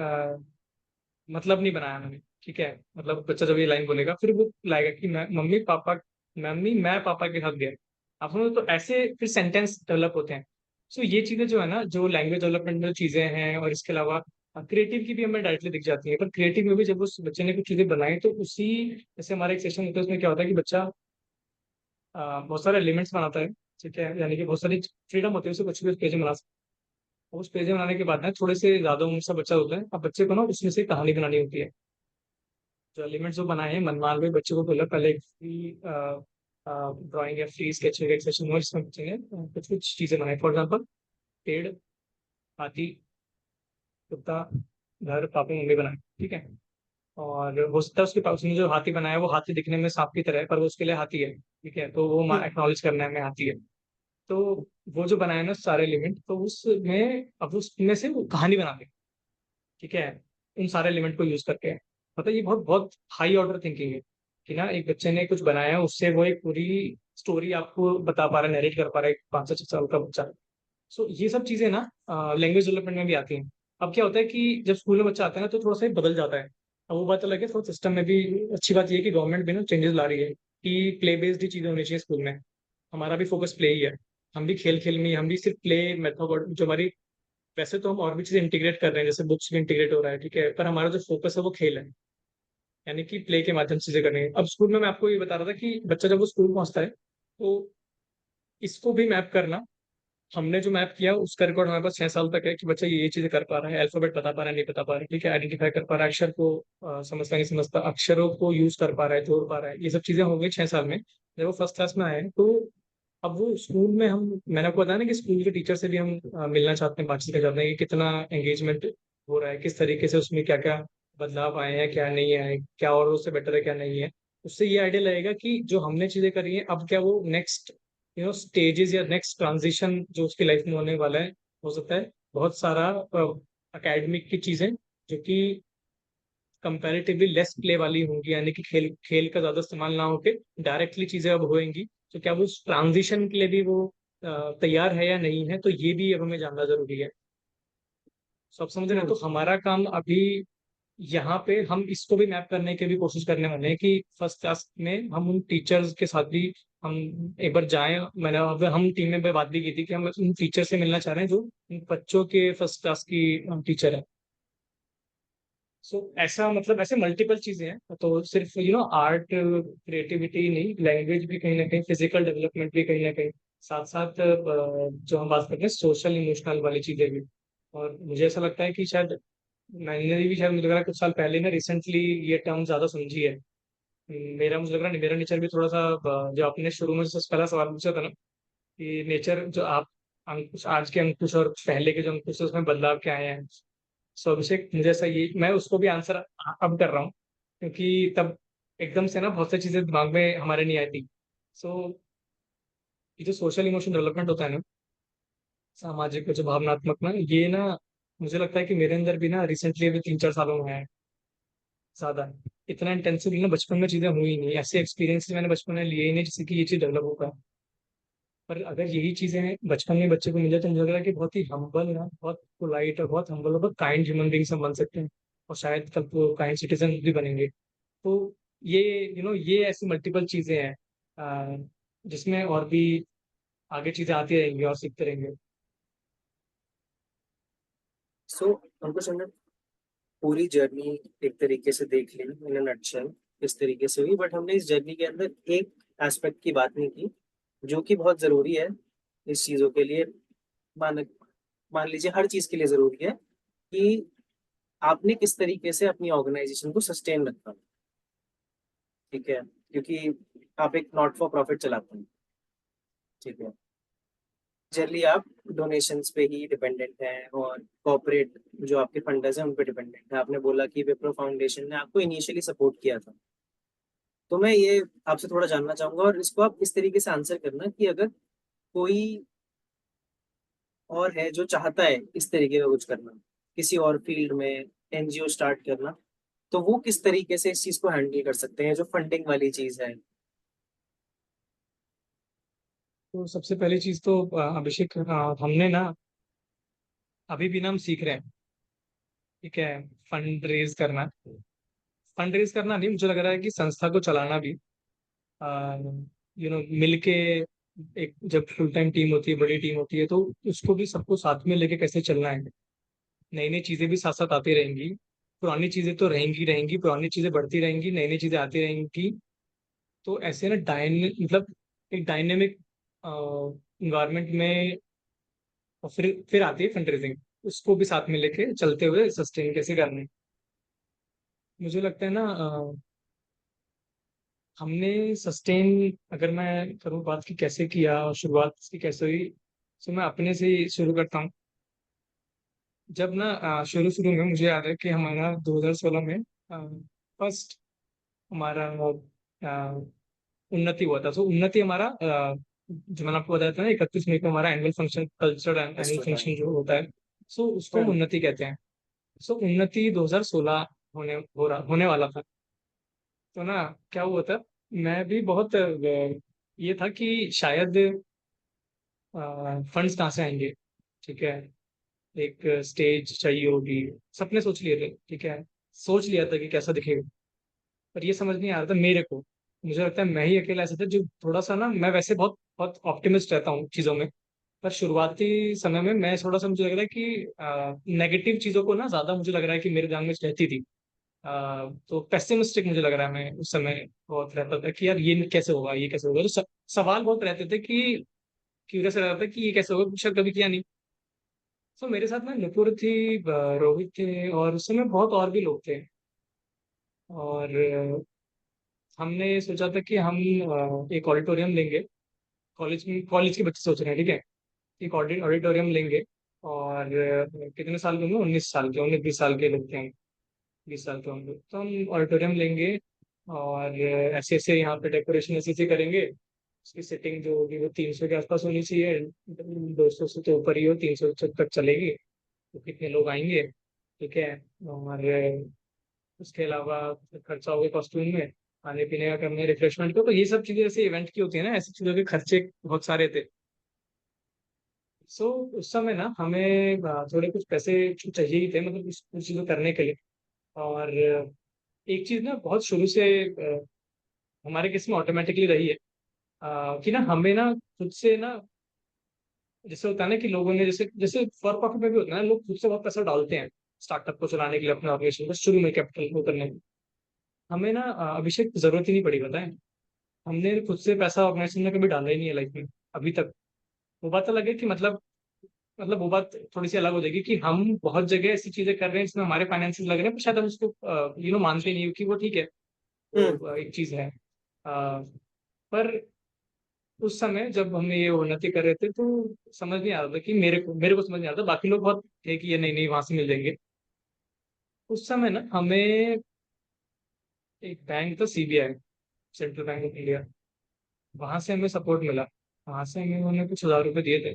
मतलब नहीं बनाया मैंने। ठीक है, मतलब बच्चा जब ये लाइन बोलेगा फिर वो लाएगा कि मम्मी मैं पापा के साथ गया। आप समझो, तो ऐसे फिर सेंटेंस डेवलप होते हैं। सो ये चीजें जो है ना, जो लैंग्वेज डेवलपमेंट में जो चीजें हैं, और इसके अलावा क्रिएटिव की भी हमें डायरेक्टली दिख जाती है। पर क्रिएटिव में भी जब उस बच्चे ने कुछ चीजें बनाई, तो उसी जैसे हमारा एक सेशन होता है, उसमें क्या होता है कि बच्चा बहुत सारे एलिमेंट्स बनाता है। ठीक है, यानी कि बहुत सारी फ्रीडम होती है, उसे कुछ भी उस पेज में बना सकता है। उस पेज में बनाने के बाद ना थोड़े से ज्यादा उम्र से बच्चा होता है, अब बच्चे को ना उसमें से कहानी बनानी होती है। जो एलिमेंट्स जो बनाए हैं मनमान में, बच्चों को बोला पहले एक फ्री ड्राइंग या फ्री स्केच का एक सेशन हुआ, जिसमें बच्चे ने कुछ कुछ चीजें बनाई। फॉर एग्जाम्पल, पेड़, हाथी, कुत्ता, घर, पापा मम्मी बनाए। ठीक है। और हो सकता है उसके पास उसने जो हाथी बनाया है, वो हाथी दिखने में सांप की तरह है, पर वो उसके लिए हाथी है। ठीक है, तो वो हम्म। एक्नॉलेज करना है मैं हाथी है। तो वो जो बनाया ना सारे एलिमेंट, तो उसमें अब उसमें से वो कहानी बना दे। ठीक है, इन सारे एलिमेंट को यूज करके। मतलब ये बहुत बहुत हाई ऑर्डर थिंकिंग है कि ना एक बच्चे ने कुछ बनाया, उससे वो एक पूरी स्टोरी आपको बता पा रहा है, नरेट कर पा रहा है एक 5 से 6 साल का बच्चा। सो ये सब चीजें ना लैंग्वेज डेवलपमेंट में भी आती हैं। अब क्या होता है कि जब स्कूल में बच्चा आता है ना तो थोड़ा सा ही बदल जाता है। अब वो बात अलग है, थोड़ा सिस्टम में भी अच्छी बात ये है कि गवर्नमेंट भी ना चेंजेस ला रही है कि प्ले बेस्ड ही चीजें होनी चाहिए स्कूल में। हमारा भी फोकस प्ले ही है। हम भी खेल खेल में, हम भी सिर्फ प्ले मेथड जो हमारी, वैसे तो हम और भी चीजें इंटीग्रेट कर रहे हैं, जैसे बुक्स भी इंटीग्रेट हो रहा है, ठीक है, पर हमारा जो फोकस है वो खेल है, यानी कि प्ले के माध्यम से चीजें करनी है। अब स्कूल में मैं आपको ये बता रहा था कि बच्चा जब वो स्कूल पहुंचता है तो इसको भी मैप करना, हमने जो मैप किया उसका रिकॉर्ड हमारे पास 6 साल तक है कि बच्चा ये चीजें कर पा रहा है, अल्फाबेट बता पा रहा है, नहीं बता पा रहा है, ठीक है, आइडेंटिफाई कर पा रहा है, अक्षर को समझता नहीं समझता, अक्षरों को यूज कर पा रहा है, जोड़ पा रहा है, ये सब चीजें हो गई 6 साल में। जब वो फर्स्ट क्लास में आए हैं, तो अब वो स्कूल में, हम मैंने आपको बताया ना कि स्कूल के टीचर से भी हम मिलना चाहते हैं, बातचीत करना चाहते हैं कि कितना एंगेजमेंट हो रहा है, किस तरीके से उसमें क्या क्या बदलाव आए हैं, क्या नहीं आए, क्या और उससे बेटर है क्या नहीं है। उससे ये आइडिया लगेगा कि जो हमने चीजें करी हैं अब क्या वो नेक्स्ट स्टेजेस या नेक्स्ट ट्रांजिशन जो उसकी लाइफ में होने वाला है, हो सकता है बहुत सारा एकेडमिक की चीजें जो कि कंपैरेटिवली लेस प्ले वाली होंगी, यानी कि खेल खेल का ज्यादा इस्तेमाल ना होके डायरेक्टली चीजें अब होएंगी। तो क्या वो उस ट्रांजिशन के लिए भी वो तैयार है या नहीं है, तो ये भी अब हमें जानना जरूरी है। सब समझ रहे हैं, तो हम्म। हमारा काम अभी यहाँ पे हम इसको भी मैप करने की भी कोशिश करने वाले हैं कि फर्स्ट क्लास में हम उन टीचर्स के साथ भी हम एक बार जाएं। मैंने अब हम टीम में बात भी की थी कि हम उन टीचर से मिलना चाह रहे हैं जो उन बच्चों के फर्स्ट क्लास की टीचर है। सो ऐसा मतलब ऐसे मल्टीपल चीजें हैं, तो सिर्फ आर्ट क्रिएटिविटी नहीं, लैंग्वेज भी कहीं ना कहीं, फिजिकल डेवलपमेंट भी कहीं ना कहीं, साथ साथ जो हम बात करते हैं सोशल इमोशनल वाली चीजें भी। और मुझे ऐसा लगता है कि शायद मैंने भी, शायद मुझे लग रहा है कुछ साल पहले ना रिसेंटली ये टर्म ज्यादा समझी है। मेरा मुझे लग रहा है मेरा नेचर भी थोड़ा सा जो आपने शुरू में जो पहला सवाल पूछा था ना कि नेचर जो आप अंकुश, आज के अंकुश और पहले के जो अंकुश है उसमें बदलाव क्या आए हैं। सो अभिषेक, मुझे ऐसा ये, मैं उसको भी आंसर अब कर रहा हूँ क्योंकि तब एकदम से ना बहुत सी चीजें दिमाग में हमारे नहीं आई थी। सो ये जो सोशल इमोशन डेवलपमेंट होता है ना, सामाजिक जो भावनात्मक ना, ये ना मुझे लगता है कि मेरे अंदर भी ना रिसेंटली अभी 3-4 सालों में है ज्यादा। इतना इंटेंसिव ना बचपन में चीजें हुई नहीं, ऐसे एक्सपीरियंस मैंने बचपन में लिए ही नहीं जिससे कि ये चीज डेवलप हो पाए। पर अगर यही चीजें बचपन में बच्चे को मिल जाए तो मुझे लग रहा है कि बहुत ही हम्बल ना, बहुत पोलाइट और बहुत हम्बल और बहुत काइंड ह्यूमन बींग्स हम बन सकते हैं, और शायद कल को काइंड सिटीजन भी बनेंगे। तो ये ये ऐसी मल्टीपल चीजें हैं जिसमें और भी आगे चीजें आती रहेंगी और सीखते रहेंगे। सो हमको समझ पूरी जर्नी एक तरीके से देख ली इन अ नटशेल, इस तरीके से हुई, बट हमने इस जर्नी के अंदर एक एस्पेक्ट की बात नहीं की जो कि बहुत जरूरी है इस चीजों के लिए। मान मान लीजिए हर चीज के लिए जरूरी है कि आपने किस तरीके से अपनी ऑर्गेनाइजेशन को सस्टेन रखा। ठीक है, क्योंकि आप एक नॉट फॉर प्रॉफिट चलाते हैं। ठीक है, जनरली आप डोनेशंस पे ही डिपेंडेंट हैं और कॉर्पोरेट जो आपके फंडर्स हैं उन पे डिपेंडेंट है। आपने बोला कि विप्रो फाउंडेशन ने आपको इनिशियली सपोर्ट किया था, तो मैं ये आपसे थोड़ा जानना चाहूंगा और इसको आप इस तरीके से आंसर करना कि अगर कोई और है जो चाहता है इस तरीके का कुछ करना, किसी और फील्ड में एनजीओ स्टार्ट करना, तो वो किस तरीके से इस चीज को हैंडल कर सकते हैं जो फंडिंग वाली चीज है। तो सबसे पहली चीज तो अभिषेक, हमने ना अभी भी ना हम सीख रहे हैं, ठीक है, फंड रेज करना। फंड रेज करना नहीं, मुझे लग रहा है कि संस्था को चलाना भी मिलके, एक जब फुल टाइम टीम होती है, बड़ी टीम होती है, तो उसको भी सबको साथ में लेके कैसे चलना है। नई नई चीजें भी साथ साथ आती रहेंगी, पुरानी चीजें तो रहेंगी रहेंगी, पुरानी चीजें बढ़ती रहेंगी, नई नई चीजें आती रहेंगी। तो ऐसे ना मतलब एक डायनेमिक इन्वायरमेंट में, और फिर आती है फंड रेजिंग, उसको भी साथ में लेके चलते हुए सस्टेन कैसे करना है। मुझे लगता है ना हमने सस्टेन, अगर मैं करूँ बात की कैसे किया और शुरुआत की कैसे हुई, तो मैं अपने से ही शुरू करता हूँ। जब ना शुरू शुरू में मुझे याद है कि हमारा 2016 में फर्स्ट हमारा उन्नति हुआ था। तो उन्नति हमारा जो मैंने आपको बताया था ना 31 मई को हमारा annual function, cultural annual restaurant. Function जो होता है, सो उसको हम हम्म। उन्नति कहते हैं। सो उन्नति 2016 होने वाला था। तो ना क्या हुआ था, मैं भी बहुत ये था कि शायद फंड्स कहाँ से आएंगे, ठीक है, एक स्टेज चाहिए होगी, सपने सोच लिए थे, ठीक है, सोच लिया था कि कैसा दिखेगा, पर ये समझ नहीं आ रहा था मेरे को। मुझे लगता है मैं ही अकेला ऐसा था जो थोड़ा सा ना, मैं वैसे बहुत बहुत ऑप्टिमिस्ट रहता हूँ चीज़ों में, पर शुरुआती समय में मैं थोड़ा सा, मुझे लग रहा है कि नेगेटिव चीज़ों को ना ज़्यादा मुझे लग रहा है कि मेरे दिमाग में रहती थी। तो पेसिमिस्टिक मुझे लग रहा है, मैं उस समय बहुत रहता था कि यार ये कैसे होगा, ये कैसे होगा, तो सवाल बहुत रहते थे कि क्यूरियस रहता था कि ये कैसे होगा, शायद कभी किया नहीं। तो मेरे साथ ना नुपुर थी, रोहित थे, और उस समय बहुत और भी लोग थे। और हमने सोचा था कि हम एक ऑडिटोरियम लेंगे। कॉलेज के बच्चे सोच रहे हैं, ठीक है, एक ऑडिटोरियम लेंगे। और कितने साल के होंगे, 19 साल के, 19-20 साल के लोग थे हम, 20 साल के होंगे, तो हम ऑडिटोरियम लेंगे। और ऐसे ऐसे यहाँ पे डेकोरेशन ऐसे ऐसे करेंगे। उसकी सेटिंग जो होगी वो 300 के आसपास होनी चाहिए, 200 से तो ऊपर ही हो, 300 तक चलेगी। तो कितने लोग आएंगे, ठीक है। और उसके अलावा खर्चा होगा कॉस्ट्यूम में, खाने पीने का करने, रिफ्रेशमेंट को, तो ये सब चीजें जैसे इवेंट की होती है ना, ऐसी चीजों के खर्चे बहुत सारे थे। सो उस समय ना हमें थोड़े कुछ पैसे चाहिए ही थे, मतलब कुछ चीजें करने के लिए। और एक चीज ना बहुत शुरू से हमारे केस में ऑटोमेटिकली रही है, कि ना हमें ना खुद से ना, जैसे होता है ना कि लोगों ने, जैसे जैसे फॉर प्रॉफिट में भी होता है ना, लोग खुद से बहुत पैसा डालते हैं स्टार्टअप को चलाने के लिए, अपने ऑर्गेनाइजेशन को शुरू में कैपिटल को करने में। हमें ना अभिषेक जरूरत ही नहीं पड़ी, पता है। हमने खुद से पैसा ऑर्गेनाइजेशन में कभी डाला ही नहीं है लाइफ में अभी तक। वो बात अलग है कि मतलब वो बात थोड़ी सी अलग हो जाएगी कि हम बहुत जगह ऐसी चीजें कर रहे हैं जिसमें हमारे फाइनेंसेस लग रहे हैं, पर शायद हम उसको मानते नहीं हो कि वो ठीक है, हम्म। वो एक चीज है। पर उस समय जब हम ये उन्नति कर रहे थे तो समझ नहीं आ रहा था कि मेरे को समझ नहीं आ रहा था, बाकी लोग बहुत थे कि ये नहीं नहीं वहां से मिल जाएंगे। उस समय ना हमें एक बैंक था, CBI, central bank of India, वहां से हमें सपोर्ट मिला। वहां से हमें उन्होंने कुछ हजार रुपए दिए थे,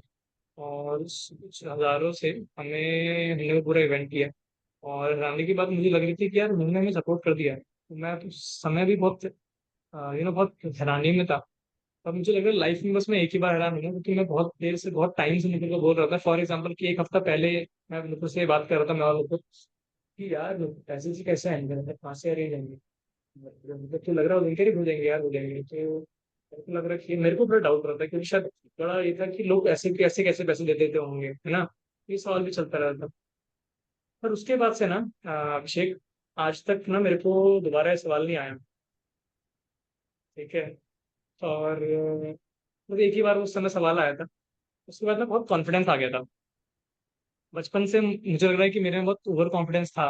और उस कुछ हजारों से हमने वो पूरा इवेंट किया। और आने की बात मुझे लग रही थी कि यार उन्होंने हमें सपोर्ट कर दिया है, तो मैं उस समय भी बहुत बहुत हैरानी में था। अब मुझे लग रहा है लाइफ में बस मैं एक ही बार हैरान हूँ, क्योंकि मैं बहुत देर से, बहुत टाइम से निकल कर बोल रहा था। फॉर एग्जाम्पल कि एक हफ्ता पहले मैं लोगों से बात कर रहा था, मैं और लोगों कि यार पैसे से कैसे आएंगे, मतलब कहाँ से अरेंज होंगे, मतलब तो लग रहा है उनके ही हो जाएंगे यार, हो जाएंगे। तो मेरे को लग रहा है कि मेरे को थोड़ा डाउट रहता है, क्योंकि शायद बड़ा ये था कि लोग ऐसे कैसे कैसे पैसे दे देते होंगे, है ना। ये सवाल भी चलता रहता। पर उसके बाद से ना अभिषेक, आज तक ना मेरे को दोबारा ये सवाल नहीं आया, ठीक है। और मतलब एक ही बार उस समय सवाल आया था, उसके बाद ना बहुत कॉन्फिडेंस आ गया था। बचपन से मुझे लग रहा है कि मेरे में बहुत ओवर कॉन्फिडेंस था।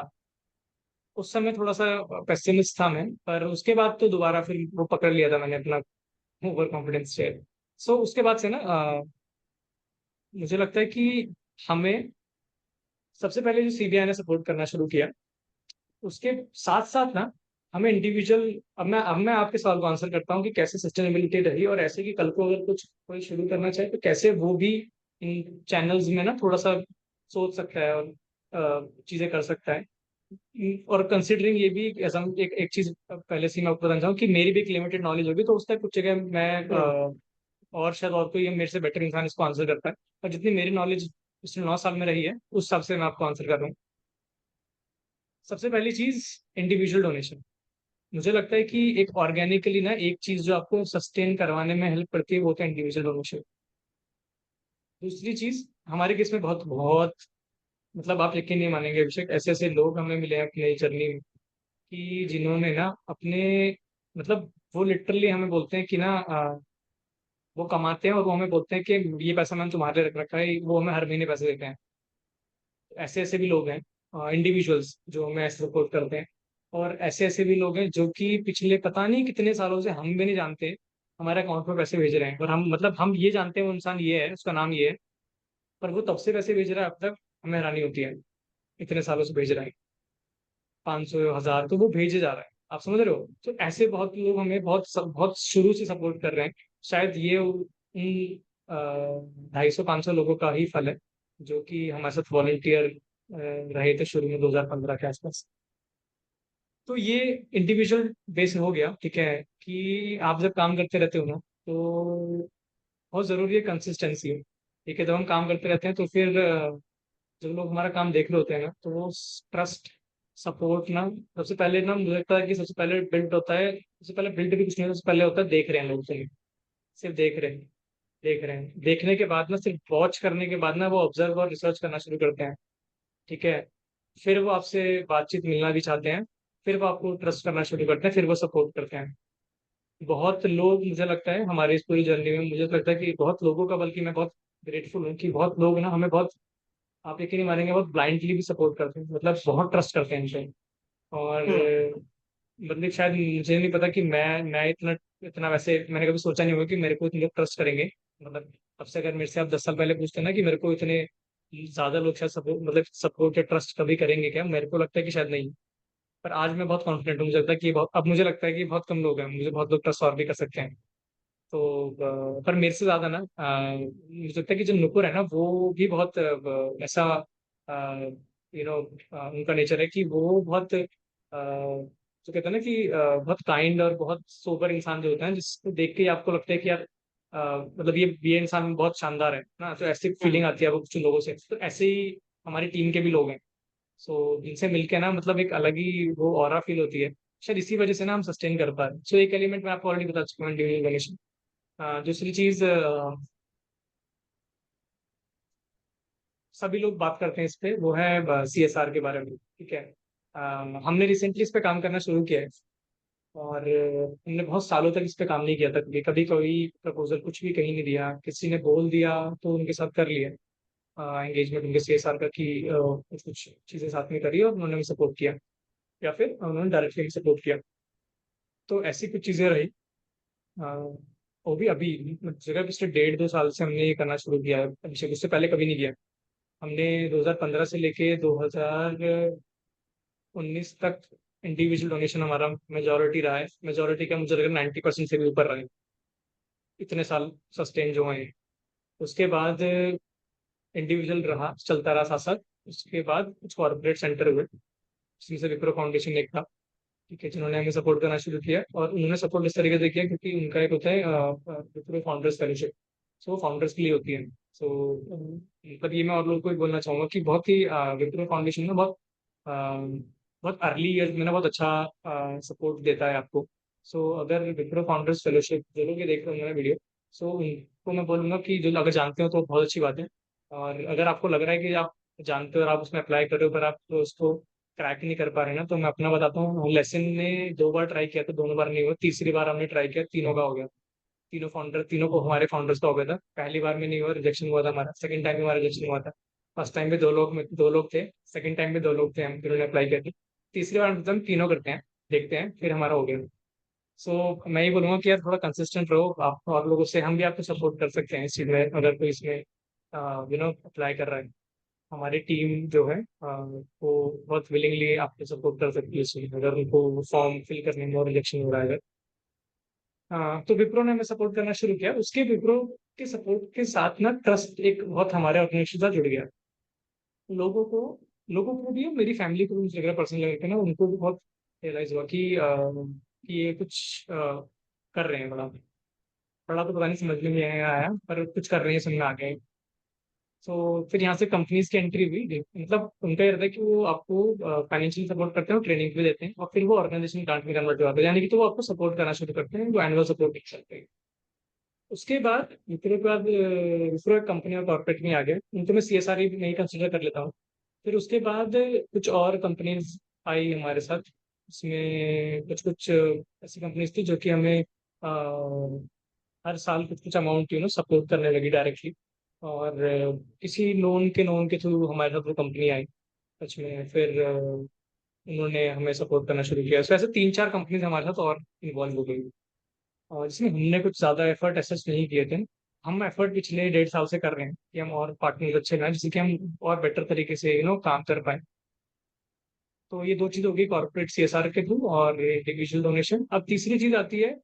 उस समय थोड़ा सा पेसिमिस्ट था मैं, पर उसके बाद तो दोबारा फिर वो पकड़ लिया था मैंने अपना ओवर कॉन्फिडेंस शेयर। सो उसके बाद से ना मुझे लगता है कि हमें सबसे पहले जो सीबीआई ने सपोर्ट करना शुरू किया, उसके साथ साथ ना हमें इंडिविजुअल, अब मैं आपके सवाल को आंसर करता हूँ कि कैसे सस्टेनेबिलिटी रही, और ऐसे कि कल को अगर कुछ कोई शुरू करना चाहे तो कैसे वो भी इन चैनल्स में ना थोड़ा सा सोच सकता है और चीजें कर सकता है। और कंसिडरिंग ये भी ऐसा एक चीज पहले से ही मैं आपको बताना चाहूँ कि मेरी भी एक लिमिटेड नॉलेज होगी, तो उस तक कुछ जगह मैं हम्म। और शायद और कोई मेरे से बेटर इंसान इसको आंसर करता है, और जितनी मेरी नॉलेज पिछले 9 साल में रही है उस हिसाब से मैं आपको आंसर कर रहा हूँ। सबसे पहली चीज, इंडिविजुअल डोनेशन। मुझे लगता है कि एक ऑर्गेनिकली ना एक चीज जो आपको सस्टेन करवाने में हेल्प करती है वो होता है इंडिविजुअल डोनेशन। दूसरी चीज, हमारे केस में बहुत बहुत, मतलब आप यकीन नहीं मानेंगे अभिषेक, ऐसे ऐसे लोग हमें मिले हैं अपनी जर्नी में कि जिन्होंने ना अपने, मतलब वो लिटरली हमें बोलते हैं कि ना वो कमाते हैं और वो हमें बोलते हैं कि ये पैसा मैंने तुम्हारे लिए रख रखा है, वो हमें हर महीने पैसे देते हैं। ऐसे ऐसे भी लोग हैं, इंडिविजुअल्स जो हमें ऐसे सपोर्ट करते हैं। और ऐसे ऐसे भी लोग हैं जो कि पिछले पता नहीं कितने सालों से, हम भी नहीं जानते, हमारे अकाउंट में पैसे भेज रहे हैं, और हम, मतलब हम ये जानते हैं वो इंसान ये है, उसका नाम ये है, पर वो तब से पैसे भेज रहा है अब तक, हमें हैरानी होती है, इतने सालों से भेज रहा है, 500 1000 तो वो भेजे जा रहा है। आप समझ रहे हो, तो ऐसे बहुत लोग हमें बहुत शुरू से सपोर्ट कर रहे हैं। शायद ये उन 250 500 लोगों का ही फल है जो कि हमारे साथ वॉलेंटियर रहे थे शुरू में 2015 के आसपास। तो ये इंडिविजुअल बेस हो गया, ठीक है, कि आप जब काम करते रहते हो ना, तो बहुत ज़रूरी है कंसिस्टेंसी। ठीक है, जब हम काम करते रहते हैं तो फिर जब लोग हमारा काम देख रहे होते हैं ना, तो वो ट्रस्ट सपोर्ट ना, सबसे पहले ना मुझे लगता है कि सबसे पहले बिल्ड होता है, सबसे पहले बिल्ड भी कुछ नहीं होता, सबसे पहले होता है देख रहे हैं लोग सही, सिर्फ देख रहे हैं, देख रहे हैं, देखने के बाद ना, सिर्फ वॉच करने के बाद ना वो ऑब्जर्व और रिसर्च करना शुरू करते हैं। ठीक है, फिर वो आपसे बातचीत मिलना भी चाहते हैं, फिर वो आपको ट्रस्ट करना शुरू करते हैं, फिर वो सपोर्ट करते हैं। बहुत लोग, मुझे लगता है हमारी इस पूरी जर्नी में मुझे तो लगता है कि बहुत लोगों का, बल्कि मैं बहुत ग्रेटफुल हूँ कि बहुत लोग ना हमें बहुत, आप यकीन नहीं मानेंगे, बहुत ब्लाइंडली भी सपोर्ट करते हैं, मतलब बहुत ट्रस्ट करते हैं हमसे। और हम्म। मतलब शायद मुझे नहीं पता कि मैं इतना इतना वैसे मैंने कभी सोचा नहीं होगा कि मेरे को इतने लोग ट्रस्ट करेंगे। मतलब अब से अगर मेरे से आप 10 साल पहले पूछते ना कि मेरे को इतने ज्यादा लोग शायद सपोर्ट, मतलब सपोर्ट या ट्रस्ट कभी करेंगे क्या, मेरे को लगता है कि शायद नहीं। पर आज मैं बहुत कॉन्फिडेंट हूँ, मुझे लगता है कि बहुत, अब मुझे लगता है कि बहुत कम लोग हैं, मुझे बहुत लोग ट्रस्ट और भी कर सकते हैं। तो पर मेरे से ज्यादा ना मुझे लगता है कि जो नुपुर है ना, वो भी बहुत ऐसा, उनका नेचर है कि वो बहुत जो कहते हैं ना कि बहुत काइंड और बहुत सोबर इंसान जो होता है, जिसको देख के ही आपको लगता है कि यार मतलब ये इंसान बहुत शानदार है ना, तो ऐसी हम्म। फीलिंग आती है आपको कुछ लोगों से। तो ऐसे ही हमारी टीम के भी लोग हैं। सो जिनसे मिलके ना, मतलब एक अलग ही वो ऑरा फील होती है। शायद इसी वजह से ना हम सस्टेन कर पा रहे हैं। सो एक एलिमेंट मैं आपको ऑलरेडी बता चुका हूँ, ड्यूरिंग। दूसरी चीज, सभी लोग बात करते हैं इस पे, वो है CSR के बारे में। ठीक है, हमने रिसेंटली इस पे काम करना शुरू किया है। और हमने बहुत सालों तक इस पे काम नहीं किया था, कभी कभी कोई प्रपोजल कुछ भी कहीं नहीं दिया, किसी ने बोल दिया तो उनके साथ कर लिया एंगेजमेंट उनके CSR का, कि कुछ कुछ चीजें साथ में करी और उन्होंने हमें सपोर्ट किया, या फिर उन्होंने डायरेक्टली सपोर्ट किया। तो ऐसी कुछ चीजें रही। वो भी अभी जगह पिछले 1.5-2 साल से हमने ये करना शुरू किया है, अभिषेक, उससे पहले कभी नहीं किया। हमने 2015 से लेके 2019 तक इंडिविजुअल डोनेशन हमारा मेजोरिटी रहा है, मेजोरिटी का मुझे लग रहा है 90% से भी ऊपर रहा है, इतने साल सस्टेन जो है। उसके बाद इंडिविजुअल रहा, चलता रहा साथ साथ। उसके बाद कुछ कॉर्पोरेट सेंटर हुए, उसमें से विप्रो फाउंडेशन एक था। ठीक है, जिन्होंने हमें सपोर्ट करना शुरू किया, और उन्होंने सपोर्ट इस तरीके से किया क्योंकि उनका एक होता है विप्रो फाउंडर्स फेलोशिप। सो वो फाउंडर्स के लिए होती है। सो मतलब ये मैं और लोगों को भी बोलना चाहूंगा कि बहुत ही विप्रो फाउंडेशन में बहुत बहुत अर्ली ईयर्स में ना बहुत अच्छा सपोर्ट देता है आपको। सो अगर विप्रो फाउंडर्स फेलोशिप जो लोग ये देख रहे होंगे ना वीडियो, सो उनको मैं बोलूंगा कि जो अगर जानते हो तो बहुत अच्छी बात है। और अगर आपको लग रहा है कि आप जानते हो और आप उसमें अप्लाई कर रहे हो, पर आप तो उसको क्रैक नहीं कर पा रहे ना, तो मैं अपना बताता हूँ। लेसन ने 2 बार ट्राई किया था, दोनों बार नहीं हुआ, तीसरी बार हमने ट्राई किया, तीनों का हो गया। तीनों को हमारे फाउंडर्स का हो गया था। पहली बार में नहीं हुआ, रिजेक्शन हुआ था हमारा, सेकंड टाइम में हमारा रिजेक्शन हुआ था। फर्स्ट टाइम में 2 लोग थे, सेकंड टाइम में 2 लोग थे, हम जिन्होंने अप्लाई किया था। तीसरी बार मतलब हम तीनों करते हैं, देखते हैं, फिर हमारा हो गया। सो मैं ये बोलूंगा कि यार थोड़ा कंसिस्टेंट रहो आप, और लोगों से हम भी आपको सपोर्ट कर सकते हैं इस चीज में, अगर कोई इसमें अप्लाई कर रहा है। हमारी टीम जो है वो बहुत विलिंगली आपको सपोर्ट कर सकती है इसमें, अगर उनको फॉर्म फिल करने में और रिजेक्शन हो रहा है अगर। तो विप्रो ने हमें सपोर्ट करना शुरू किया, उसके विप्रो के सपोर्ट के साथ ना ट्रस्ट एक बहुत हमारे ऑर्गेनाइजेशन से जुड़ गया। लोगों को लोगों को भी, मेरी फैमिली को भी, मुझे लग रहा है पर्सनल लेवल पे ना, उनको भी बहुत रियलाइज हुआ कि ये कुछ कर रहे हैं बड़ा। बड़ा तो पता नहीं समझ में नहीं आया, पर कुछ कर रहे हैं, समझ में आ गए। तो फिर यहाँ से कंपनीज की एंट्री हुई, मतलब उनका ये रहता है कि वो आपको फाइनेंशियल सपोर्ट करते हैं और ट्रेनिंग भी देते हैं, और फिर वो ऑर्गेनाइजेशन ग्रांट में कन्वर्ट हो जाते हैं, यानी कि तो वो आपको सपोर्ट करना शुरू करते हैं, जो एनुअल सपोर्ट कर सकते हैं। उसके बाद विप्रो के बाद विप्रो एक कंपनी और कॉर्पोरेट में आ गए, उनको मैं CSR ही नहीं कंसिडर कर लेता हूँ। फिर उसके बाद कुछ और कंपनीज आई हमारे साथ। उसमें कुछ कुछ ऐसी कंपनीज थी जो कि हमें हर साल कुछ कुछ अमाउंट सपोर्ट करने लगी डायरेक्टली। और किसी नोन के थ्रू हमारे साथ वो कंपनी आई सच में, फिर उन्होंने हमें सपोर्ट करना शुरू किया। तो ऐसे 3-4 कंपनीज हमारे साथ और इन्वॉल्व हो गई, और जिसमें हमने कुछ ज्यादा एफर्ट एसेस नहीं किए थे। हम एफर्ट पिछले 1.5 साल से कर रहे हैं कि हम और पार्टनर अच्छे बनाए, जिससे कि हम और बेटर तरीके से काम कर पाए। तो ये 2 चीज होगी, कॉर्पोरेट CSR के थ्रू और इंडिविजुअल डोनेशन। अब तीसरी चीज आती है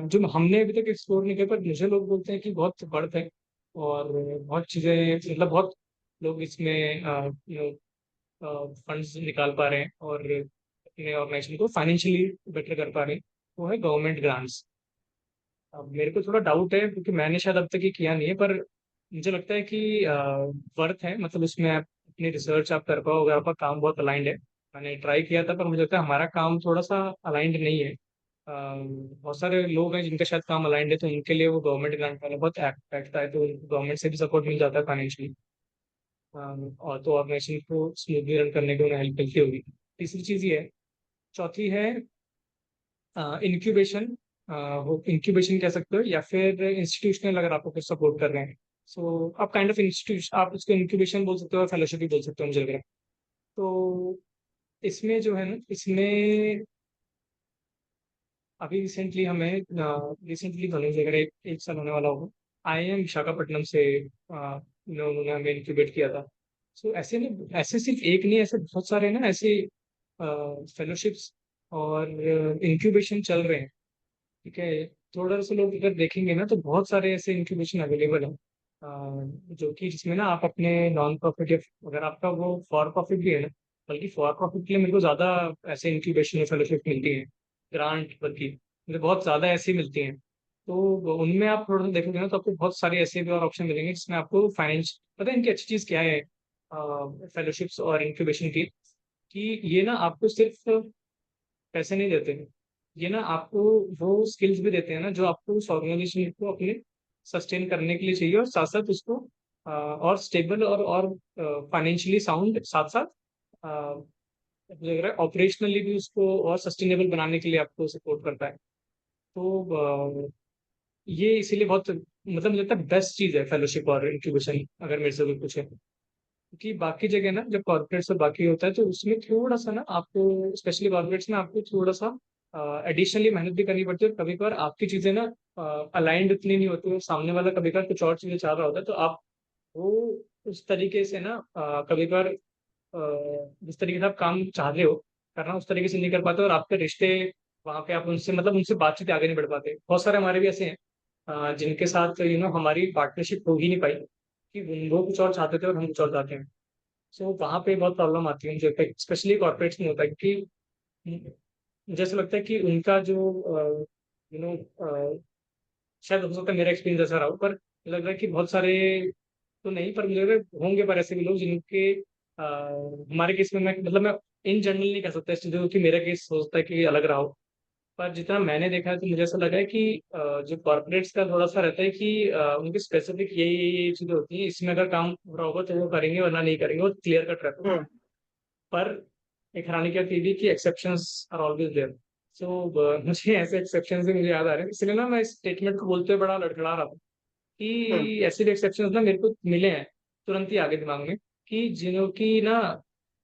जो हमने अभी तक एक्सप्लोर नहीं किया, पर मुझे लोग बोलते हैं कि बहुत बढ़त है, और बहुत चीजें, मतलब बहुत लोग इसमें फंड्स निकाल पा रहे हैं और अपने ऑर्गेनाइजेशन को फाइनेंशियली बेटर कर पा रहे हैं। वो है गवर्नमेंट ग्रांट्स। अब मेरे को थोड़ा डाउट है क्योंकि मैंने शायद अब तक ये किया नहीं है, पर मुझे लगता है कि वर्थ है, मतलब उसमें आप अपनी रिसर्च आप कर पाओ, अगर आपका काम बहुत अलाइंड है। मैंने ट्राई किया था, पर मुझे लगता है हमारा काम थोड़ा सा अलाइंड नहीं है। बहुत सारे लोग हैं जिनका शायद काम अलाइंड है, तो उनके लिए वो गवर्नमेंट ग्रांट वाला बहुत बैठता है, तो गवर्नमेंट से भी सपोर्ट मिल जाता है फाइनेंशियली। और तो ऑर्गेनाइजेशन को स्मूथली रन करने में उन्हें हेल्प मिलती होगी। तीसरी चीज़ ये है। चौथी है इंक्यूबेशन। वो इंक्यूबेशन कह सकते हो, या फिर इंस्टीट्यूशनल अगर आपको कुछ सपोर्ट कर रहे हैं। सो आप काइंड ऑफ इंस्टीट्यूशन, आप उसको इंक्यूबेशन बोल सकते हो, फेलोशिप भी बोल सकते हो, मुझे लग रहा है। तो इसमें जो है ना, इसमें अभी रिसेंटली हमें, रिसेंटली तो नहीं, अगर एक साल होने वाला होगा, IIM विशाखापट्टनम से उन्होंने हमें इंक्यूबेट किया था। सो ऐसे ना, ऐसे सिर्फ एक नहीं, ऐसे बहुत सारे ना ऐसे फेलोशिप्स और इंक्यूबेशन चल रहे हैं। ठीक है। थोड़ा सा लोग अगर देखेंगे ना, तो बहुत सारे ऐसे इंक्यूबेशन अवेलेबल हैं, जो कि जिसमें ना आप अपने नॉन प्रॉफिट, या अगर आपका वो फॉर प्रॉफिट भी है ना, बल्कि फॉर प्रॉफिट के लिए मेरे को ज़्यादा ऐसे इंक्यूबेशन फेलोशिप मिलती है, ग्रांट, बल्कि मुझे बहुत ज़्यादा ऐसी मिलती हैं। तो उनमें आप थोड़ा सा देखोगे ना, तो आपको बहुत सारे ऐसे भी और ऑप्शन मिलेंगे जिसमें आपको फाइनेंस, पता है इनकी अच्छी चीज़ क्या है फेलोशिप्स और इंक्यूबेशन की, कि ये ना आपको सिर्फ पैसे नहीं देते हैं, ये ना आपको वो स्किल्स भी देते हैं ना, जो आपको उस ऑर्गेनाइजेशन को अपने सस्टेन करने के लिए चाहिए, और साथ साथ उसको और स्टेबल और फाइनेंशियली साउंड, साथ साथ मुझे लग रहा है ऑपरेशनली भी उसको और सस्टेनेबल बनाने के लिए आपको सपोर्ट करता है। तो ये इसीलिए बहुत, मतलब मुझे लगता है बेस्ट चीज़ है फेलोशिप और इंक्यूबेशन, अगर मेरे से कोई पूछे। क्योंकि बाकी जगह ना, जब कॉर्पोरेट्स और बाकी होता है, तो उसमें थोड़ा सा ना आपको, स्पेशली कॉर्पोरेट्स में आपको थोड़ा सा एडिशनली मेहनत भी करनी पड़ती है, और कभी कभार आपकी चीजें ना अलाइंड उतनी नहीं होती है, सामने वाला कभी कभार कुछ और चीजें चाह रहा होता है, तो आप वो उस तरीके से ना कभी कभार जिस तरीके से आप काम चाह रहे हो करना, उस तरीके से नहीं कर पाते, और आपके रिश्ते वहां पे आप उनसे, मतलब उनसे बातचीत आगे नहीं बढ़ पाते। बहुत सारे हमारे भी ऐसे हैं जिनके साथ हमारी पार्टनरशिप हो ही नहीं पाई, कि वो कुछ और चाहते थे और हम कुछ और चाहते हैं। सो वहाँ पे बहुत प्रॉब्लम आती है मुझे, स्पेशली कॉर्पोरेट्स में होता है, क्योंकि मुझे ऐसा लगता है कि उनका जो यू नो शायद हो सकता है मेरा एक्सपीरियंस ऐसा रहा हो, पर मुझे लग रहा है कि बहुत सारे तो नहीं, पर मुझे लग रहा है होंगे, पर ऐसे भी लोग जिनके हमारे केस में, मैं मतलब मैं इन जनरल नहीं कह सकता इस चीज़ को कि मेरा केस हो सकता है कि अलग रहा हो, पर जितना मैंने देखा है, तो मुझे ऐसा लगा है कि जो कॉर्पोरेट्स का थोड़ा सा रहता है कि उनकी स्पेसिफिक ये चीजें होती हैं, इसमें अगर काम हो रहा होगा तो वो करेंगे, वरना नहीं करेंगे, वो क्लियर कट रहता है। हम्म। पर एक हैरानी की बात ये भी कि एक्सेप्शंस आर ऑलवेज देयर। सो मुझे ऐसे एक्सेप्शन से मुझे याद आ रहे हैं, इसलिए ना मैं इस स्टेटमेंट को बोलते हुए बड़ा लड़खड़ा रहा था, हम्म। कि ऐसे भी एक्सेप्शंस ना मेरे को मिले हैं, तुरंत ही आगे दिमाग में, कि जिन्हों की ना,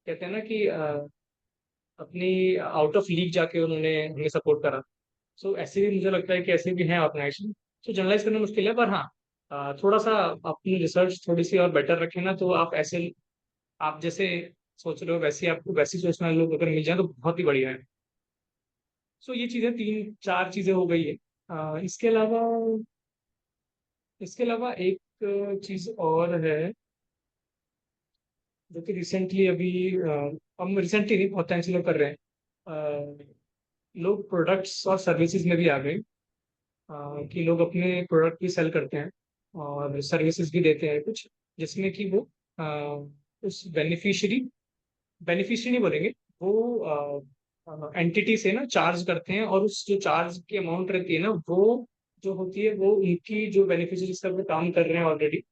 कहते हैं ना कि अपनी आउट ऑफ लीग जाके उन्होंने हमें सपोर्ट करा। सो ऐसे भी मुझे लगता है कि ऐसे भी हैं ऑर्गेनाइजेशन। सो जनरलाइज करना मुश्किल है, पर हाँ थोड़ा सा अपनी रिसर्च थोड़ी सी और बेटर रखें ना, तो आप ऐसे, आप जैसे सोच रहे हो वैसे आपको वैसी सोचने वाले लोग अगर मिल जाए तो बहुत ही बढ़िया है। सो ये चीज़ें, तीन चार चीज़ें हो गई है। इसके अलावा, एक चीज़ और है, जो कि रिसेंटली अभी हम रिसेंटली नहीं, बहुत टाइम से लोग कर रहे हैं। अ, लोग प्रोडक्ट्स और सर्विसेज में भी आ गए, कि लोग अपने प्रोडक्ट भी सेल करते हैं और सर्विसेज भी देते हैं कुछ, जिसमें कि वो उस बेनिफिशियरी नहीं बोलेंगे, वो एंटिटी से ना चार्ज करते हैं, और उस जो चार्ज की अमाउंट रहती है ना, वो जो होती है वो उनकी जो बेनिफिशियरीज का वो काम कर रहे हैं ऑलरेडी,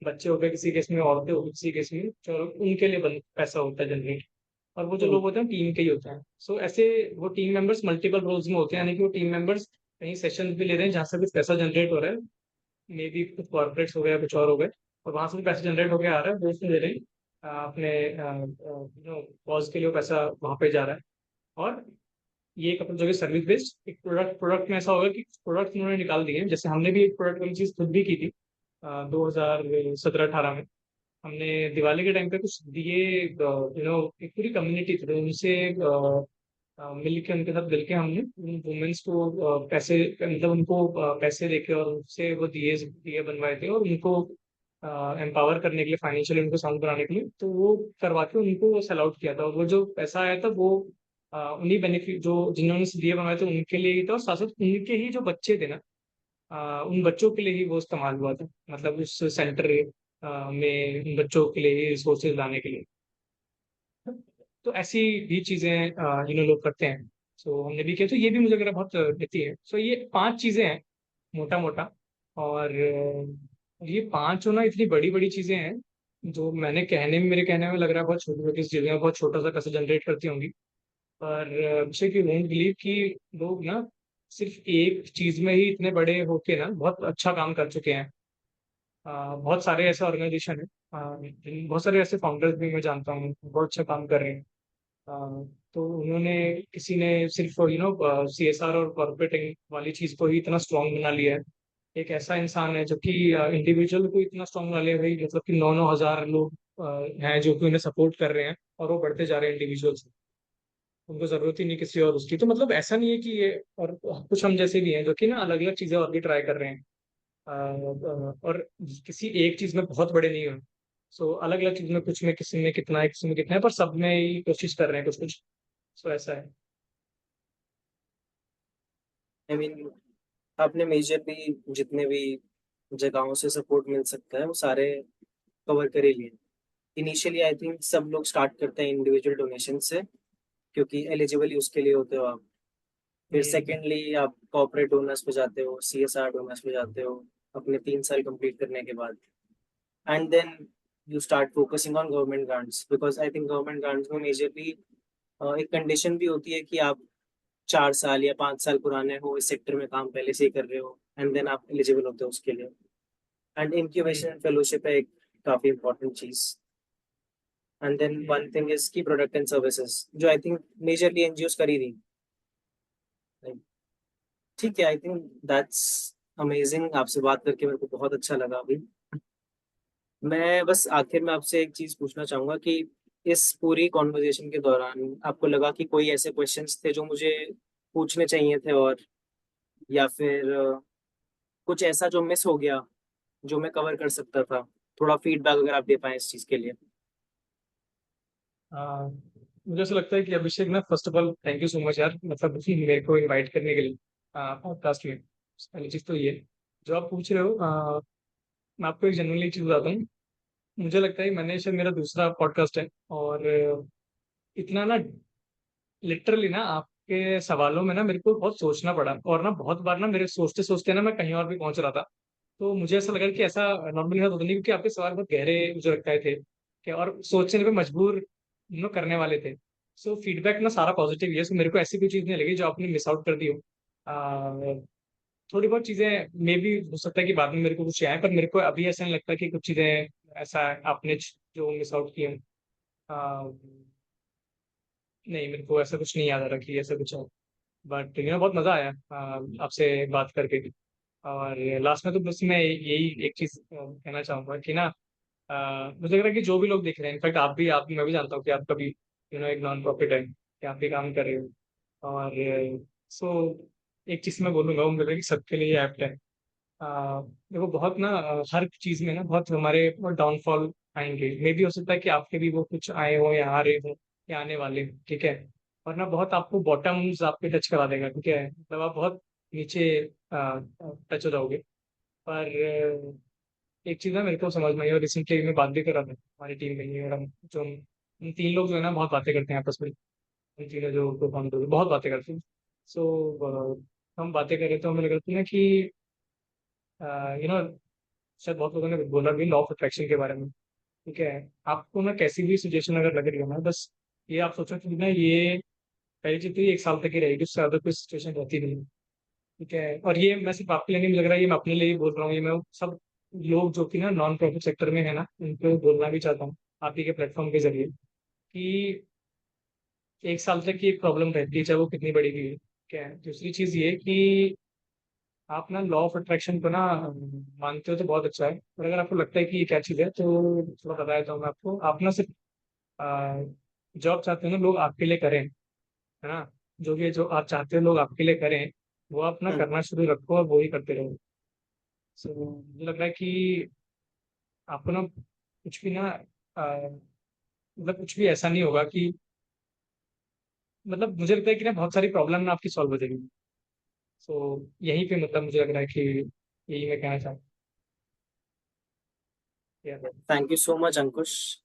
बच्चे हो गए किसी केस में, औरतें हो गई किसी केस में, चलो उनके लिए पैसा होता है जनरेट। और वो जो हम्म। लोग होते हैं टीम के ही होते हैं। सो ऐसे वो टीम मेंबर्स मल्टीपल रोल्स में होते हैं, यानी कि वो टीम मेंबर्स कहीं सेशन भी ले रहे हैं जहाँ से कुछ पैसा जनरेट हो रहा है, मे बी कुछ कॉर्पोरेट्स हो गया, कुछ और हो गए, और वहां से भी पैसा जनरेट होकर आ रहा है, वो उसमें दे रहे हैं अपने कॉज के लिए पैसा वहां पे जा रहा है। और ये एक अपना जो सर्विस बेस्ड, एक प्रोडक्ट में ऐसा होगा कि प्रोडक्ट उन्होंने निकाल दिए हैं, जैसे हमने भी एक प्रोडक्ट वाली चीज खुद भी की थी 2017-18 में। हमने दिवाली के टाइम पे कुछ दिए, एक पूरी कम्युनिटी थी, तो उनसे मिल के, उनके साथ मिल के हमने वुमेन्स को पैसे, मतलब उनको पैसे देके और उनसे वो दिए दिए बनवाए थे, और उनको एम्पावर करने के लिए, फाइनेंशियली उनको साउंड बनाने के लिए, तो वो करवा के उनको सेल आउट किया था, और वो जो पैसा आया था वो उन्हीं बेनिफिट जो जिन्होंने दिए बनवाए थे उनके लिए ही था, और साथ साथ उनके ही जो बच्चे थे ना, उन बच्चों के लिए ही वो इस्तेमाल हुआ था, मतलब उस सेंटर में उन बच्चों के लिए रिसोर्सेज लाने के लिए। तो ऐसी भी चीजें लोग करते हैं। सो हमने भी किया, तो ये भी मुझे लग बहुत देती है। सो ये 5 चीजें हैं मोटा मोटा। और ये 5 ना इतनी बड़ी बड़ी चीजें हैं जो मैंने कहने में, मेरे कहने में लग रहा है बहुत छोटी छोटी चीजें हैं, बहुत छोटा सा कैसे जनरेट करती होंगी। पर विषय की वोंट बिलीव कि लोग ना सिर्फ एक चीज में ही इतने बड़े होके ना बहुत अच्छा काम कर चुके हैं। बहुत सारे ऐसे ऑर्गेनाइजेशन है, बहुत सारे ऐसे फाउंडर्स भी मैं जानता हूँ बहुत अच्छा काम कर रहे हैं। तो उन्होंने, किसी ने सिर्फ CSR और कॉर्पोरेटिंग वाली चीज को ही इतना स्ट्रांग बना लिया है। एक ऐसा इंसान है जो कि इंडिविजुअल को इतना स्ट्रांग बना लिया है भाई, मतलब कि 9-9 हज़ार लोग हैं जो कि उन्हें सपोर्ट कर रहे हैं, और वो बढ़ते जा रहे हैं इंडिविजुअल्स। उनको जरूरत ही नहीं किसी और उसकी। तो मतलब ऐसा नहीं है कि ये, और कुछ हम जैसे भी हैं जो कि ना अलग अलग चीजें और भी ट्राई कर रहे हैं। और किसी एक चीज में बहुत बड़े नहीं हो। सो अलग अलग चीज में, कुछ में किसी में कितना है, किसी में कितना है, पर सब में ही कोशिश कर रहे हैं कुछ कुछ। सो ऐसा है। आई मीन आपने मेजरली जितने भी जगहों से सपोर्ट मिल सकता है वो सारे कवर कर ही लिए। इनिशियली आई थिंक सब लोग स्टार्ट करते हैं इंडिविजुअल डोनेशन से, क्योंकि एलिजिबल उसके लिए होते हो आप। फिर हम्म। सेकेंडली आप कॉर्पोरेट डोनर्स पे जाते हो, CSR डोनर्स पे जाते हो अपने 3 साल कंप्लीट करने के बाद। And then you start focusing on government grants, because I think government grants में मेजरली एक कंडीशन भी होती है कि आप 4 साल या 5 साल पुराने हो, इस सेक्टर में काम पहले से ही कर रहे हो, एंड देन आप एलिजिबल होते हो उसके लिए। And hmm. इंक्यूबेशन फेलोशिप है एक काफी इंपॉर्टेंट चीज। And then one thing is key product and services, जो आई थिंक मेजरली एनजीओ कर ही रही। ठीक है, आई थिंक दैट्स अमेजिंग। आपसे बात करके मेरे को बहुत अच्छा लगा अभी। मैं बस आखिर में आपसे एक चीज पूछना चाहूंगा कि इस पूरी कॉन्वर्जेशन के दौरान आपको लगा कि कोई ऐसे क्वेश्चंस थे जो मुझे पूछने चाहिए थे, और या फिर कुछ ऐसा जो मिस हो गया जो मैं कवर कर सकता था? थोड़ा फीडबैक अगर आप दे पाए इस चीज के लिए। आ, मुझे ऐसा लगता है कि अभिषेक ना, first of all thank you so much यार, मतलब कि मेरे को इनवाइट करने के लिए पॉडकास्ट में। पहली चीज तो ये जो आप पूछ रहे हो, मैं आपको एक जनरली चीज बताता हूँ। मुझे लगता है मैंने शायद, मेरा दूसरा पॉडकास्ट है, और इतना ना लिटरली ना आपके सवालों में ना मेरे को बहुत सोचना पड़ा, और ना बहुत बार ना मेरे सोचते सोचते ना मैं कहीं और भी पहुंच रहा था। तो मुझे ऐसा लगा कि ऐसा नॉर्मली बात होता नहीं, क्योंकि आपके सवाल बहुत गहरे मुझे लगता थे कि, और सोचने पे मजबूर करने वाले थे। सो फीडबैक ना सारा पॉजिटिव है। सो मेरे को ऐसी कोई चीज़ नहीं लगी जो आपने मिस आउट कर दी हो। थोड़ी बहुत चीज़ें मे भी हो सकता है कि बाद में मेरे को कुछ आए, पर मेरे को अभी ऐसा नहीं लगता कि कुछ चीज़ें ऐसा आपने जो मिस आउट की हैं। नहीं, मेरे को ऐसा कुछ नहीं याद आ रहा कि ऐसा कुछ है। बट बहुत मजा आया आपसे बात करके। और लास्ट में तो बस मैं यही एक चीज कहना चाहूंगा कि ना, मुझे लग रहा है कि जो भी लोग देख रहे हैं, इनफैक्ट आप भी, मैं भी जानता हूँ कि आपका भी एक नॉन प्रॉफिट है कि आप भी काम कर रहे हो। और सो एक चीज मैं बोलूंगा, वो मुझे लग रहा है कि सबके लिए ऐप्ट है। देखो बहुत ना, हर चीज में ना बहुत हमारे डाउनफॉल आएंगे, मे भी हो सकता है कि आपके भी वो कुछ आए हो या आ रहे हो या आने वाले हो, ठीक है। और ना बहुत आपको बॉटम्स आपके टच करा देगा, ठीक है, मतलब आप बहुत नीचे टच हो जाओगे। पर एक चीज ना मेरे को समझ में आई, और रिसेंटली मैं बात भी कर रहा था हमारी टीम में ही, और हम जो हम 3 लोग जो है ना बहुत बातें करते हैं आपस में। हम तीनों जो co-founder बहुत बातें करते हैं। सो हम बातें कर रहे थे, हमें लग रहा था ना कि यू नो शायद बहुत लोगों ने बोला भी लॉ ऑफ अट्रैक्शन के बारे में, ठीक है। आपको ना कैसी भी सिचुएशन अगर लग रही हो ना, बस ये आप सोचो कि ना ये पहली चीज तो ये 1 साल तक ही रहेगी, उससे ज्यादा कोई सिचुएशन रहती नहीं है, ठीक है। और ये मैं सिर्फ आपके लिए नहीं लग रहा है, ये मैं अपने लिए ही बोल रहा हूँ, ये मैं सब लोग जो कि ना नॉन प्रॉफिट सेक्टर में है ना, उनको बोलना भी चाहता हूँ आप ही के प्लेटफॉर्म के जरिए कि 1 साल तक की एक प्रॉब्लम रहती है, चाहे वो कितनी बड़ी भी है, क्या है। दूसरी चीज ये कि आप ना लॉ ऑफ अट्रैक्शन को ना मानते हो तो बहुत अच्छा है, और अगर आपको लगता है कि ये क्या चीज़ है तो थोड़ा बताया देता हूँ मैं आपको। आप ना सिर्फ जॉब चाहते हो ना लोग आपके लिए करें, है ना, जो भी जो आप चाहते हो लोग आपके लिए करें, वो आप ना हम्म। करना शुरू रखो और वो ही करते रहो। सो मुझे लग रहा है कि आपको ना कुछ भी ना, मतलब कुछ भी ऐसा नहीं होगा कि, मतलब मुझे लगता है कि ना बहुत सारी प्रॉब्लम ना आपकी सॉल्व हो जाएगी। सो यहीं पे मतलब मुझे लग रहा है कि यही मैं कहना चाहूँ। Yeah. Thank you so much Ankush.